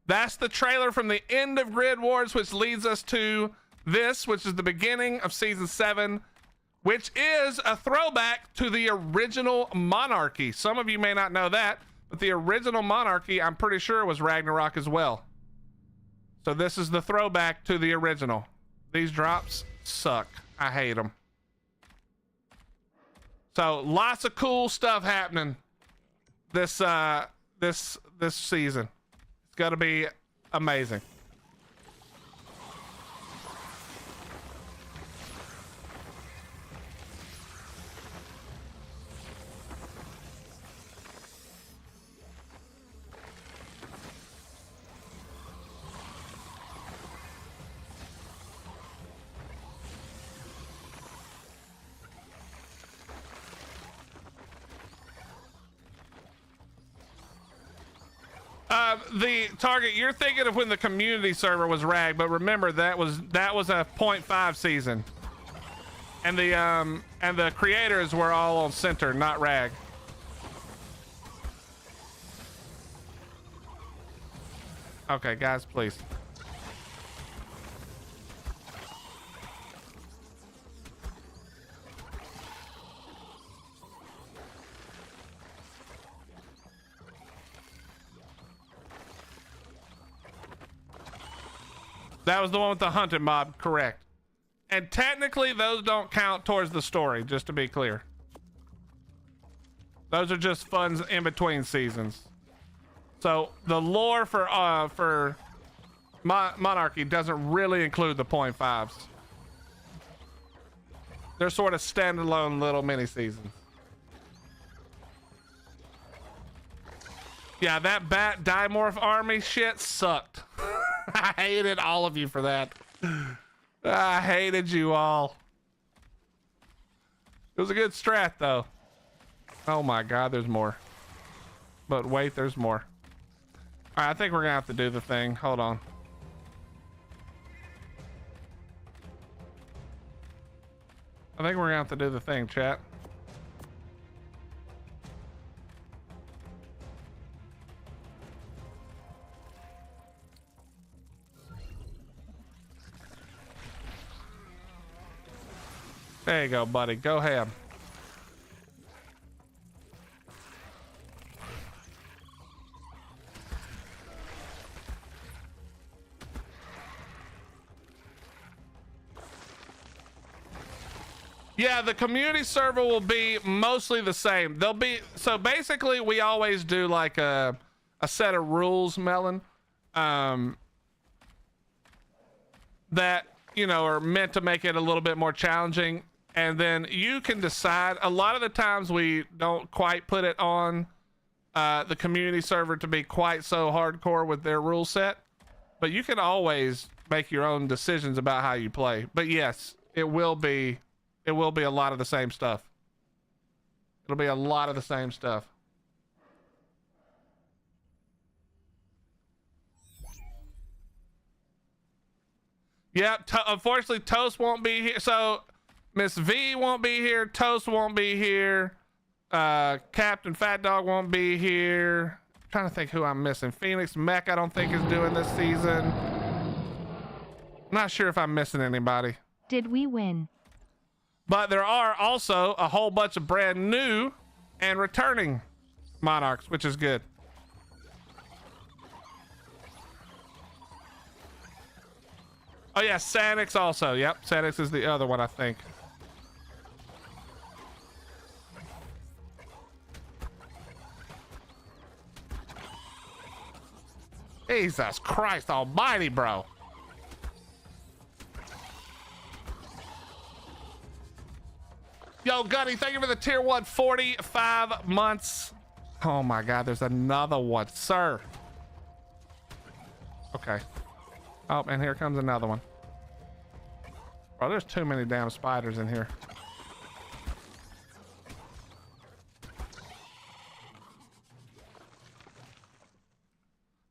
That's the trailer from the end of Grid Wars, which leads us to this, which is the beginning of Season 7, which is a throwback to the original Monarchy. Some of you may not know that, but the original Monarchy, I'm pretty sure, was Ragnarok as well. So this is the throwback to the original. These drops suck. I hate them. So lots of cool stuff happening this this season. It's gonna be amazing. The target, you're thinking of when the community server was rag, but remember that was a 0.5 season, and the creators were all on center, not rag. Okay, guys, please. That was the one with the hunted mob, correct. And technically those don't count towards the story, just to be clear. Those are just funds in between seasons. So the lore for Monarchy doesn't really include the 0.5s. They're sort of standalone little mini seasons. Yeah, that bat dimorph army shit sucked. I hated all of you for that. I hated you all. It was a good strat though. Oh my god, there's more. But wait, there's more. All right, I think we're gonna have to do the thing. Hold on. I think we're gonna have to do the thing, chat. There you go, buddy. Go ahead. Yeah, the community server will be mostly the same. They'll be, so basically we always do like a set of rules, Melon, that, you know, are meant to make it a little bit more challenging. And then you can decide. A lot of the times we don't quite put it on the community server to be quite so hardcore with their rule set, but you can always make your own decisions about how you play. But yes, it will be a lot of the same stuff. It'll be a lot of the same stuff. Yep, unfortunately Toast won't be here. So Miss V won't be here. Toast won't be here. Captain Fat Dog won't be here. I'm trying to think who I'm missing. Phoenix Mech I don't think is doing this season. I'm not sure if I'm missing anybody. Did we win? But there are also a whole bunch of brand new and returning monarchs, which is good. Oh yeah, Sanix also. Yep, Sanix is the other one, I think. Jesus Christ almighty, bro. Yo, Gunny, thank you for the tier 1 45 months. Oh my god, there's another one, sir. Okay. Oh, and here comes another one. Bro, there's too many damn spiders in here.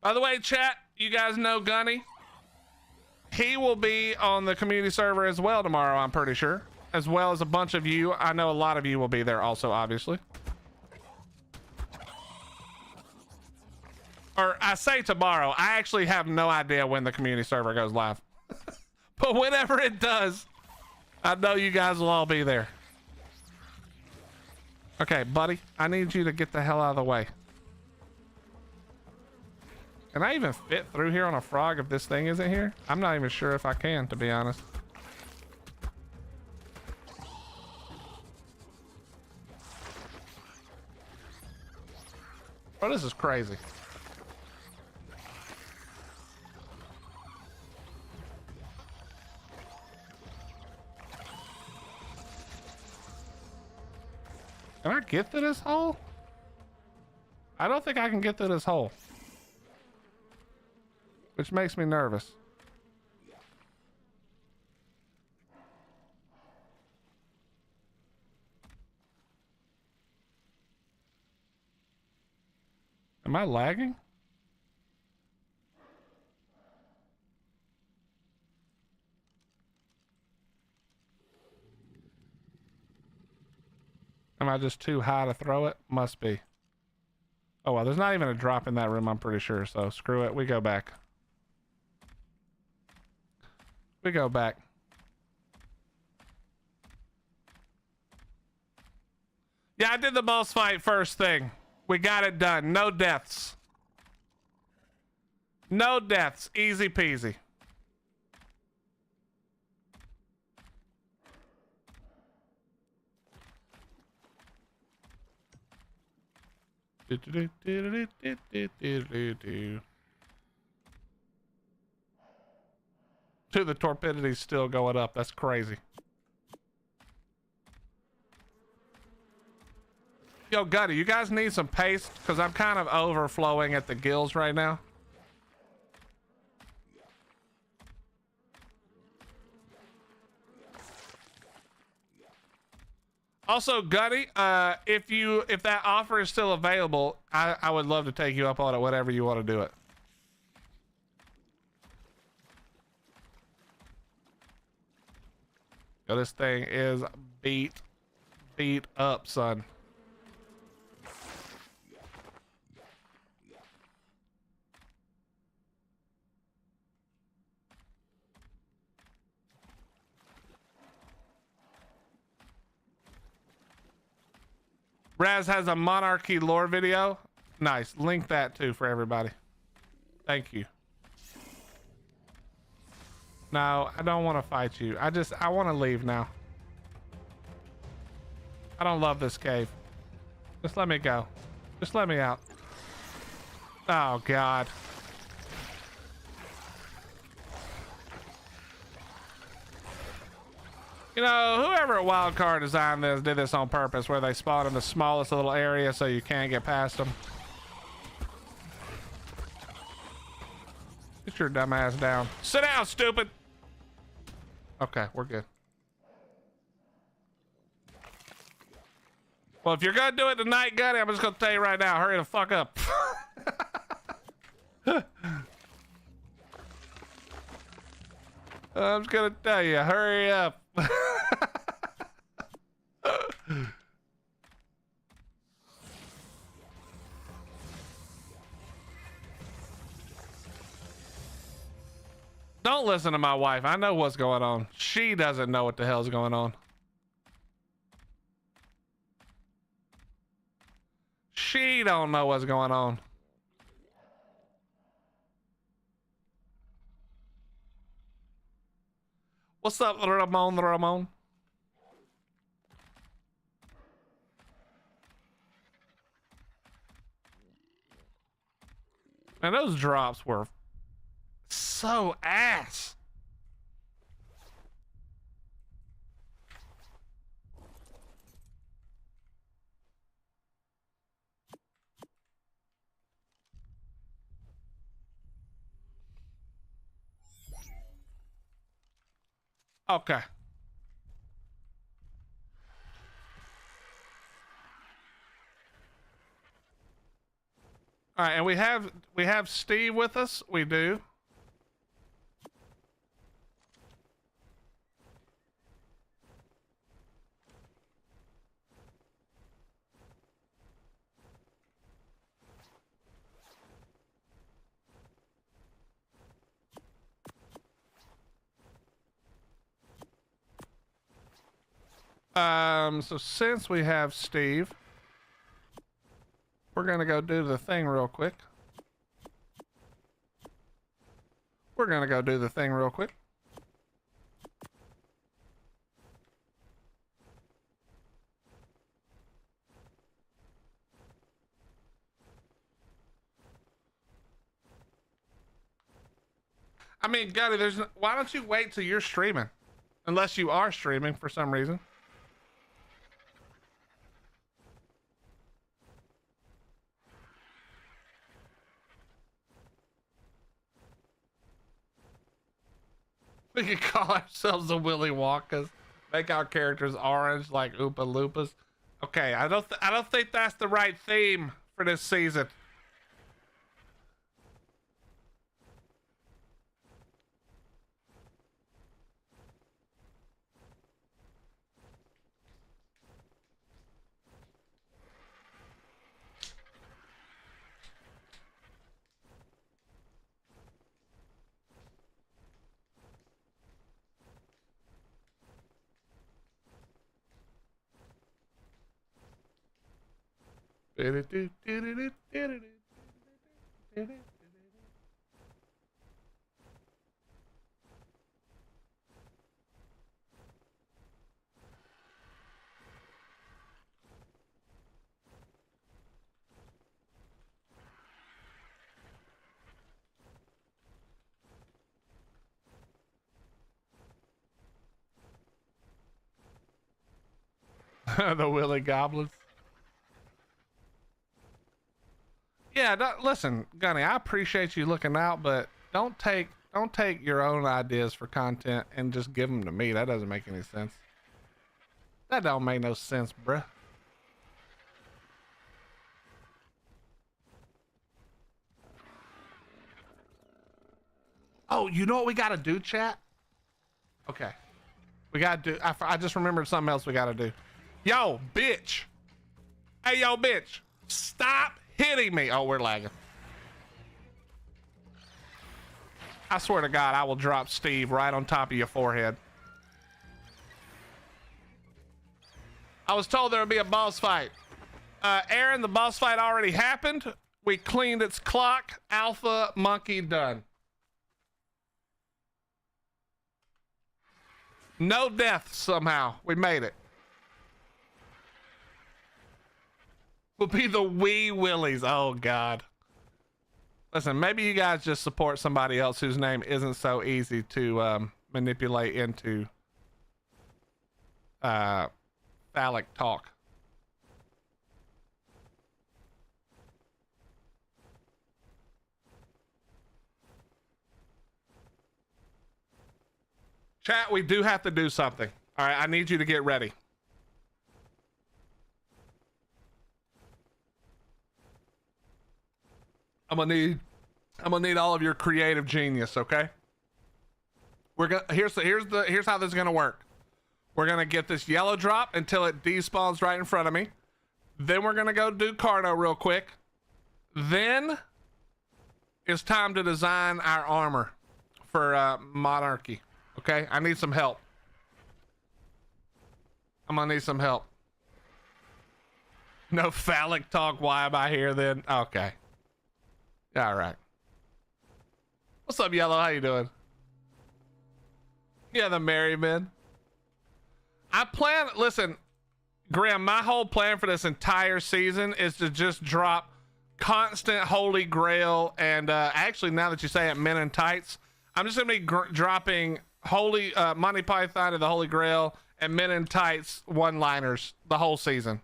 By the way, chat, you guys know Gunny. He will be on the community server as well tomorrow, I'm pretty sure. As well as a bunch of you. I know a lot of you will be there also, obviously. Or I say tomorrow. I actually have no idea when the community server goes live. But whenever it does, I know you guys will all be there. Okay, buddy, I need you to get the hell out of the way. Can I even fit through here on a frog if this thing isn't here? I'm not even sure if I can, to be honest. Oh, this is crazy. Can I get through this hole? I don't think I can get through this hole. Which makes me nervous. Am I lagging? Am I just too high to throw it? Must be. Oh well, there's not even a drop in that room, I'm pretty sure, so screw it, we go back. We go back. Yeah, I did the boss fight first thing. We got it done. No deaths. No deaths. Easy peasy. Dude, the torpidity's still going up. That's crazy. Yo, Gutty, you guys need some paste? Because I'm kind of overflowing at the gills right now. Also, Gutty, if that offer is still available, I would love to take you up on it, whatever you want to do it. Yo, this thing is beat up, son. Raz has a Monarchy lore video. Nice. Link that too for everybody. Thank you. No, I don't want to fight you. I want to leave now. I don't love this cave. Just let me go. Just let me out. Oh, God. You know, whoever at Wildcard designed this did this on purpose, where they spawn in the smallest little area so you can't get past them. Get your dumb ass down. Sit down, stupid. Okay, we're good. Well, if you're gonna do it tonight, Gutty, I'm just gonna tell you right now, hurry the fuck up. I'm just gonna tell you, hurry up. Don't listen to my wife. I know what's going on. She doesn't know what the hell's going on. She don't know what's going on. What's up, Ramon? And those drops were so ass. Okay. All right, and we have Steve with us. We do. So since we have Steve, we're gonna go do the thing real quick. I mean, Gutty, why don't you wait till you're streaming? Unless you are streaming for some reason. We could call ourselves the Willy Wonkas. Make our characters orange like Oompa Loompas. Okay, I don't think that's the right theme for this season. The Willy Goblins. Yeah, listen, Gunny, I appreciate you looking out, but don't take your own ideas for content and just give them to me. That doesn't make any sense. That don't make no sense, bruh. Oh, you know what we gotta do, chat? Okay. We gotta do, I just remembered something else we gotta do. Yo, bitch. Hey, yo, bitch. Stop hitting me. Oh, we're lagging. I swear to God, I will drop Steve right on top of your forehead. I was told there would be a boss fight. Aaron, the boss fight already happened. We cleaned its clock. Alpha monkey done. No deaths somehow. We made it. We'll be the wee willies. Oh, God. Listen, maybe you guys just support somebody else whose name isn't so easy to manipulate into phallic talk. Chat, we do have to do something. All right, I need you to get ready. I'm gonna need all of your creative genius, okay? Here's how this is gonna work. We're gonna get this yellow drop until it despawns right in front of me. Then we're gonna go do Carno real quick. Then it's time to design our armor for Monarchy. Okay, I need some help. I'm gonna need some help. No phallic talk. Why am I here then? Okay. All right. What's up, Yellow? How you doing? Yeah, the Merryman. Listen, Graham, my whole plan for this entire season is to just drop constant Holy Grail and actually, now that you say it, Men in Tights, I'm just gonna be dropping Holy Monty Python and the Holy Grail and Men in Tights one-liners the whole season.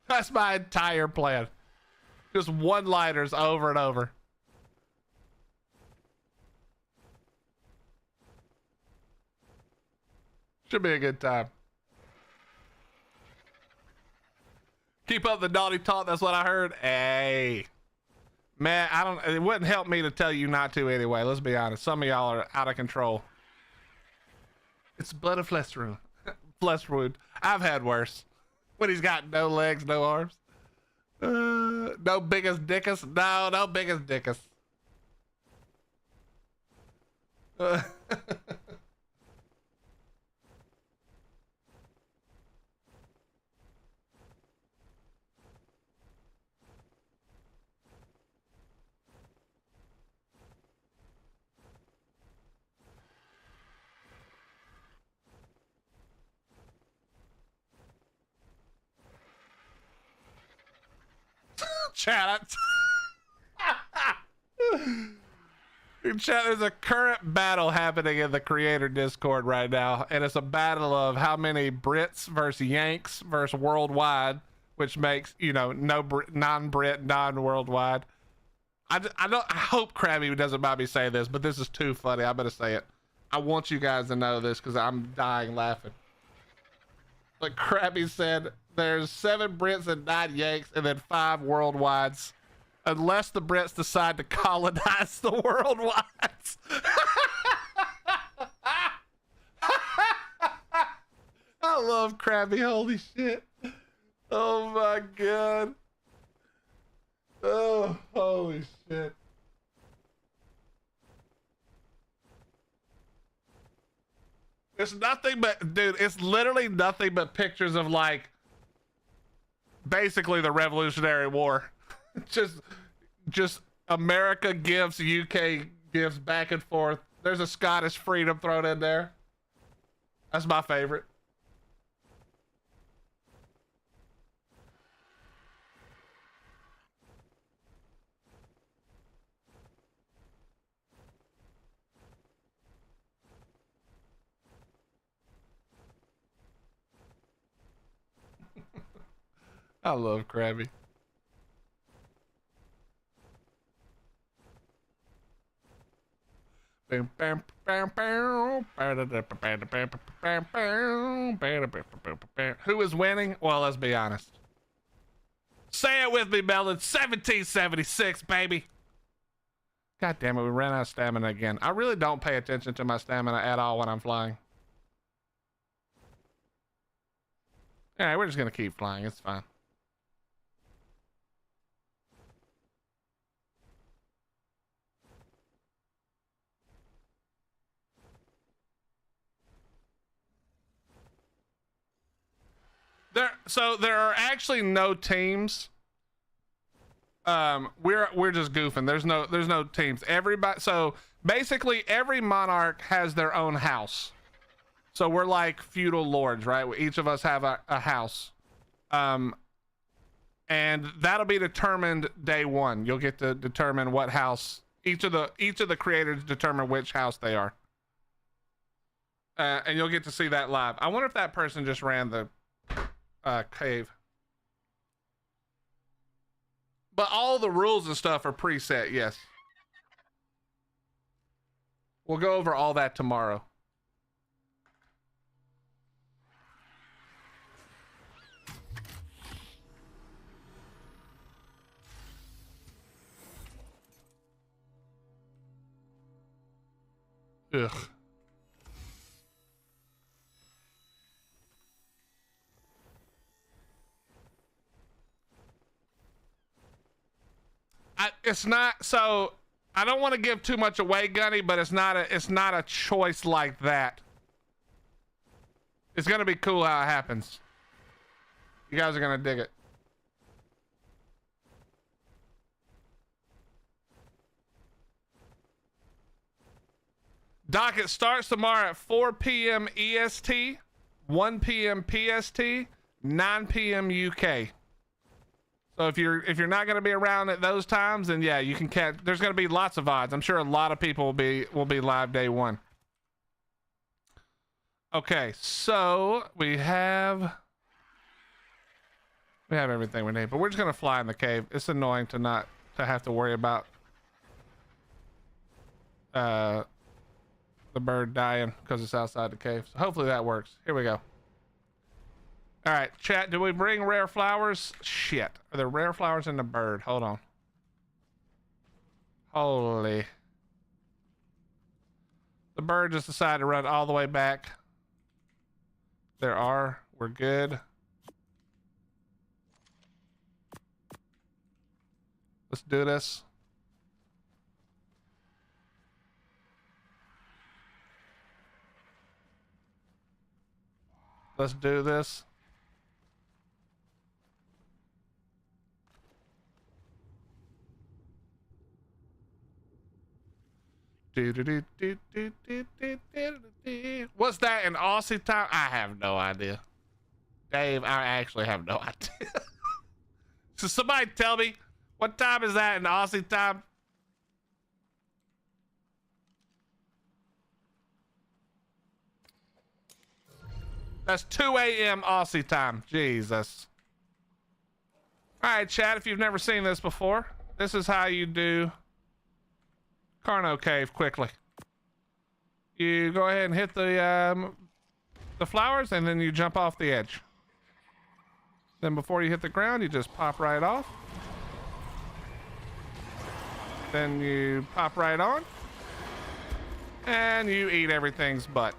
That's my entire plan. Just one-liners over and over. Should be a good time. Keep up the naughty talk. That's what I heard. Hey. Man, it wouldn't help me to tell you not to anyway. Let's be honest. Some of y'all are out of control. It's blood of flesh wound. Flesh wound. I've had worse. When he's got no legs, no arms. No biggest dickus. No biggest dickus. Chat. Chat, there's a current battle happening in the creator Discord right now, and it's a battle of how many Brits versus Yanks versus worldwide, which makes, you know, no non-Brit, non-worldwide. I hope Krabby doesn't mind me saying this, but this is too funny. I'm gonna say it. I want you guys to know this because I'm dying laughing. But Krabby said there's 7 Brits and 9 Yanks and then 5 worldwides. Unless the Brits decide to colonize the worldwides. I love Krabby. Holy shit. Oh my God. Oh, holy shit. It's nothing but, dude, it's literally nothing but pictures of, like, basically the Revolutionary War. just America gives, UK gives, back and forth. There's a Scottish freedom thrown in there. That's my favorite. I love Krabby. Who is winning? Well, let's be honest. Say it with me, Melon. 1776, baby. God damn it, we ran out of stamina again. I really don't pay attention to my stamina at all when I'm flying. All right, we're just gonna keep flying. It's fine. There are actually no teams. We're just goofing. There's no teams. Everybody. So basically, every monarch has their own house. So we're like feudal lords, right? Each of us have a house. And that'll be determined day one. You'll get to determine what house each of the creators determine which house they are. And you'll get to see that live. I wonder if that person just ran the cave. But all the rules and stuff are preset, yes. We'll go over all that tomorrow. Ugh. It's not, so I don't want to give too much away, Gunny, but it's not a choice like that. It's gonna be cool how it happens. You guys are gonna dig it. Docket starts tomorrow at 4 p.m. EST, 1 p.m. PST, 9 p.m. UK. So if you're not going to be around at those times, then yeah, you can catch. There's going to be lots of odds. I'm sure a lot of people will be live day one. Okay, so we have everything we need, but we're just going to fly in the cave. It's annoying to have to worry about the bird dying because it's outside the cave. So hopefully that works. Here we go. All right, chat, do we bring rare flowers? Shit. Are there rare flowers in the bird? Hold on. Holy. The bird just decided to run all the way back. There are. We're good. Let's do this. Let's do this. What's that in Aussie time? I have no idea. Dave, I actually have no idea. So somebody tell me, what time is that in Aussie time? That's 2 a.m. Aussie time. Jesus. All right, chat, if you've never seen this before, this is how you do Carno Cave quickly. You go ahead and hit the flowers, and then you jump off the edge. Then before you hit the ground, you just pop right off. Then you pop right on, and you eat everything's butt.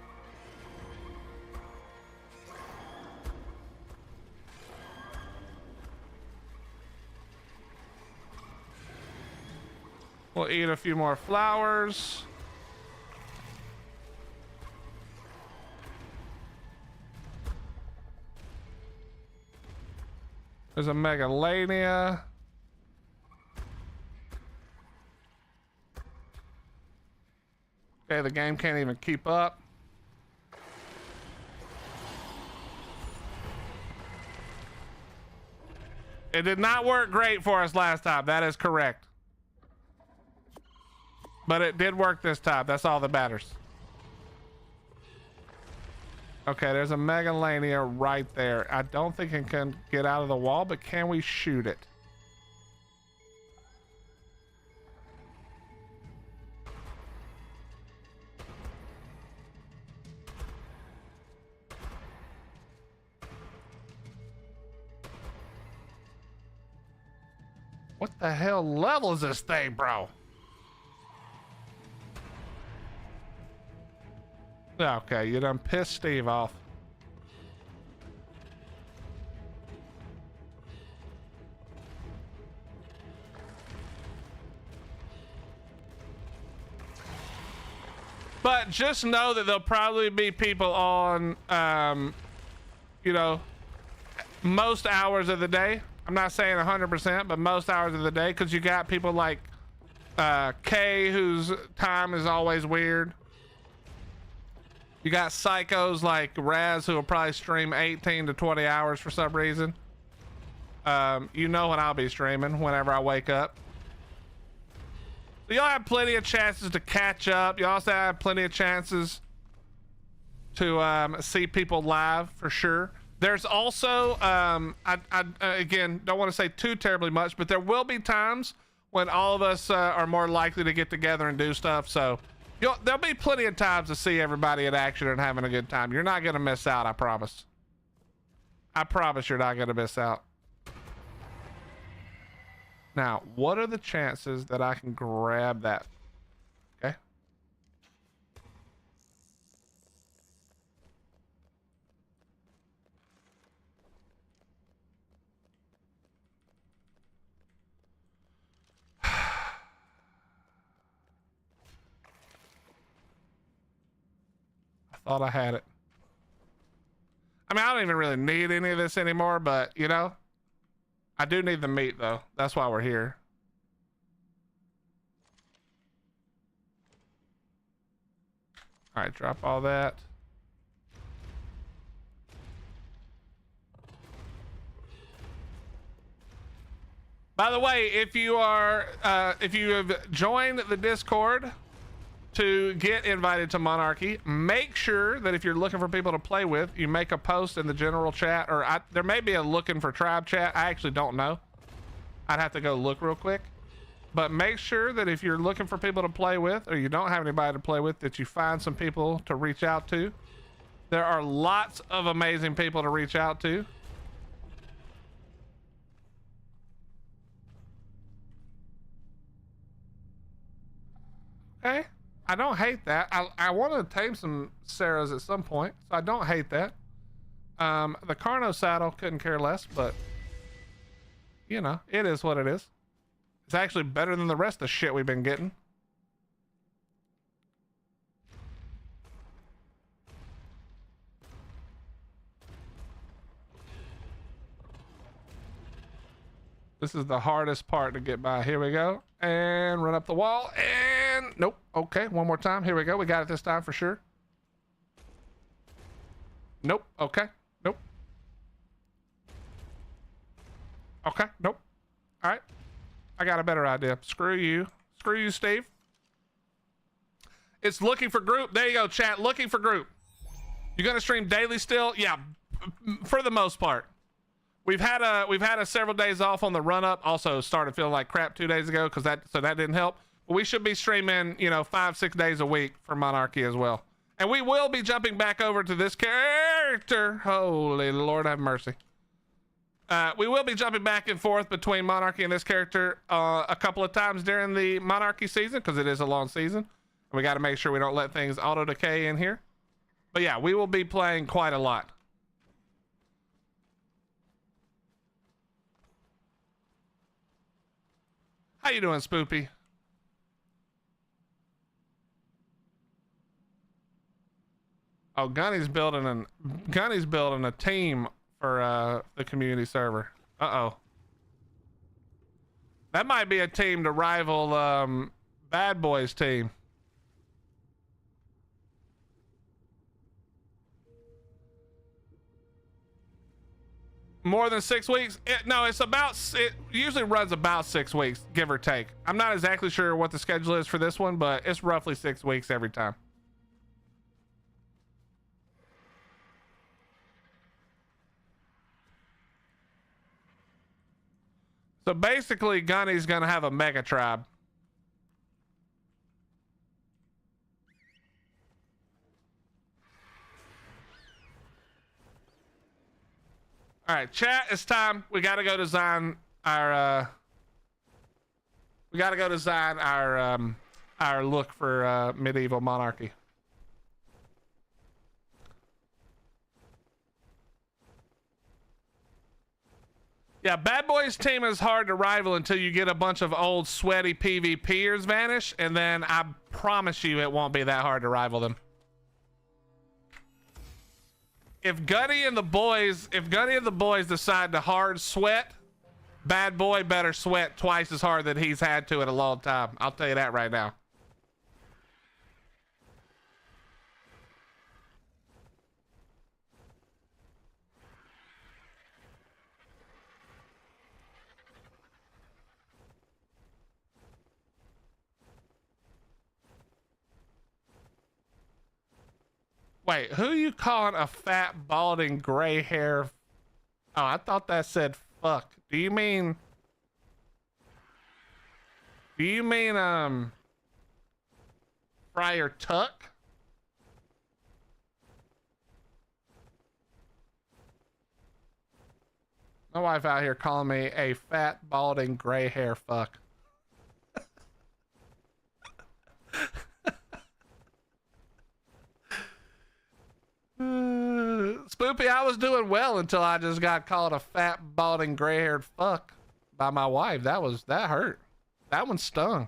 We'll eat a few more flowers. There's a Megalania. Okay, the game can't even keep up. It did not work great for us last time. That is correct. But it did work this time. That's all that matters. Okay, there's a Megalania right there. I don't think it can get out of the wall, but can we shoot it? What the hell level is this thing, bro? Okay, you done pissed Steve off. But just know that there'll probably be people on, you know, most hours of the day. I'm not saying 100%, but most hours of the day, because you got people like Kay, whose time is always weird. You got psychos like Raz, who will probably stream 18 to 20 hours for some reason. You know when I'll be streaming, whenever I wake up. So you'll have plenty of chances to catch up. You also have plenty of chances to see people live for sure. There's also, again, don't want to say too terribly much, but there will be times when all of us are more likely to get together and do stuff. So there'll be plenty of times to see everybody in action and having a good time. You're not going to miss out, I promise. I promise you're not going to miss out. Now, what are the chances that I can grab that? Okay. I thought I had it. I mean, I don't even really need any of this anymore, but you know, I do need the meat though. That's why we're here. All right, drop all that. By the way, if you have joined the Discord to get invited to Monarchy, make sure that if you're looking for people to play with, you make a post in the general chat, or there may be a looking for tribe chat. I actually don't know. I'd have to go look real quick. But make sure that if you're looking for people to play with, or you don't have anybody to play with, that you find some people to reach out to. There are lots of amazing people to reach out to. Okay. I don't hate that. I want to tame some Sarahs at some point, so I don't hate that. The Carno saddle, couldn't care less, but you know, it is what it is. It's actually better than the rest of the shit we've been getting. This is the hardest part to get by. Here we go. And run up the wall. And nope. Okay, one more time. Here we go. We got it this time for sure. Nope. Okay. Nope. Okay. Nope. All right. I got a better idea. Screw you. Screw you, Steve. It's looking for group. There you go, chat. Looking for group. You gonna stream daily still? Yeah, for the most part. We've had a several days off on the run up. Also started feeling like crap 2 days ago because that didn't help. But we should be streaming, you know, 5-6 days a week for Monarchy as well. And we will be jumping back over to this character. Holy Lord have mercy. We will be jumping back and forth between Monarchy and this character a couple of times during the Monarchy season because it is a long season. We got to make sure we don't let things auto decay in here. But yeah, we will be playing quite a lot. How you doing, Spoopy? Oh, Gunny's building a team for the community server. Uh-oh. That might be a team to rival Bad Boys team. More than 6 weeks? No, it usually runs about 6 weeks, give or take. I'm not exactly sure what the schedule is for this one, but it's roughly 6 weeks every time. So basically, Gunny's gonna have a mega tribe. All right, chat, it's time. We gotta go design our our look for medieval monarchy. Yeah, Bad Boys team is hard to rival until you get a bunch of old sweaty PvPers vanish, and then I promise you it won't be that hard to rival them. If Gunny and the boys decide to hard sweat, Bad Boy better sweat twice as hard than he's had to in a long time. I'll tell you that right now. Wait, who you calling a fat, balding, gray hair? Oh, I thought that said fuck. Do you mean Friar Tuck? My wife out here calling me a fat, balding, gray hair fuck. Spoopy, I was doing well until I just got called a fat, balding, gray-haired fuck by my wife. That hurt. That one stung.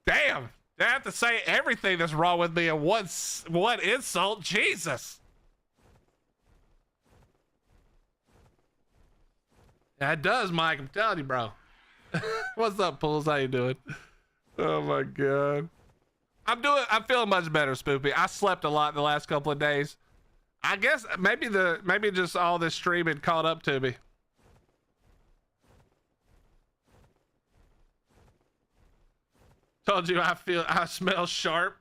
Damn. I have to say everything that's wrong with me in one insult. Jesus. That does, Mike. I'm telling you, bro. What's up, Pools? How you doing? Oh my god. I'm feeling much better, Spoopy. I slept a lot the last couple of days. I guess maybe just all this streaming caught up to me. Told you I smell sharp.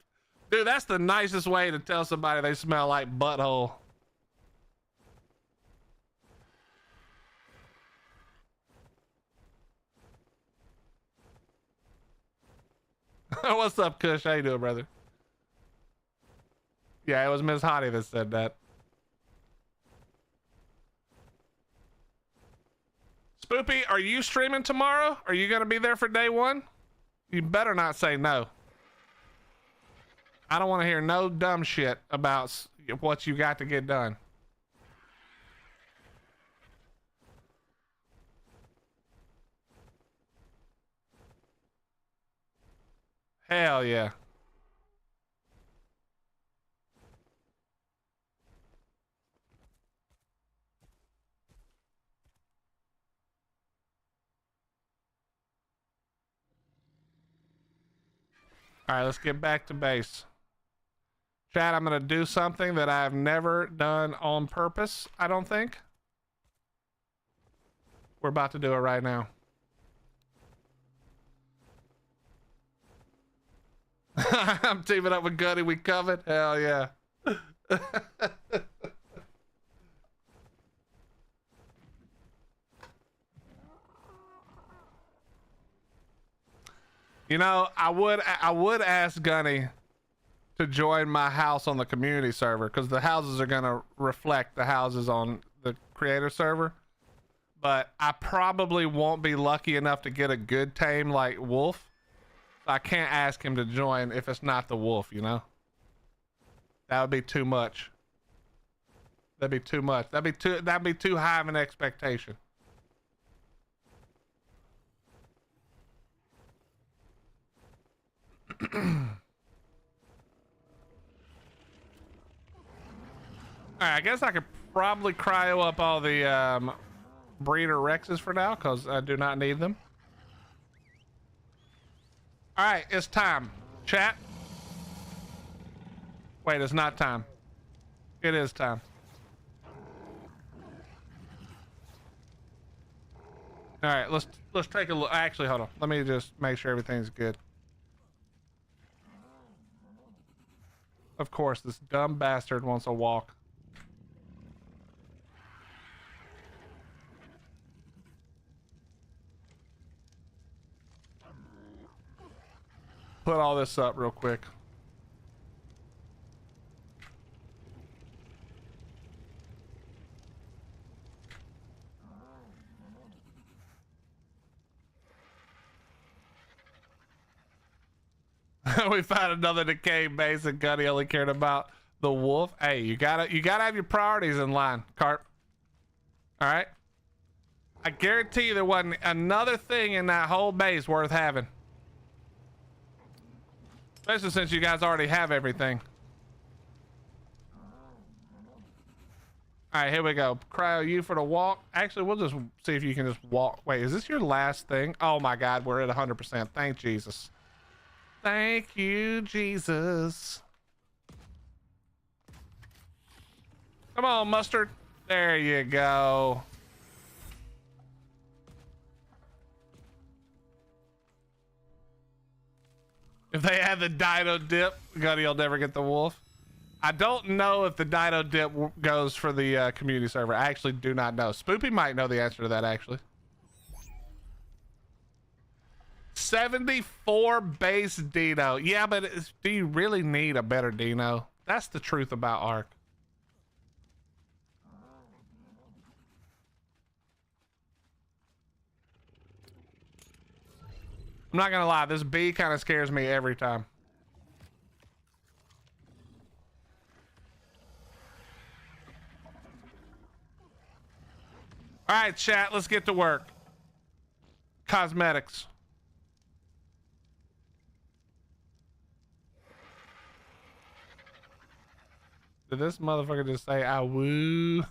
Dude, that's the nicest way to tell somebody they smell like butthole. What's up, Kush? How you doing, brother? Yeah, it was Miss Hottie that said that. Spoopy, are you streaming tomorrow? Are you gonna be there for day one? You better not say no. I don't want to hear no dumb shit about what you got to get done. Hell yeah. All right, let's get back to base. Chat, I'm going to do something that I've never done on purpose, I don't think. We're about to do it right now. I'm teaming up with Gunny. We coming? Hell yeah. You know, I would ask Gunny to join my house on the community server, because the houses are going to reflect the houses on the creator server. But I probably won't be lucky enough to get a good tame like Wolf. I can't ask him to join if it's not the wolf, you know? That would be too much. That'd be too much. That'd be too high of an expectation. Alright, I guess I could probably cryo up all the breeder Rexes for now, because I do not need them. All right, it's time. Chat. Wait, it's not time. It is time. All right, let's take a look. Actually, hold on. Let me just make sure everything's good. Of course, this dumb bastard wants a walk. Put all this up real quick. We found another decayed base and Gunny only cared about the wolf. Hey, you gotta have your priorities in line, Carp. All right. I guarantee you there wasn't another thing in that whole base worth having. Especially since you guys already have everything. All right, here we go. Cryo, you for the walk. Actually, we'll just see if you can just walk. Wait, is this your last thing? Oh my God, we're at 100%. Thank Jesus. Thank you, Jesus. Come on, Mustard. There you go. If they had the dino dip, Gunny will never get the wolf. I don't know if the dino dip goes for the community server. I actually do not know. Spoopy might know the answer to that, actually. 74 base dino. Yeah, but do you really need a better dino? That's the truth about Ark. I'm not gonna lie, this bee kind of scares me every time. All right, chat, let's get to work. Cosmetics. Did this motherfucker just say, I woo?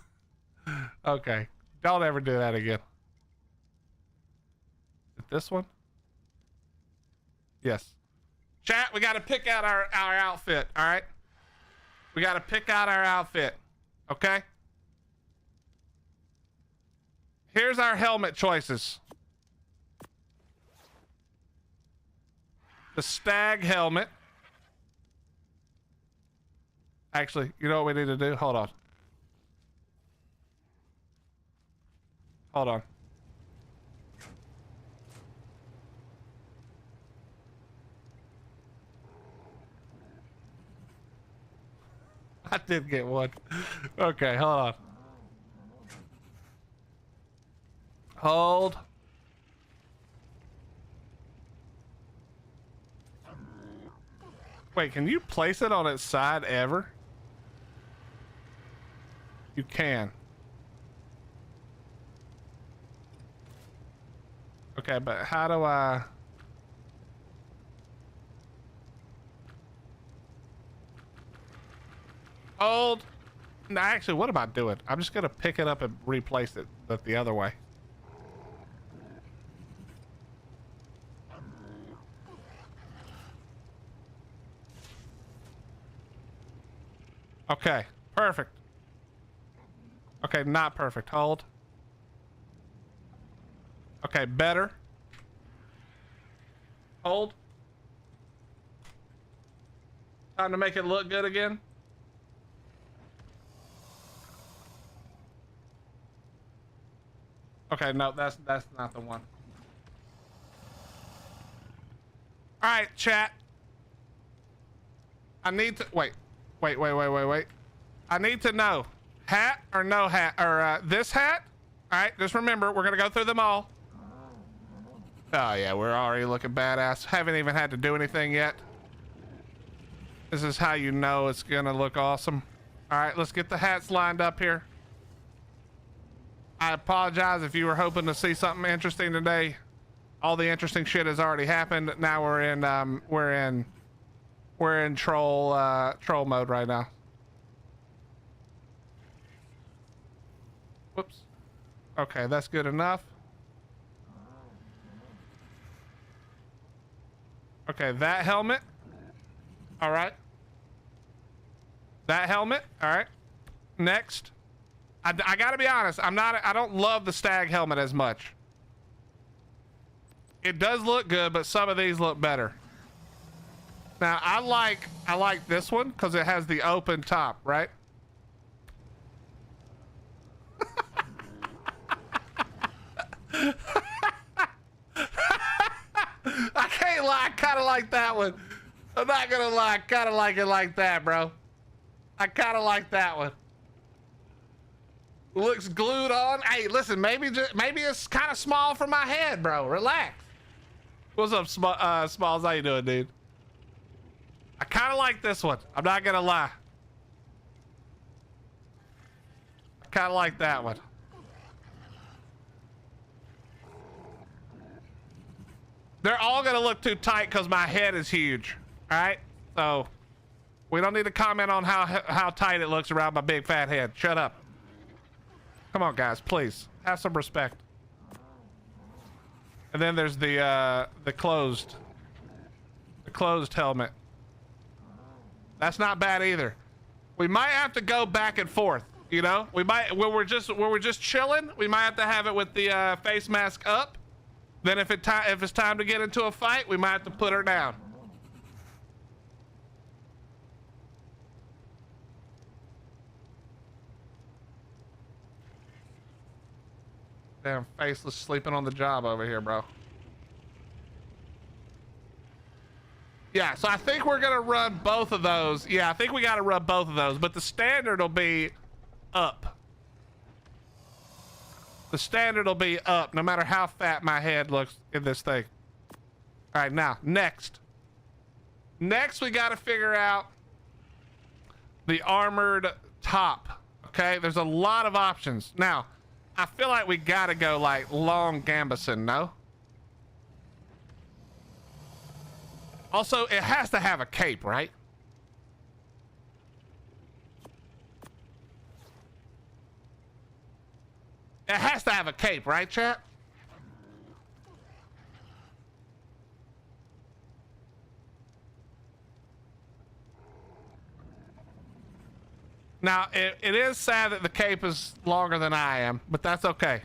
Okay, don't ever do that again. This one? Yes. Chat, we got to pick out our outfit, all right? We got to pick out our outfit, okay? Here's our helmet choices. The stag helmet. Actually, you know what we need to do? Hold on. Hold on. I did get one. Okay, hold on. Hold. Wait, can you place it on its side ever? You can. Okay, but how do I... Hold. No, actually, what am I doing? I'm just gonna pick it up and replace it the other way. Okay, perfect. Okay, not perfect. Hold. Okay, better. Hold. Time to make it look good again. Okay, no, that's not the one. All right, chat. I need to wait. I need to know hat or no hat or this hat. All right, just remember we're gonna go through them all. Oh yeah, we're already looking badass. Haven't even had to do anything yet. This is how you know it's gonna look awesome. All right, let's get the hats lined up here. I apologize if you were hoping to see something interesting today. All the interesting shit has already happened. Now we're in troll mode right now. Whoops. Okay, that's good enough. Okay, that helmet. All right. That helmet. All right. Next. I gotta be honest, I don't love the stag helmet as much. It does look good, but some of these look better. Now I like this one because it has the open top, right? I can't lie, I kind of like that one. I'm not gonna lie, I kind of like it like that, bro. I kind of like that one. Looks glued on. Hey, listen, maybe it's kind of small for my head, bro. Relax. What's up, Smalls? How you doing, dude? I kind of like this one. I'm not gonna lie. I kind of like that one. They're all gonna look too tight because my head is huge. All right, so we don't need to comment on how tight it looks around my big fat head. Shut up. Come on, guys, please have some respect. And then there's the closed helmet. That's not bad either. We might have to go back and forth. You know, we might when we're just chilling. We might have to have it with the face mask up. Then if it's time to get into a fight, we might have to put her down. Damn faceless sleeping on the job over here, bro. Yeah, so I think we're gonna run both of those. Yeah, I think we gotta run both of those, but the standard will be up. The standard will be up no matter how fat my head looks in this thing. All right, now, next we gotta figure out the armored top, okay? There's a lot of options. Now, I feel like we gotta go like long gambeson, no? Also, it has to have a cape, right? It has to have a cape, right, chat? Now, it is sad that the cape is longer than I am, but that's okay.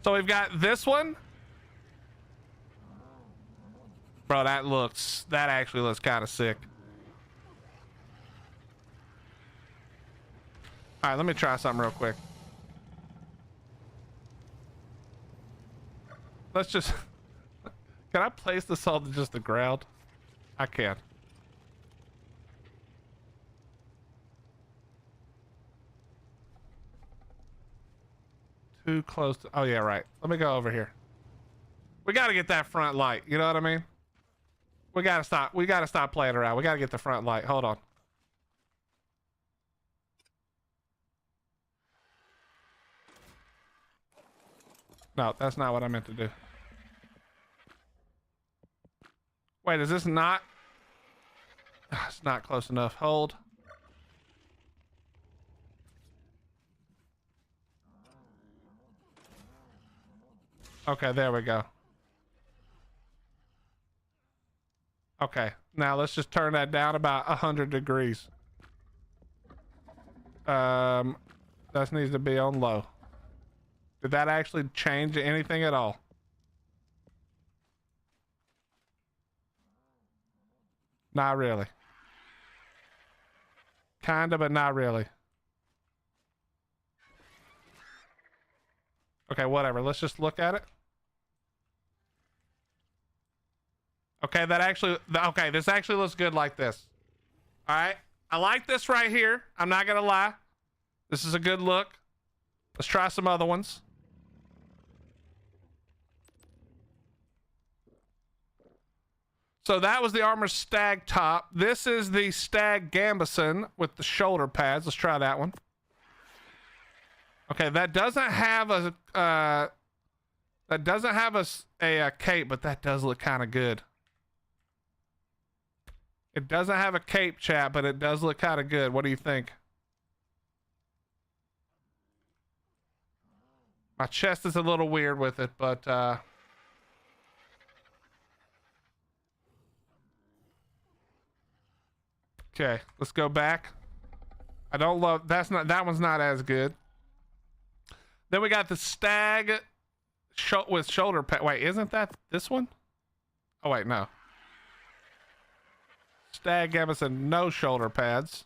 So we've got this one. Bro, that actually looks kind of sick. All right, let me try something real quick. Let's just, can I place this on just the ground? I can. Too close to, oh yeah, right. Let me go over here. We got to get that front light. You know what I mean? We got to stop playing around. We got to get the front light. Hold on. No, that's not what I meant to do. Wait, is this not? It's not close enough. Hold. Okay, there we go. Okay, now let's just turn that down about 100 degrees. That needs to be on low. Did that actually change anything at all? Not really. Kinda, but not really. Okay, whatever. Let's just look at it. Okay, okay, this actually looks good like this. All right, I like this right here. I'm not gonna lie. This is a good look. Let's try some other ones. So that was the armor stag top. This is the stag gambeson with the shoulder pads. Let's try that one. Okay, that doesn't have a cape, but that does look kind of good. It doesn't have a cape, chat, but it does look kind of good. What do you think? My chest is a little weird with it, but okay, let's go back. I don't love that one's not as good. Then we got the stag with shoulder pad. Wait, isn't that this one? Oh wait, no. Stag gammots no shoulder pads.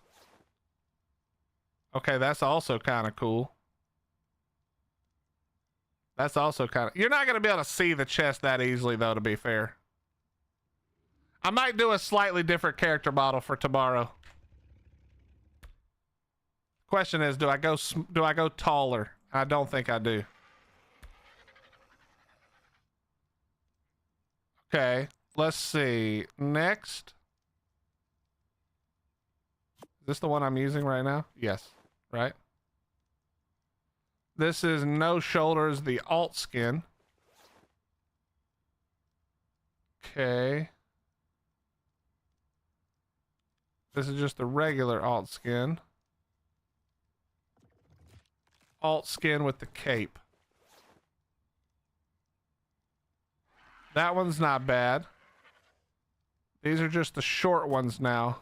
Okay, that's also kind of cool. That's also kind of... You're not going to be able to see the chest that easily, though, to be fair. I might do a slightly different character model for tomorrow. Question is, do I go taller? I don't think I do. Okay, let's see. Next. Is this the one I'm using right now? Yes, right? This is no shoulders, the alt skin. Okay. This is just the regular alt skin. Alt skin with the cape. That one's not bad. These are just the short ones now.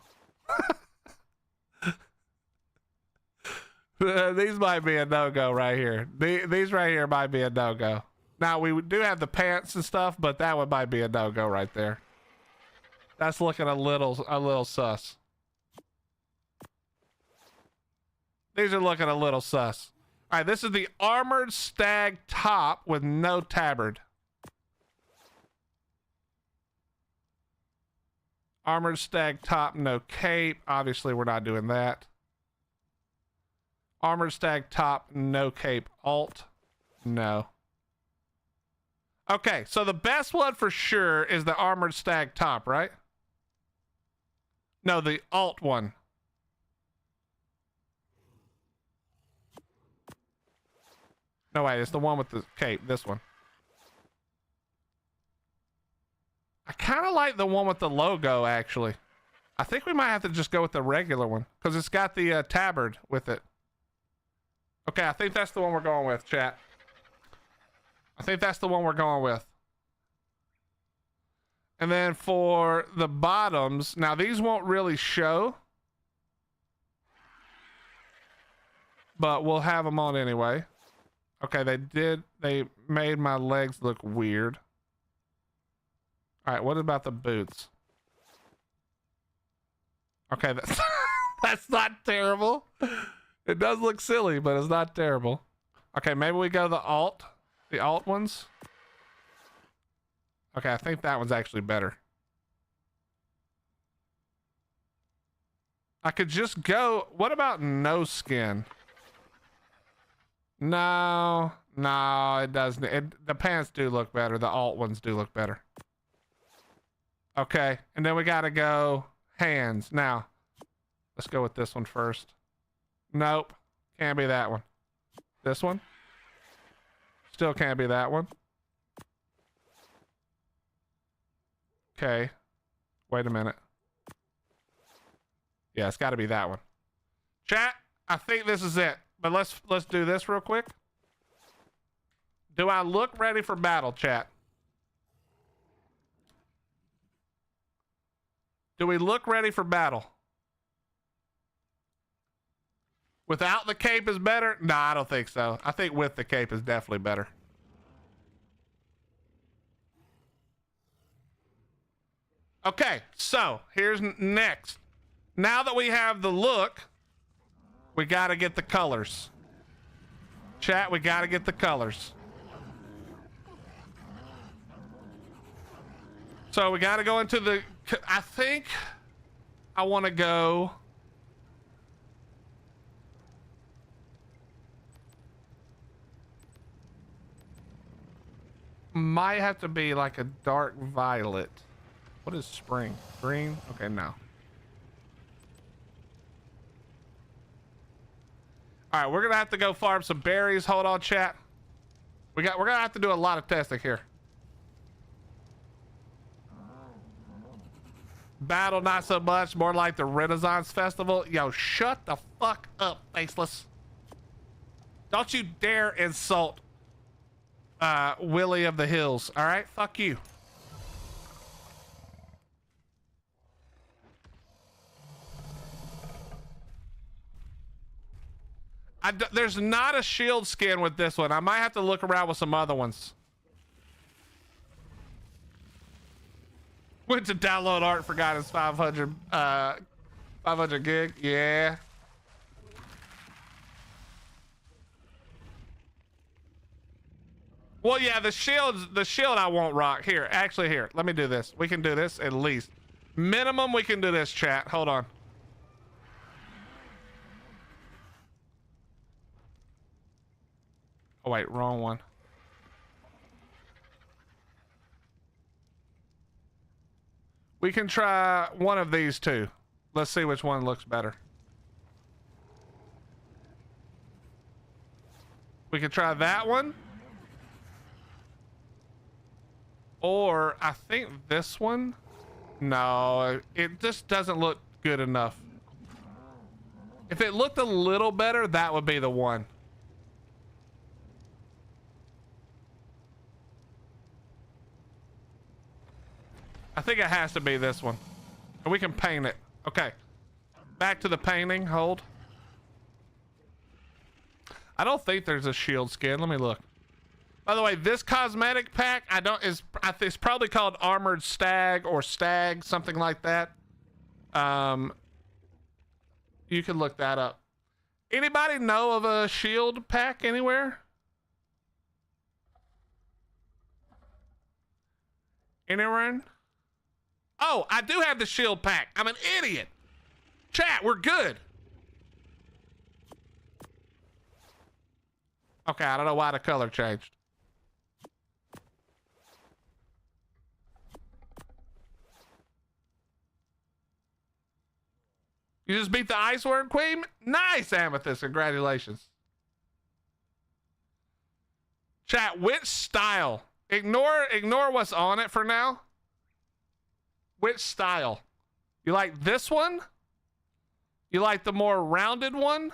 These might be a no-go right here. These right here might be a no-go. Now, we do have the pants and stuff, but that one might be a no-go right there. That's looking a little sus. These are looking a little sus. All right, this is the armored stag top with no tabard. Armored stag top, no cape. Obviously, we're not doing that. Armored stag top, no cape. Alt, no. Okay, so the best one for sure is the armored stag top, right? No, the alt one. No, wait, it's the one with the cape, this one. I kind of like the one with the logo, actually. I think we might have to just go with the regular one, because it's got the tabard with it. Okay, I think that's the one we're going with, chat. I think that's the one we're going with. And then for the bottoms, now these won't really show, but we'll have them on anyway. Okay, they made my legs look weird. All right, what about the boots? Okay, that's not terrible. It does look silly, but it's not terrible. Okay, maybe we go the alt ones. Okay, I think that one's actually better. I could just go, what about no skin? No, it doesn't. The pants do look better. The alt ones do look better. Okay, and then we gotta go hands. Now, let's go with this one first. Nope, can't be that one. This one? Still can't be that one. Okay, wait a minute. Yeah, it's gotta be that one. Chat, I think this is it. But let's do this real quick. Do I look ready for battle, chat? Do we look ready for battle? Without the cape is better? Nah, I don't think so. I think with the cape is definitely better. Okay, so here's next. Now that we have the look, we got to get the colors. Chat, we got to get the colors. So we got to go into the... I think I want to go... Might have to be like a dark violet. What is spring? Green? Okay, no. All right, we're gonna have to go farm some berries. Hold on, chat. We're gonna have to do a lot of testing here. Battle, not so much. More like the Renaissance Festival. Yo, shut the fuck up, faceless. Don't you dare insult Willie of the Hills. All right, fuck you. There's not a shield skin with this one. I might have to look around with some other ones. Went to download art, forgot it's 500 gig. Yeah. Well, yeah, the shield I won't rock. Here, actually here, let me do this. We can do this at least. Minimum we can do this, chat. Hold on. Oh wait, wrong one. We can try one of these two. Let's see which one looks better. We can try that one. Or I think this one. No, it just doesn't look good enough. If it looked a little better, that would be the one. I think it has to be this one. And we can paint it. Okay. Back to the painting. Hold. I don't think there's a shield skin. Let me look. By the way, this cosmetic pack, it's probably called Armored Stag or Stag, something like that. You can look that up. Anybody know of a shield pack anywhere? Anyone? Oh, I do have the shield pack. I'm an idiot. Chat, we're good. Okay, I don't know why the color changed. You just beat the Iceworm Queen? Nice, Amethyst. Congratulations. Chat, which style? Ignore what's on it for now. Which style? You like this one? You like the more rounded one,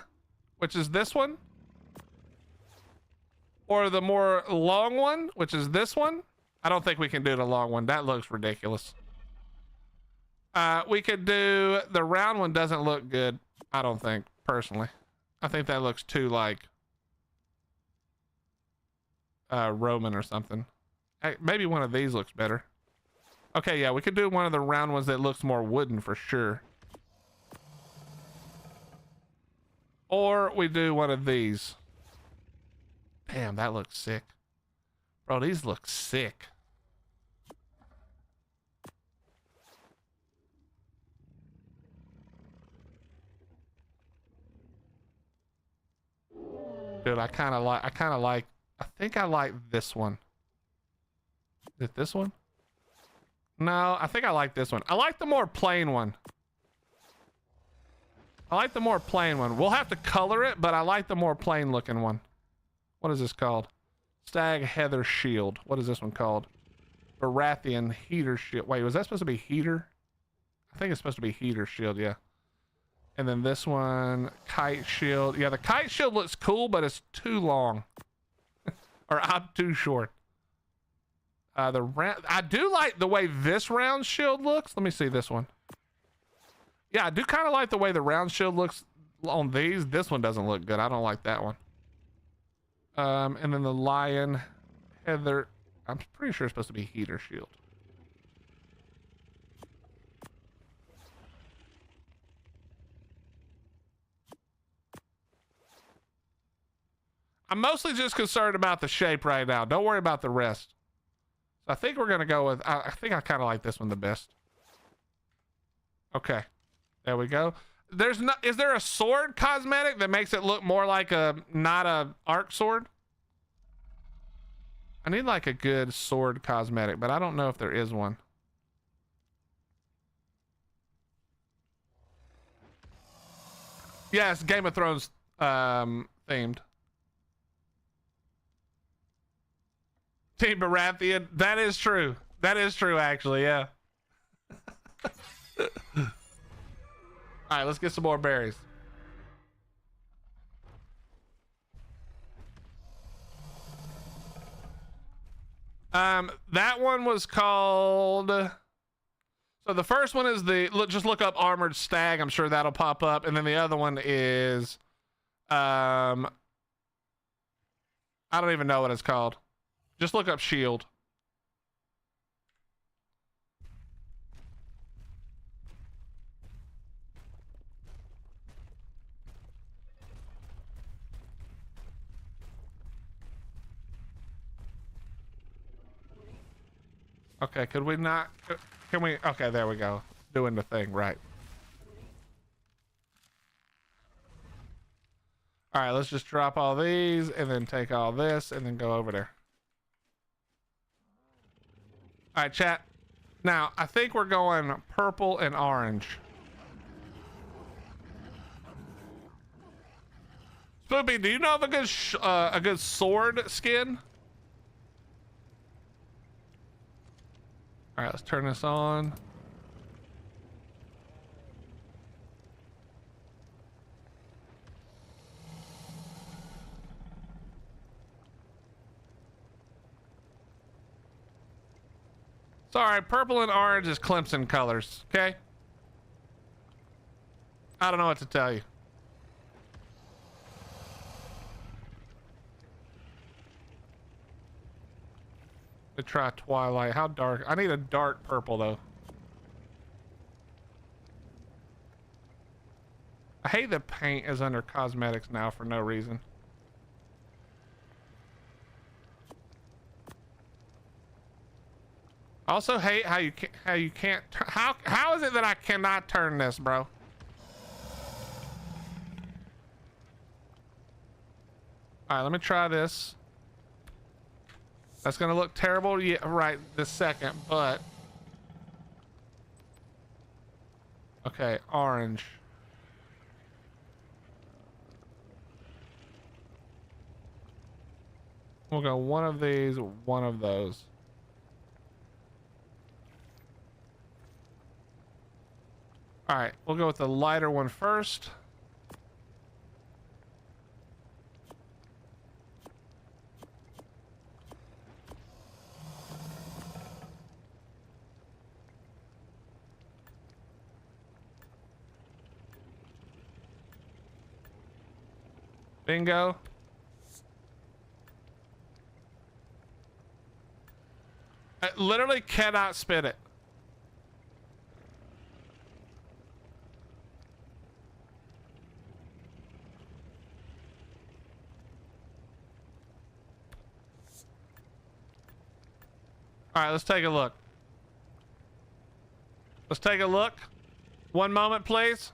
which is this one? Or the more long one, which is this one? I don't think we can do the long one. That looks ridiculous. We could do the round one. Doesn't look good, I don't think, personally. I think that looks too like Roman or something. Hey, maybe one of these looks better. Okay, yeah, we could do one of the round ones that looks more wooden for sure. Or we do one of these. Damn, that looks sick. Bro, these look sick. Dude, I think I like this one. Is it this one? No, I think I like this one. I like the more plain one. We'll have to color it, but I like the more plain looking one. What is this called? Stag Heather Shield. What is this one called? Baratheon Heater Shield. Wait, was that supposed to be Heater? I think it's supposed to be Heater Shield, yeah. And then this one, Kite Shield. Yeah, the Kite Shield looks cool, but it's too long. Or I'm too short. I do like the way this round shield looks. Let me see this one. Yeah, I do kind of like the way the round shield looks on these. This one doesn't look good. I don't like that one. And then the Lion Heather. I'm pretty sure it's supposed to be Heater Shield. I'm mostly just concerned about the shape right now. Don't worry about the rest. So I think we're going to go with, I think I kind of like this one the best. Okay. There we go. Is there a sword cosmetic that makes it look more like not a arc sword? I need like a good sword cosmetic, but I don't know if there is one. Yes, Game of Thrones themed. Team Baratheon. That is true. That is true, actually, yeah. All right, let's get some more berries. That one was called... So the first one is just look up Armored Stag. I'm sure that'll pop up. And then the other one is... I don't even know what it's called. Just look up Shield. Okay, could we not? Can we? Okay, there we go. Doing the thing right. All right, let's just drop all these and then take all this and then go over there. All right, chat. Now, I think we're going purple and orange. Spoopy, do you know of a good sword skin? All right, let's turn this on. Sorry, purple and orange is Clemson colors, okay? I don't know what to tell you. To try Twilight. How dark? I need a dark purple though. I hate that paint is under cosmetics now for no reason. I also hate how you can't how is it that I cannot turn this, bro? All right, let me try this. That's gonna look terrible, yeah, right this second, but okay, orange. We'll go one of these, one of those. All right, we'll go with the lighter one first. Bingo. I literally cannot spin it. All right, let's take a look. Let's take a look. One moment, please.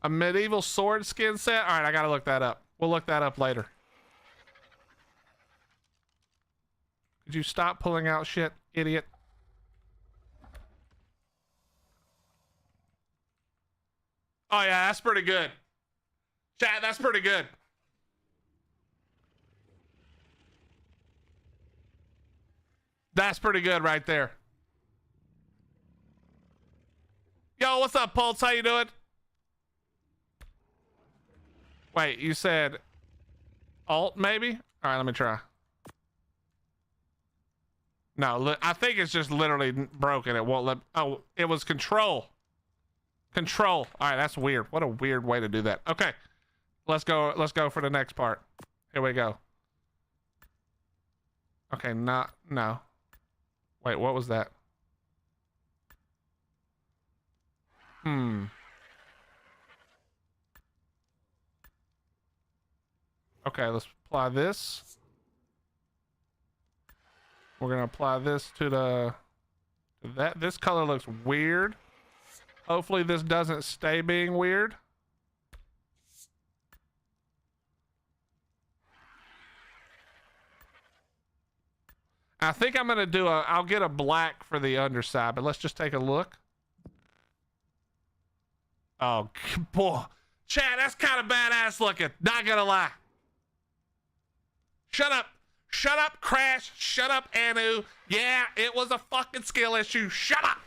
A medieval sword skin set? All right, I gotta look that up. We'll look that up later. Could you stop pulling out shit, idiot? Oh yeah, that's pretty good. Chat, that's pretty good. That's pretty good right there. Yo, what's up, Pulse? How you doing? Wait, you said alt maybe? All right, let me try. No, I think it's just literally broken. It won't let. Oh, it was control. Control. All right, that's weird. What a weird way to do that. Okay, let's go. Let's go for the next part. Here we go. Okay, no. Wait, what was that? Okay, let's apply this. We're gonna apply this to that. This color looks weird. Hopefully this doesn't stay being weird. I think I'm gonna do I'll get a black for the underside, but let's just take a look. Oh boy, Chad, that's kind of badass looking. Not gonna lie. Shut up. Shut up, Crash. Shut up, Anu. Yeah, it was a fucking skill issue. Shut up.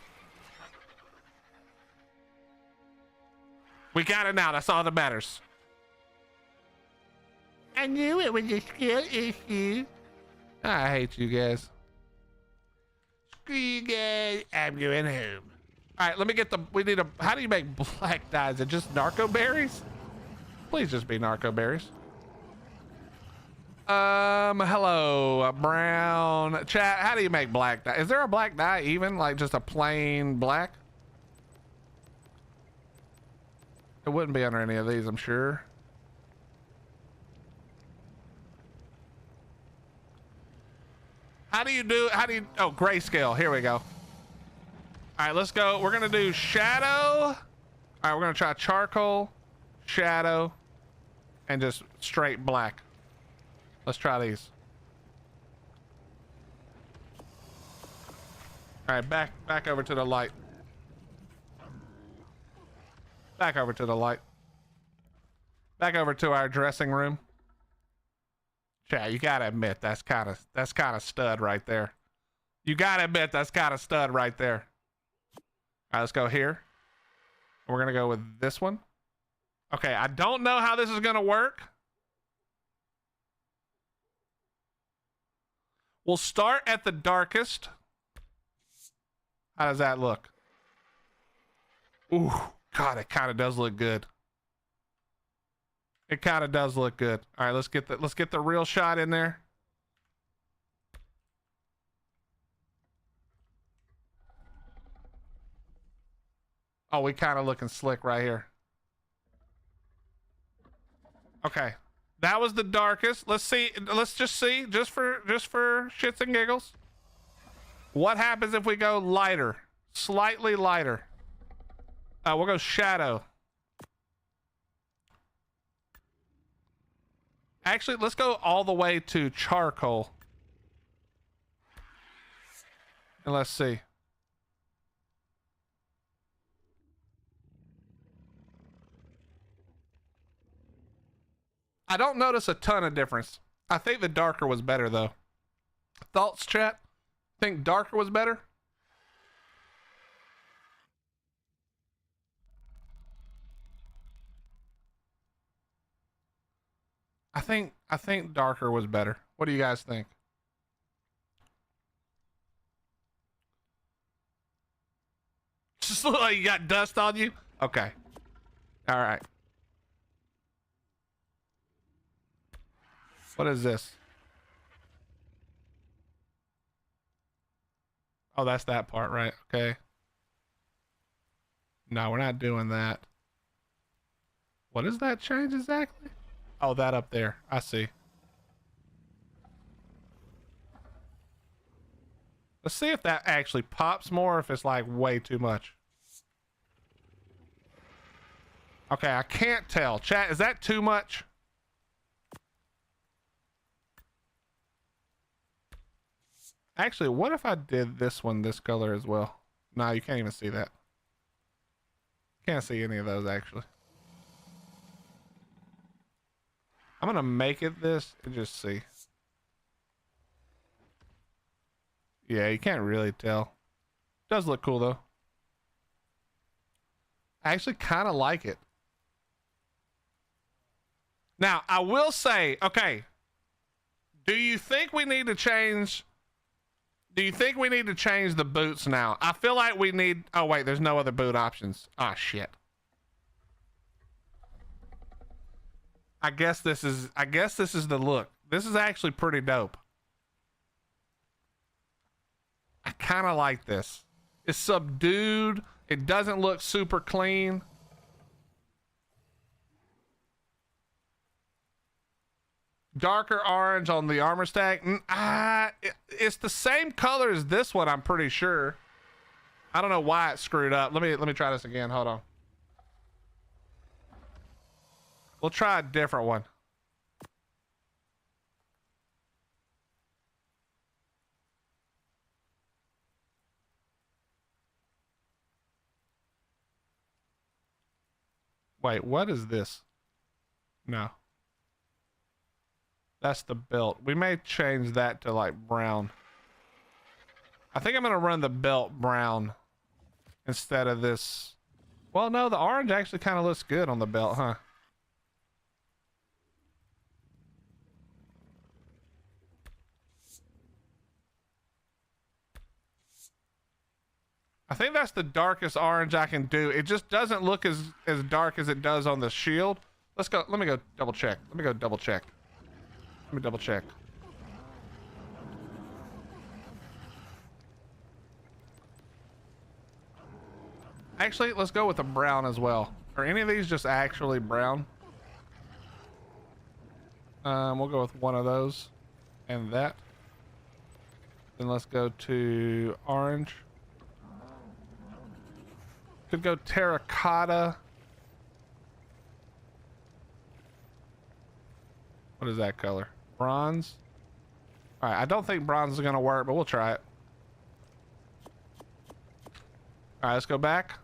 We got it now. That's all that matters. I knew it was a skill issue. I hate you guys. Screw you guys. I'm going home. All right, let me get we need how do you make black dye? Is it just narco berries? Please just be narco berries. Hello, brown chat. How do you make black dye? Is there a black dye even? Like just a plain black? It wouldn't be under any of these, I'm sure. How do you, oh, grayscale. Here we go. All right, let's go. We're going to do shadow. All right, we're going to try charcoal, shadow, and just straight black. Let's try these. All right, back over to the light. Back over to the light. Back over to our dressing room. Yeah, you gotta admit that's kind of stud right there. You gotta admit that's kind of stud right there. All right, let's go here. We're gonna go with this one. Okay, I don't know how this is gonna work. We'll start at the darkest. How does that look? Ooh, God, it kind of does look good. It kind of does look good. All right, let's get the real shot in there. Oh, we kind of looking slick right here. Okay, that was the darkest. Let's see. Let's just see, just for shits and giggles. What happens if we go lighter, slightly lighter? We'll go shadow. Actually, let's go all the way to charcoal. And let's see. I don't notice a ton of difference. I think the darker was better though. Thoughts, chat? Think darker was better? I think darker was better. What do you guys think? Just look like you got dust on you? Okay. All right. What is this? Oh, that's that part, right? Okay. No, we're not doing that. What does that change exactly? Oh, that up there. I see. Let's see if that actually pops more, if it's like way too much. Okay, I can't tell. Chat, is that too much? Actually, what if I did this one this color as well? No, you can't even see that. Can't see any of those actually. I'm gonna make it this and just see. Yeah, you can't really tell. Does look cool though. I actually kind of like it. Now, I will say, okay, do you think we need to change the boots now? I feel like we need, oh wait, there's no other boot options. Ah, shit. I guess this is the look. This is actually pretty dope. I kind of like this. It's subdued. It doesn't look super clean. Darker orange on the armor stack. It's the same color as this one, I'm pretty sure. I don't know why it's screwed up. Let me try this again. Hold on. We'll try a different one. Wait, what is this? No. That's the belt. We may change that to like brown. I think I'm gonna run the belt brown instead of this. Well, no, the orange actually kind of looks good on the belt, huh? I think that's the darkest orange I can do. It just doesn't look as dark as it does on the shield. Let's go. Let me go double check. Let me double check. Actually, let's go with the brown as well. Are any of these just actually brown? We'll go with one of those and that. Then let's go to orange. Could go terracotta. What is that color? Bronze. All right, I don't think bronze is gonna work, but we'll try it. All right, let's go back.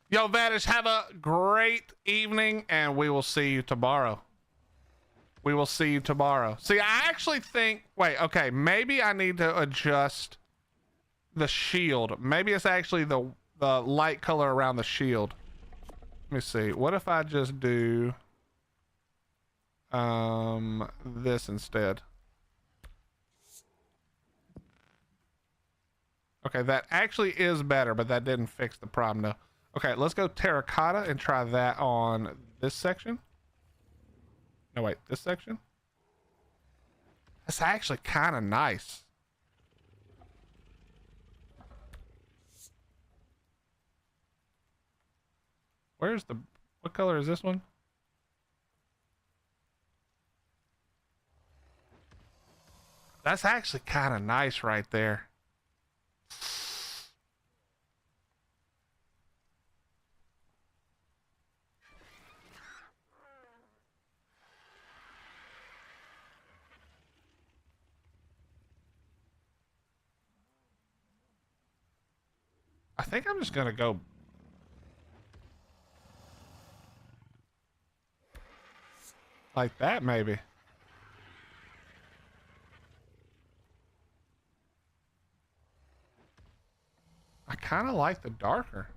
Yo, Vanish, have a great evening, and we will see you tomorrow. We will see you tomorrow. See, I actually think, wait, okay, maybe I need to adjust the shield. Maybe it's actually the light color around the shield. Let me see. What if I just do this instead? Okay, that actually is better, but that didn't fix the problem though. Okay, let's go terracotta and try that on this section. No, wait, this section? That's actually kind of nice. Where's the, what color is this one? That's actually kind of nice right there. I think I'm just gonna go like that, maybe. I kind of like the darker.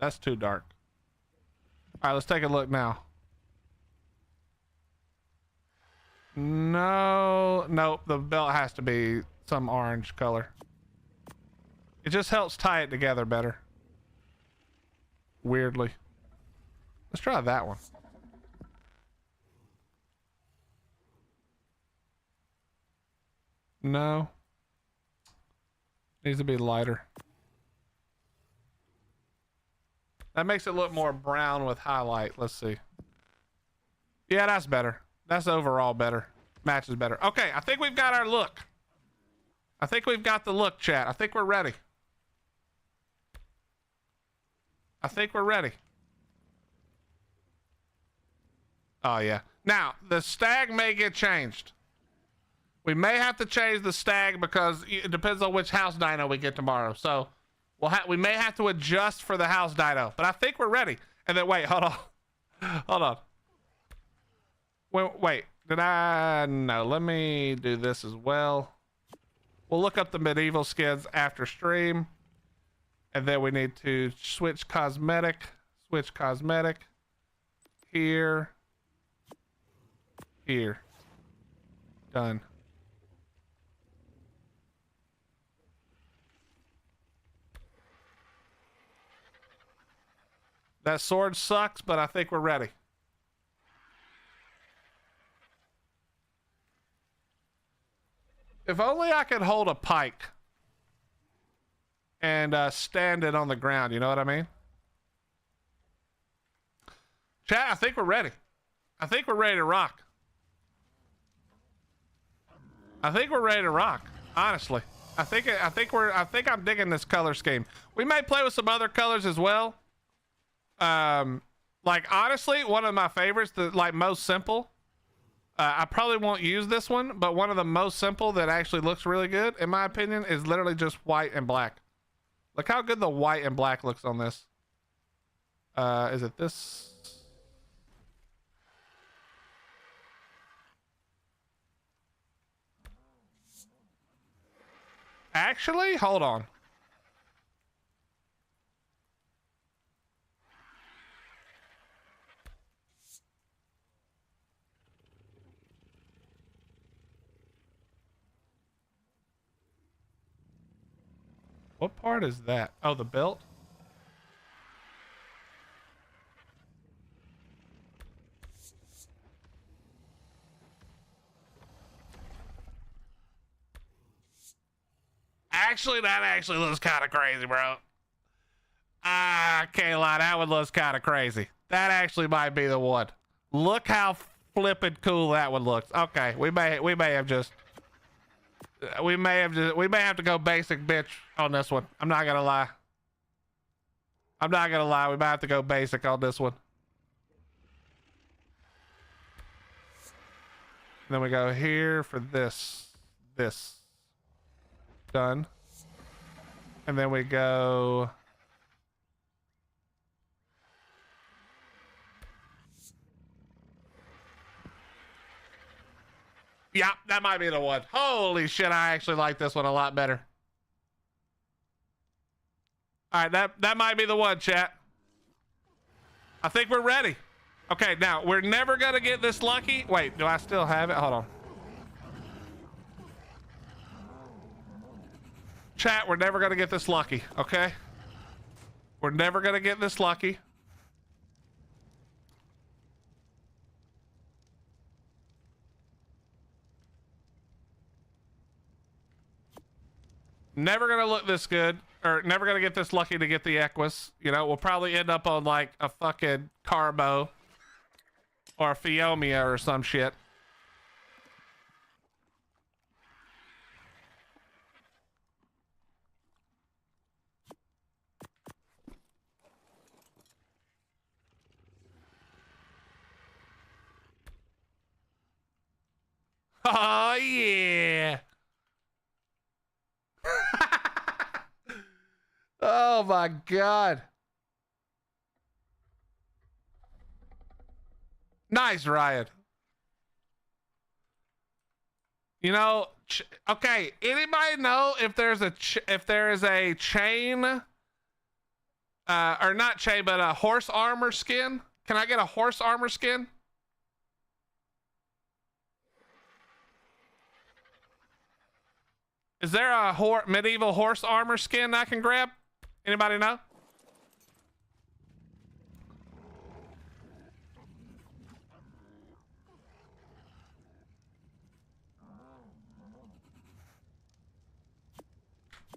That's too dark. All right, let's take a look now. No, nope, the belt has to be some orange color. It just helps tie it together better. Weirdly. Let's try that one. No. Needs to be lighter. That makes it look more brown with highlight. Let's see. Yeah, that's better. That's overall better. Matches better. Okay, I think we've got our look. I think we've got the look, chat. I think we're ready. I think we're ready. Oh, yeah. Now, the stag may get changed. We may have to change the stag because it depends on which house dino we get tomorrow. So we may have to adjust for the house dino, but I think we're ready. And then wait, hold on. Hold on. Wait, did I? No, let me do this as well. We'll look up the medieval skins after stream. And then we need to switch cosmetic. Switch cosmetic. Here. Here. Done. That sword sucks, but I think we're ready. If only I could hold a pike and stand it on the ground, you know what I mean? Chat, I think we're ready. I think we're ready to rock. I think we're ready to rock, honestly. I think I'm digging this color scheme. We may play with some other colors as well. Like honestly, one of my favorites, the like most simple. I probably won't use this one, but one of the most simple that actually looks really good, in my opinion, is literally just white and black. Look how good the white and black looks on this. Is it this? Actually, hold on. What part is that? Oh, the belt? Actually, that actually looks kind of crazy, bro. I can't lie, that one looks kind of crazy. That actually might be the one. Look how flippin' cool that one looks. Okay, we may have to go basic bitch on this one. I'm not gonna lie. We might have to go basic on this one. And then we go here for this. Done. And then we go. Yeah, that might be the one. Holy shit, I actually like this one a lot better. All right, that might be the one, chat. I think we're ready. Okay, now, we're never going to get this lucky. Wait, do I still have it? Hold on. Chat, we're never going to get this lucky, okay? We're never going to get this lucky. Never gonna look this good, or never gonna get this lucky to get the Equus. You know, we'll probably end up on like a fucking Carbo or a Fiomia or some shit. Oh yeah. Oh my God. Nice, Ryan. You know, okay, anybody know if there's a chain or not chain, but a horse armor skin? Can I get a horse armor skin? Is there a medieval horse armor skin I can grab? Anybody know?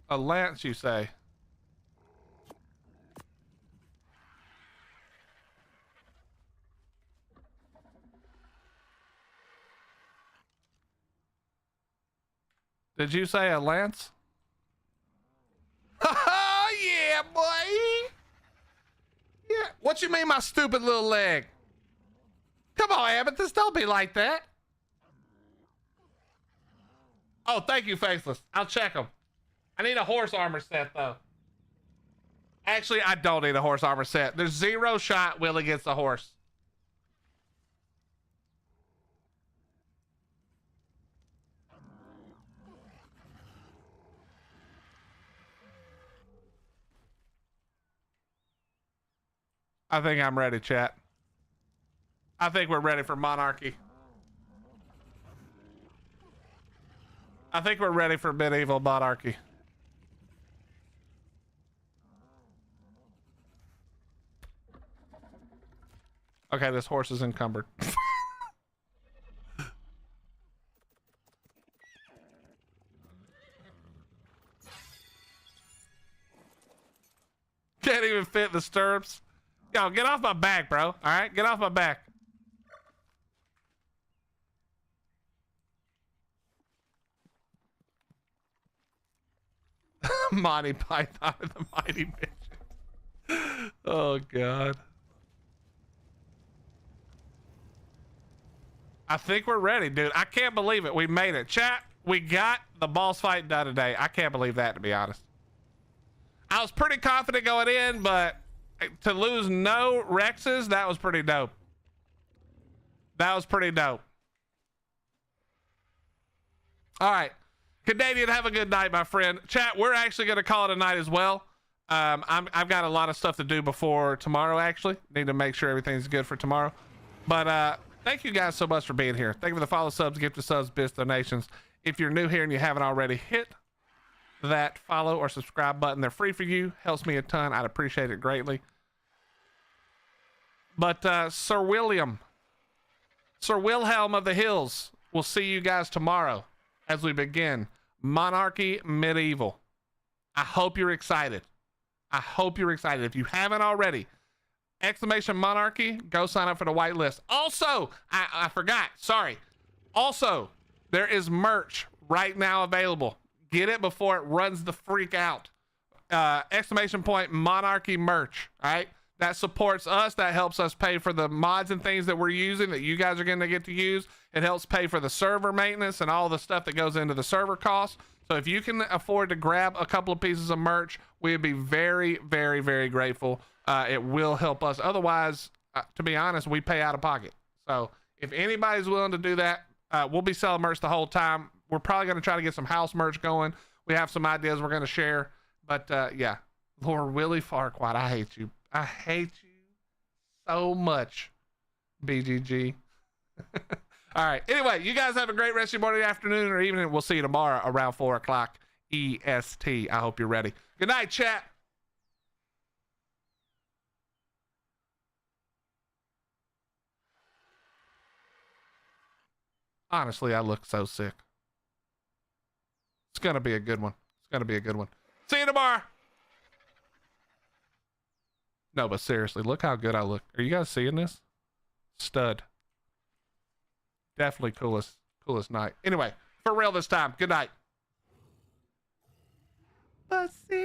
A lance, you say? Did you say a lance? Oh yeah, boy. Yeah. What you mean, my stupid little leg? Come on, Amethyst, don't be like that. Oh, thank you, Faceless. I'll check them. I need a horse armor set, though. Actually, I don't need a horse armor set. There's 0 shot Willie gets a horse. I think I'm ready, chat. I think we're ready for Monarchy. I think we're ready for medieval Monarchy. Okay, this horse is encumbered. Can't even fit the stirrups. Yo, get off my back, bro. All right, get off my back. Monty Python and the Mighty Bitch. Oh, God. I think we're ready, dude. I can't believe it. We made it. Chat, we got the boss fight done today. I can't believe that, to be honest. I was pretty confident going in, but to lose no Rexes, that was pretty dope. That was pretty dope. All right. Canadian, have a good night, my friend. Chat, we're actually going to call it a night as well. I've got a lot of stuff to do before tomorrow, actually. Need to make sure everything's good for tomorrow. But thank you guys so much for being here. Thank you for the follow, subs, gifted subs, bits, donations. If you're new here and you haven't already, hit that follow or subscribe button. They're free for you. Helps me a ton. I'd appreciate it greatly. But Sir Wilhelm of the Hills, we'll see you guys tomorrow as we begin Monarchy Medieval. I hope you're excited. I hope you're excited. If you haven't already, exclamation Monarchy, go sign up for the white list. Also, I forgot, sorry. Also, there is merch right now available. Get it before it runs the freak out. Exclamation point Monarchy merch, all right? That supports us. That helps us pay for the mods and things that we're using that you guys are going to get to use. It helps pay for the server maintenance and all the stuff that goes into the server costs. So if you can afford to grab a couple of pieces of merch, we'd be very, very, very grateful. It will help us. Otherwise, to be honest, we pay out of pocket. So if anybody's willing to do that, we'll be selling merch the whole time. We're probably going to try to get some house merch going. We have some ideas we're going to share. But yeah, Lord Willie Farquaad, I hate you. I hate you so much, BGG. All right. Anyway, you guys have a great rest of your morning, afternoon, or evening. We'll see you tomorrow around 4 o'clock EST. I hope you're ready. Good night, chat. Honestly, I look so sick. It's going to be a good one. It's going to be a good one. See you tomorrow. No, but seriously, look how good I look. Are you guys seeing this? Stud. Definitely coolest night. Anyway, for real this time. Good night. But see